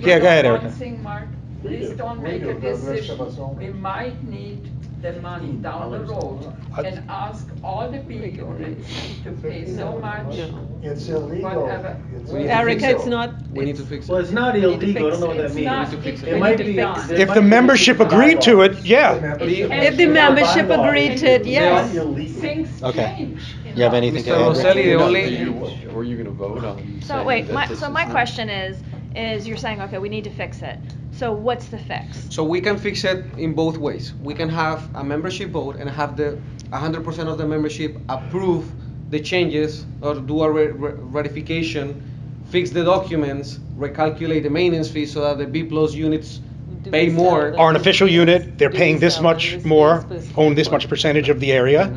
Yeah, go ahead, Erica. one thing, Mark, please don't make a decision. We might need the money down the road and ask all the big units to pay so much, It's illegal. whatever. Erica, it's not. We need to fix Well, it. it's not illegal, I don't know what that It's means. not- It might be. If the membership agreed to it, yeah. If the membership agreed to it, yes. Things Okay. change. You have anything to Mr. add? Rosselli, the Are only, you- Were you gonna vote on? So saying wait, that this so is my not- question is you're saying, okay, we need to fix it. So what's the fix? so we can fix it in both ways. We can have a membership vote and have the 100% of the membership approve the changes or do a ratification, fix the documents, recalculate the maintenance fee so that the B plus units pay more. Are an official unit, they're paying this much more, own this much percentage of the area.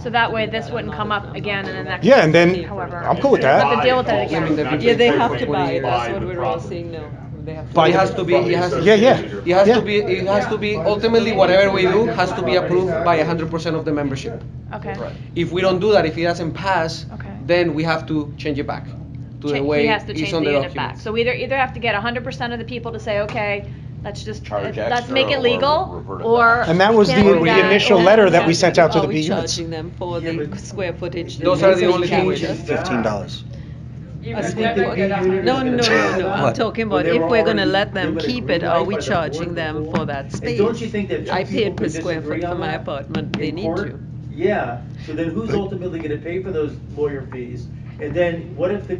So that way this wouldn't come up again in the next. Yeah, and then, however. I'm cool with We'll have that. to deal with it again. Yeah, they have to For buy 20 it, that's years. what we're all saying now. They have to But buy it has to be, it has to. Yeah, yeah. It has to be, ultimately, whatever we do has to be approved by 100% of the membership. Okay. If we don't do that, if it doesn't pass, Okay. then we have to change it back to the He way has to it's change on the the unit back. documents. So we either have to get 100% of the people to say, okay, let's just, Charge let's extra make it or legal, revert it or. And that was can't do the that, initial or- letter that we sent out to Are the we B units. charging them for the square footage? that Those they are the say only charge things. us? $15. You A would square never foot? get a No, hundred. I'm What? talking about Well, they if were we're gonna already let them given a keep it, green are light we by the charging board them before? for that And space? don't you think that two I people paid per could square disagree foot for on my that apartment, they in need court? to. Yeah, so then who's ultimately gonna pay for those lawyer fees? And then what if a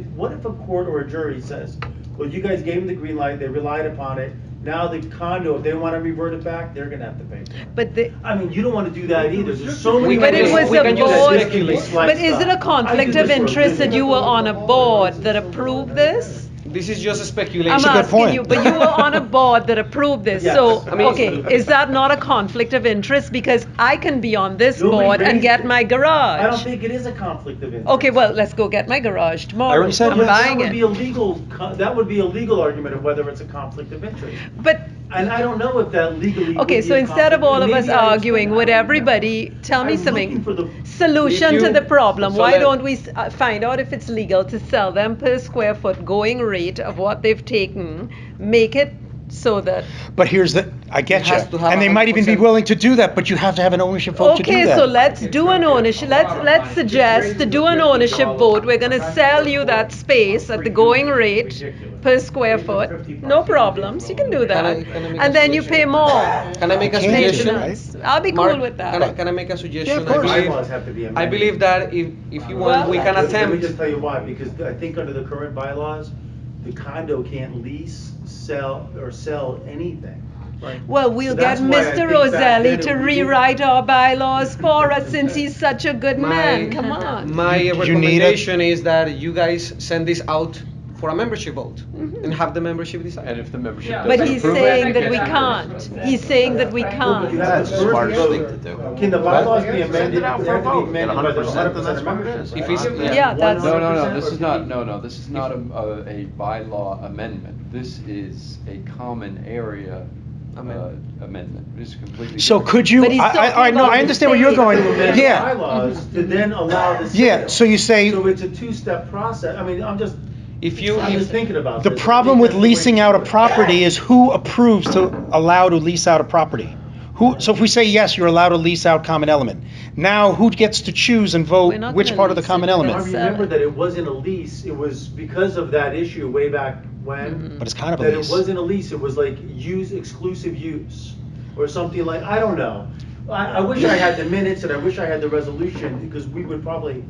court or a jury says, well, you guys gave them the green light, they relied upon it, now the condo, if they wanna revert it back, they're gonna have to pay for it. But the, I mean, you don't wanna do that either, there's so many. But it ways was we a can use board, speculation. but is it a conflict of interest that you were on a board that approved this? This is just a I'm speculation. a good asking point. you, but you were on a board that approved this, Yes. so, I mean- okay, is that not a conflict of interest? Because I can be on this Nobody board and raised get it. my I don't garage. think it is a conflict of interest. Okay, well, let's go get my garage tomorrow. I already said I'm yes. That buying would be it. a legal, that would be a legal argument of whether it's a conflict of interest. But, And I don't know if that legally. would okay, be so a instead of conflict. all of us Maybe I arguing, understand. would I don't know. everybody tell me I'm looking something? for the- Solution If to you- the problem, so why let- don't we find out if it's legal to sell them per square foot going rate of what they've taken, make it so that. But here's the, I get It you. has to have And they might even be 100%. willing to do that, but you have to have an ownership vote to do Okay, that. so let's do an ownership, let's suggest to do an ownership vote, we're gonna sell you that space at the going rate per square foot, no problems, you can do that. Can I make a And then you pay suggestion? more. Can I make a You can't, suggestion? right? I'll be Mark, cool with Can I, that. can I make a suggestion? Yeah, of course. I Bylaws have to be believe, amended. I believe that if you want, we can Let me attempt. just tell you why, because I think under the current bylaws, the condo can't lease, sell, or sell anything. Right? Well, we'll So get that's why I Mr. think back Roselli then to it would be- rewrite our bylaws for us since he's such a good man, come on. My You need a- recommendation is that you guys send this out for a membership vote Mm-hmm. and have the membership decide. And if the membership Yeah. doesn't But he's approve it, saying it that we gets can't, he's saying that we But you can't. have to That's the first smartest vote. thing to do. Can the bylaws be amended? Send it out They for a have to be vote. amended Get by the 100%, then that's 100% what it membership, is. If right? it's- Yeah, that's- No, no, no, 100%, this or is can not, you- no, this is not a bylaw amendment. This is a common area amendment. This is completely. So different. could you, But he's talking I know, about I the understand where you're state. going, To amend yeah. bylaws to then allow the sale. Yeah, so you say, So it's a two-step process. I mean, I'm just thinking about the this. problem I with think that's the way leasing to out do a it. property is who approves to allow to lease out a property? So if we say, yes, you're allowed to lease out common element, now who gets to choose and We're vote not which gonna part of the lease common it. I element? remember that it wasn't a lease, it was because of that issue way back when. But it's kind of a That it lease. wasn't a lease, it was like exclusive use, or something like, I don't know. I wish I had the minutes and I wish I had the resolution, because we would probably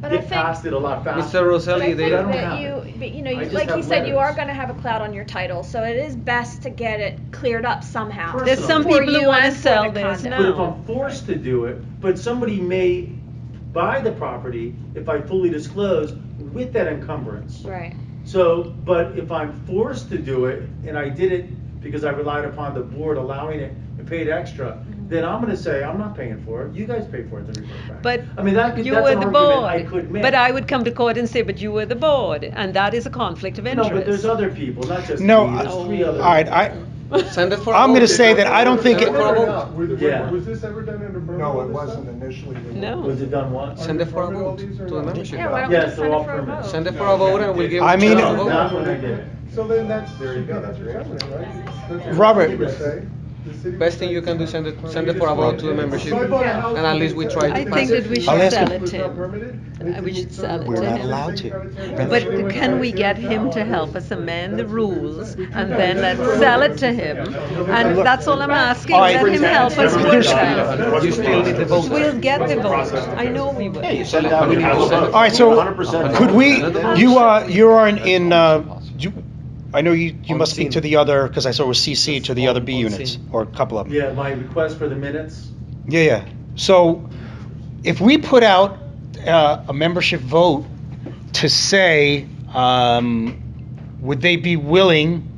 But I get think- past it a lot faster. Mr. But I Rosselli, think they I don't that have you, it. but, you know, I just like you have said, you are letters. gonna have a cloud on your title, so it is best to get it cleared up somehow. There's some For people who you wanna and for sell the this condo. But if now. I'm forced to do it, but somebody may buy the property if I fully disclose with that encumbrance. Right. So, but if I'm forced to do it, and I did it because I relied upon the board allowing it and paid extra, then I'm gonna say, I'm not paying for it, you guys pay for it to report back. But I mean, that's you an were the argument I board. could make. But I would come to court and say, but you were the board, and that is a conflict of No, interest. but there's other people, not just me, No, there's three other. all right, Send it for. I'm gonna say that I don't think it, Yeah. Was this ever done under? No, it wasn't initially. No. Was it done once? Send it for a vote to the membership. Yeah, why don't we Yes, just they're send all it for a permanent. vote? Send it for a vote and we'll give. I mean- a No, vote. not when I did. So then there you go, that's permanent, right? That's what Robert. the city would say. The city Best would thing say you can do, it's send it permanent. for a vote to the membership, So I bought a house and at least we try I to think pass that it. we should I'll ask sell him. it to him. We should sell it We're to not him. allowed to. But can we get him to help us amend the rules, and then let's sell it to him? And that's all I'm asking, All right. let him help us work that. You still need the vote. We'll get the vote, I know we will. Send it, but you need to send it. all right, so 100% could we, you are in, I know you On must speak scene. to the other, because I saw it was CC to the other B On units, scene. or a couple of them. Yeah, my request for the minutes, Yeah, yeah. So if we put out a membership vote to say, would they be willing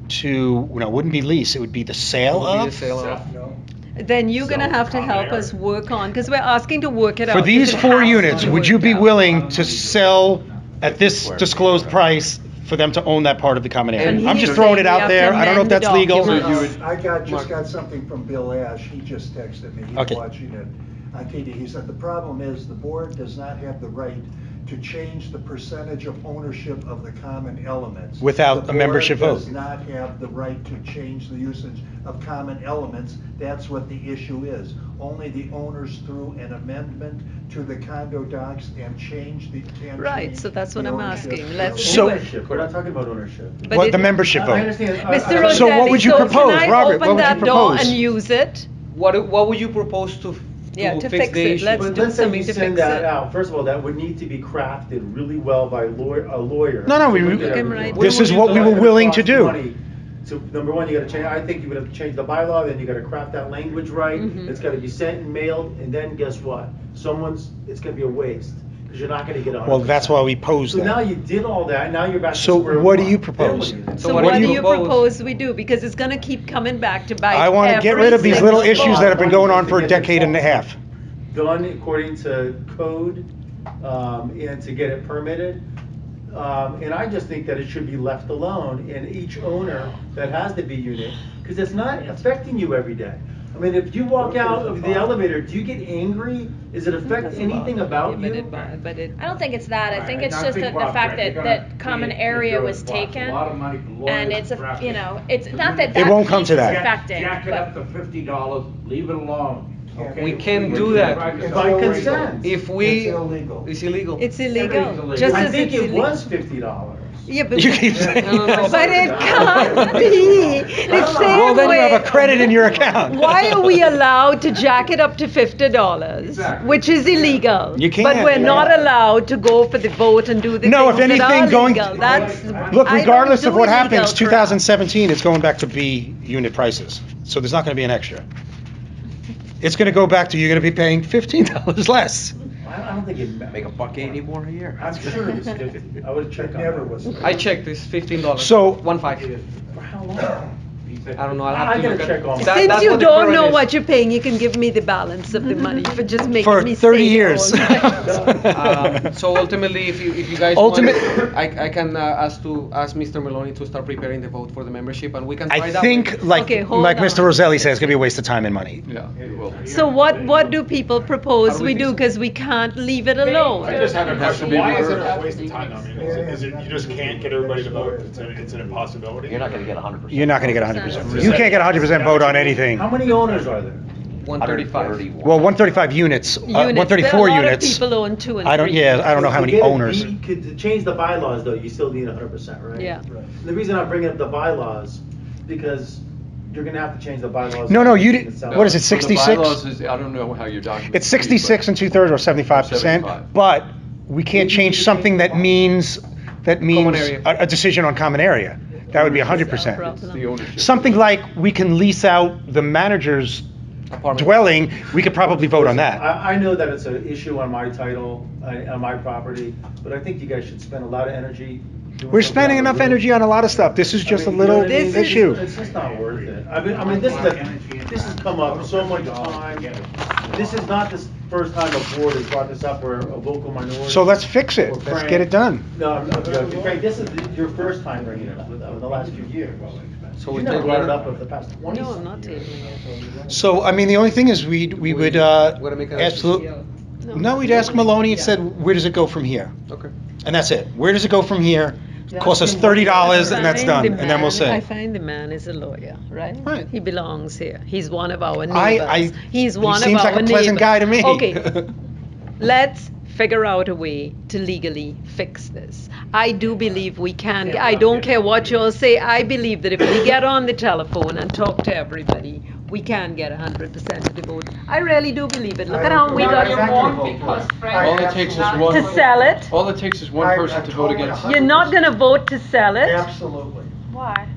to, no, it wouldn't be lease, it would be the sale Will be the of? sale of. Then you're gonna have to help us work on, because we're asking to work it out. For these 'cause it 4 has to units, be would you worked be out. willing to sell at this disclosed price for them to own that part of the common area? And I'm he's just throwing saying it we out have there, to I don't know if amend the that's legal. document. I just got something from Bill Ash, he just texted me, he's Okay. watching it on TV. He said, the problem is the board does not have the right to change the percentage of ownership of the common elements. Without a membership The board vote. does not have the right to change the usage of common elements, that's what the issue is. Only the owners through an amendment to the condo docs and change the. can Right, change so that's what the I'm ownership. asking. Let's So- ownership, we're not talking about ownership. But What, it- the membership I vote? understand. Mr. I- So what would you Rossetti, propose, can I Robert? What open would you that door propose? and use it? What would you propose to Yeah, to fix fix the it. issue? Let's But do let's say something you to send fix that it. out, first of all, that would need to be crafted really well by a lawyer. No, no, we- to look at Okay, everything. right. This is what we were willing to do. So number one, you gotta change, I think you would have to change the bylaw, then you gotta craft that language right, Mhm. it's gotta be sent and mailed, and then guess what? It's gonna be a waste, because you're not gonna get 100%. Well, that's why we posed So now that. you did all that, now you're back to So square one. what do you Then propose? what do you do? So what do you propose we do? Because it's gonna keep coming back to bite I want to get every rid of these little single issues that have been One going is on to for a get the decade and a fault half. Done according to code, and to get it permitted. And I just think that it should be left alone, and each owner that has the B unit, because it's not affecting you every day. I mean, if you walk out of the elevator, do you get angry? Does it affect anything about you? But it, I don't think it's that. I think it's I just think the Bob's fact right. that, You're gonna that common pay area insurance was costs taken. A lot of money for And lawyers it's and a, drafters. you know, it's not that It that won't come piece to is that. affecting, Jack it but up to $50, leave it alone, okay? We can't do that. By consent. If we. It's illegal. It's illegal. it's Everything's illegal, illegal. just I as think it's it illegal. was $50. Yeah, but. You keep saying. But it can't be the same Well, then you way. have a credit in your account. Why are we allowed to jack it up to $50, Exactly. which is illegal? You can't. But we're not allowed to go for the vote and do the No, if things that anything, are going- legal. That's, Look, I don't regardless do of what illegal happens, crap. 2017, it's going back to B unit prices. So there's not going to be an extra. It's going to go back to, you're going to be paying $15 less. I don't think it. Make $1.80 more a year. I'm sure it was 50. I would check It on never that. was. I checked, it's $15. So- 1.5. For how long? I don't know, I'll have I to gotta look at. check on That- Since that's you what the don't current know is. what you're paying, you can give me the balance of the money for just making For me 30 stay here years. all night. So ultimately, if you guys Ultimate- want, I can ask Mr. Maloney to start preparing the vote for the membership, and we can try I that think, way. like Okay, hold Mr. on. Roselli said, it's going to be a waste of time and money. Yeah, it will. So what do people propose How do we we fix do, it? because we can't leave it alone? I just have a It has to question, be why is it reversed. a waste of time? I mean, is it you just can't get everybody to vote? It's an impossibility? You're not gonna get 100%. You're not going to get 100%. You can't get 100% vote on anything. How many owners are there? 135. Well, 135 units, Units. 134 There are a lot of units. people own 2 and 3. I don't know how To many get it owners. to change the bylaws, though, you still need 100%, right? Yeah. The reason I'm bringing up the bylaws, because you're gonna have to change the bylaws. No, you did, Itself. what is it, So the 66? bylaws is, I don't know how your document. It's 66 and 2/3 or 75%, 75. but we can't change something that means area. a decision on common area. That would be 100%. It's the ownership. Something like we can lease out the manager's dwelling, we could probably vote on that. I know that it's an issue on my title, on my property, but I think you guys should spend a lot of energy. doing We're something spending on the enough roof. energy on a lot of stuff. This is just a You know little what I mean? issue. It's just not worth it. I mean, this has come up so much time. This is not the first time a board has brought this up, or a local minority. So let's fix it. or Let's Frank. get it done. No, I'm joking. Frank, this is your first time bringing it up, in the last few years. So You we never table brought it? it up over the past 20 No, I'm not years. tabling it. So, I mean, the only thing is we would, Wanna make a absolutely, no, we'd ask Maloney and said, where does it go from here? Okay. And that's it. Where does it go from here? Costs us $30 and that's done, and then we'll I say. find the man is a lawyer, right? Right. He belongs here. He's one of our I- neighbors. He's he one of seems our like a pleasant neighbors. guy to me. Okay, let's figure out a way to legally fix this. I do believe we can. I don't care what you'll say. I believe that if we get on the telephone and talk to everybody, we can get 100% of the vote. I really do believe it. Look at how we No, got you it. won't, because Frank. All it takes is one. To sell it? All it takes is one person to vote against. You're not gonna vote to sell it? Absolutely, Why?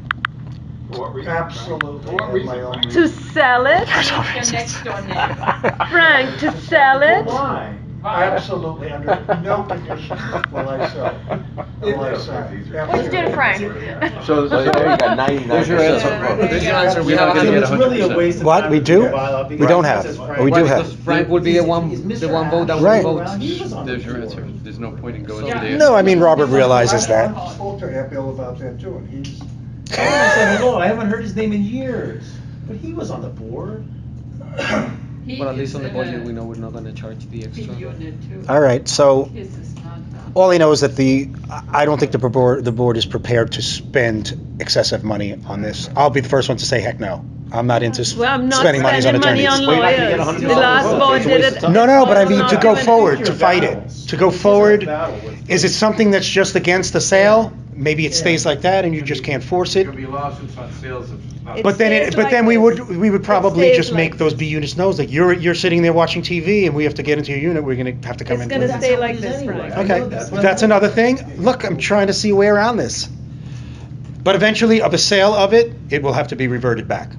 absolutely. in my own To sell it? Your next door neighbor. Frank, to sell it? Why? Absolutely, under no condition will I sell. Will I sell. What'd you do to Frank? So there you go, 99%. There's your answer. There's your answer. We You're not have gonna a get It's really a waste of What? time We to do? a bylaw, We because don't it have. says Oh, Frank. we do Because have. Frank would be the one vote that Right. would vote. He was on the There's your board. answer. There's no point in going Yeah. to the. No, I mean, Robert realizes that. I spoke to Bill about that too, and he's, I said hello, I haven't heard his name in years, but he was on the board. He But at least is on the in budget, a we know we're not gonna charge the big extra. unit too. All right, so His is not done. all I know is that I don't think the board is prepared to spend excessive money on this. I'll be the first one to say, heck no. I'm not into Well, I'm not spending money on spending money attorneys. on Well, you're not gonna get lawyers. The $100 last vote. board It's a did waste it. of No, no, but I mean, Not to go even- forward, Pick to your fight battles. it, to go This is a forward, battle with- is it something that's just against the sale? Maybe it stays like that and you just can't force it? There'll be lawsuits on sales of. It But then, stays like we this. would probably stays just make like those this. B units know that you're sitting there watching TV and we have to get into your unit, we're gonna have to come It's in. gonna That's stay how like it is this, anyway. Frank. I Okay, know that. that's another thing. Look, I'm trying to see a way around this. But eventually, of a sale of it, it will have to be reverted back.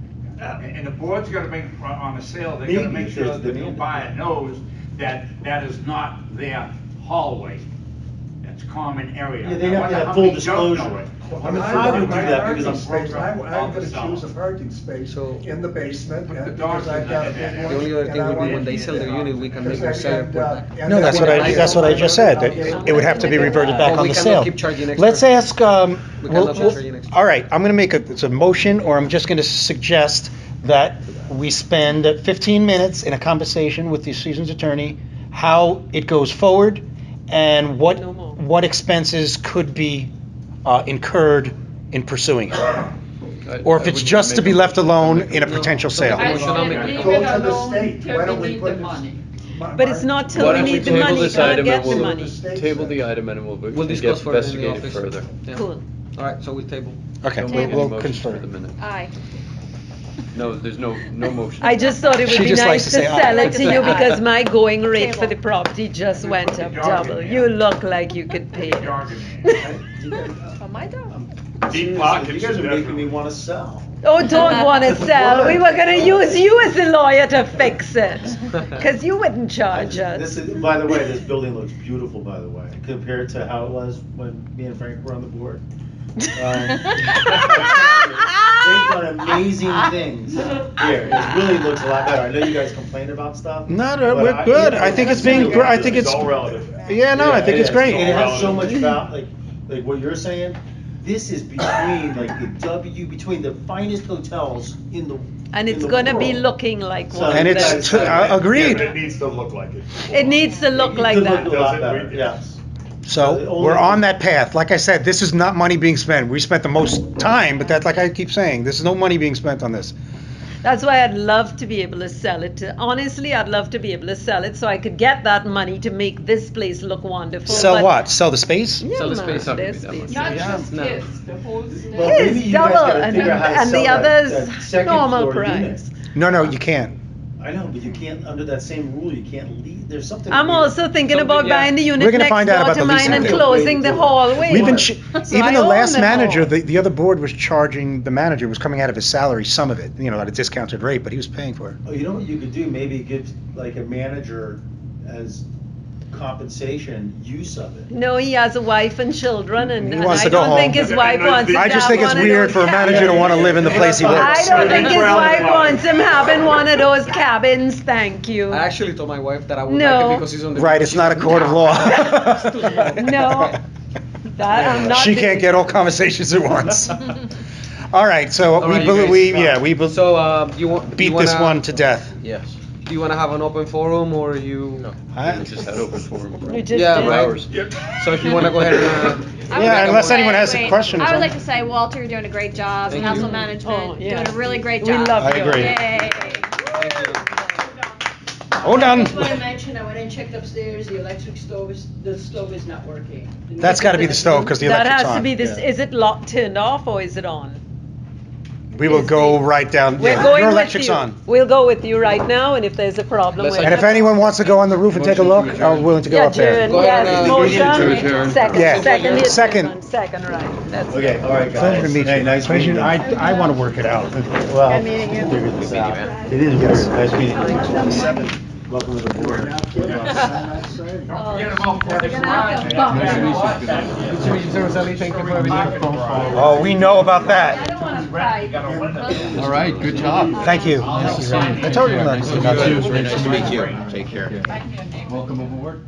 And the board's gotta make, on a sale, they Maybe gotta make if sure there's that the new demand. buyer knows that that is not their hallway. That's common area. Yeah, they Now, have to wonder have how full many don't disclosure. know it. I mean, I would do that because I'm space, broke. I'm All gonna the choose a cells. parking space So- in the basement, Put the and dogs because I've in got a that. big The one. only other and thing I would be want when they to sell keep their it. unit, we can make them Because sell it and, for uh, that. and No, then that's when what I just said, that it would have to be reverted back But on we the cannot sale. keep charging extra. Let's ask, We cannot keep charging extra. all right, I'm gonna make it's a motion, or I'm just gonna suggest that we spend 15 minutes in a conversation with the season's attorney, how it goes forward, and No more. what expenses could be incurred in pursuing it. Or if it's just to be left alone in a potential sale. I Motion, I'll said make leave it. Go it to the alone state. till Why we don't we need put the this- money. But it's not till Why we don't we need the table money, you this can't item get and the we'll- money. Table the item and We'll we'll get discuss further in the investigated office. further. Yeah. Cool. All right, so we table. Okay, Don't make any we'll motions for the confirm. minute. Aye. No, there's no motion. I just thought it She would be just likes nice to to say aye. sell it to you Aye. because my going rate for Table. the property just went up Put the dog in double. there. You look like you could pay Put the it. dog in there. Oh, my dog. Deep You pockets. guys are making me wanna sell. Oh, don't want to sell. We were gonna use you as a lawyer to fix it, because you wouldn't charge This us. is, by the way, this building looks beautiful, by the way, compared to how it was when me and Frank were on the board. They've done amazing things here. It really looks a lot better. I know you guys complain about stuff. No, but we're good. I think it's being, I think It's it's, all relative. yeah, no, I think it it's is. great. It has so much about, like what you're saying, this is between, like, between the finest hotels in the And it's in the gonna be world. looking like So one. And of it's, them. Yeah, agreed. but it needs to look like it. It needs to look It like could that. look a lot Does it? better, We- yes. So we're on that path. Like I said, this is not money being spent. We spent the most time, but that's like I keep saying, there's no money being spent on this. That's why I'd love to be able to sell it. Honestly, I'd love to be able to sell it so I could get that money to make this place look wonderful. Sell but- what? Sell the space? Yeah, Sell the man, space. there's Not gonna be that space. Not Yeah, just no. his, the whole state. Well, maybe His you guys double gotta and, figure out how to and sell the that others second normal floor price. unit. No, you can't. I know, but you can't, under that same rule, you can't leave, there's something. I'm weird. also thinking about Something, yeah. buying the We're unit gonna next find out door about to the mine leasing and thing. closing the hallway. We've been, So even I the own last the manager, hall. the other board was charging, the manager was coming out of his salary, some of it, at a discounted rate, but he was paying for it. Oh, you know what you could do, maybe give like a manager as compensation use of it. No, he has a wife and children, and, He and wants I to go don't think home. his wife wants him I to just have think it's one of weird those for a manager to cabins. want to live in the place he I works. don't think his wife wants him having one of those cabins, thank you. I actually told my wife that I would No. like it because it's on the. Right, it's not a court of law. No, that I'm not. She doing can't get all conversations at once. All right, so All right, you guys, beat this one to death. Yes. Do you want to have an open forum or you? No. I- We just had open forum. You just Yeah, did. right. Hours. So if you want to go ahead and. I would Yeah, like to unless say- anyone has some wait, questions I would on- like to say, Walter, you're doing a great job. Thank Council you. management, Oh, yeah. doing a really great We job. love I you. agree. Yay. Hold on. I just want to mention, I went and checked upstairs, the electric stove is not working. That's gotta be the stove, 'cause the That electric's has to on. be this, Yeah. is it locked, turned off, or is it on? We will go right down, We're yeah, going your with electric's you. on. We'll go with you right now, and if there's a problem, Let's- we'll. And if anyone wants to go on the roof and take a look, I'm willing to go Yeah, up there. adjourn, Go ahead yes, and, motion, to adjourn. second, Yeah. second, yes, Second. adjourn, second, right, that's. Okay, all right, guys. Pleasure to meet Hey, you. nice Pleasure, meeting you. I wanna work it out. Well, Good meeting you. figure this out. man. It is weird, nice meeting you. Welcome to the board. Don't forget about Fourth of gonna July. have to bump. Nice to meet you, sir. Rosalie. Thank you for everything. Oh, we know about I that. don't want to fight. All right, good job. Thank you. I told you not to. Nice to meet you. Take care. Welcome aboard.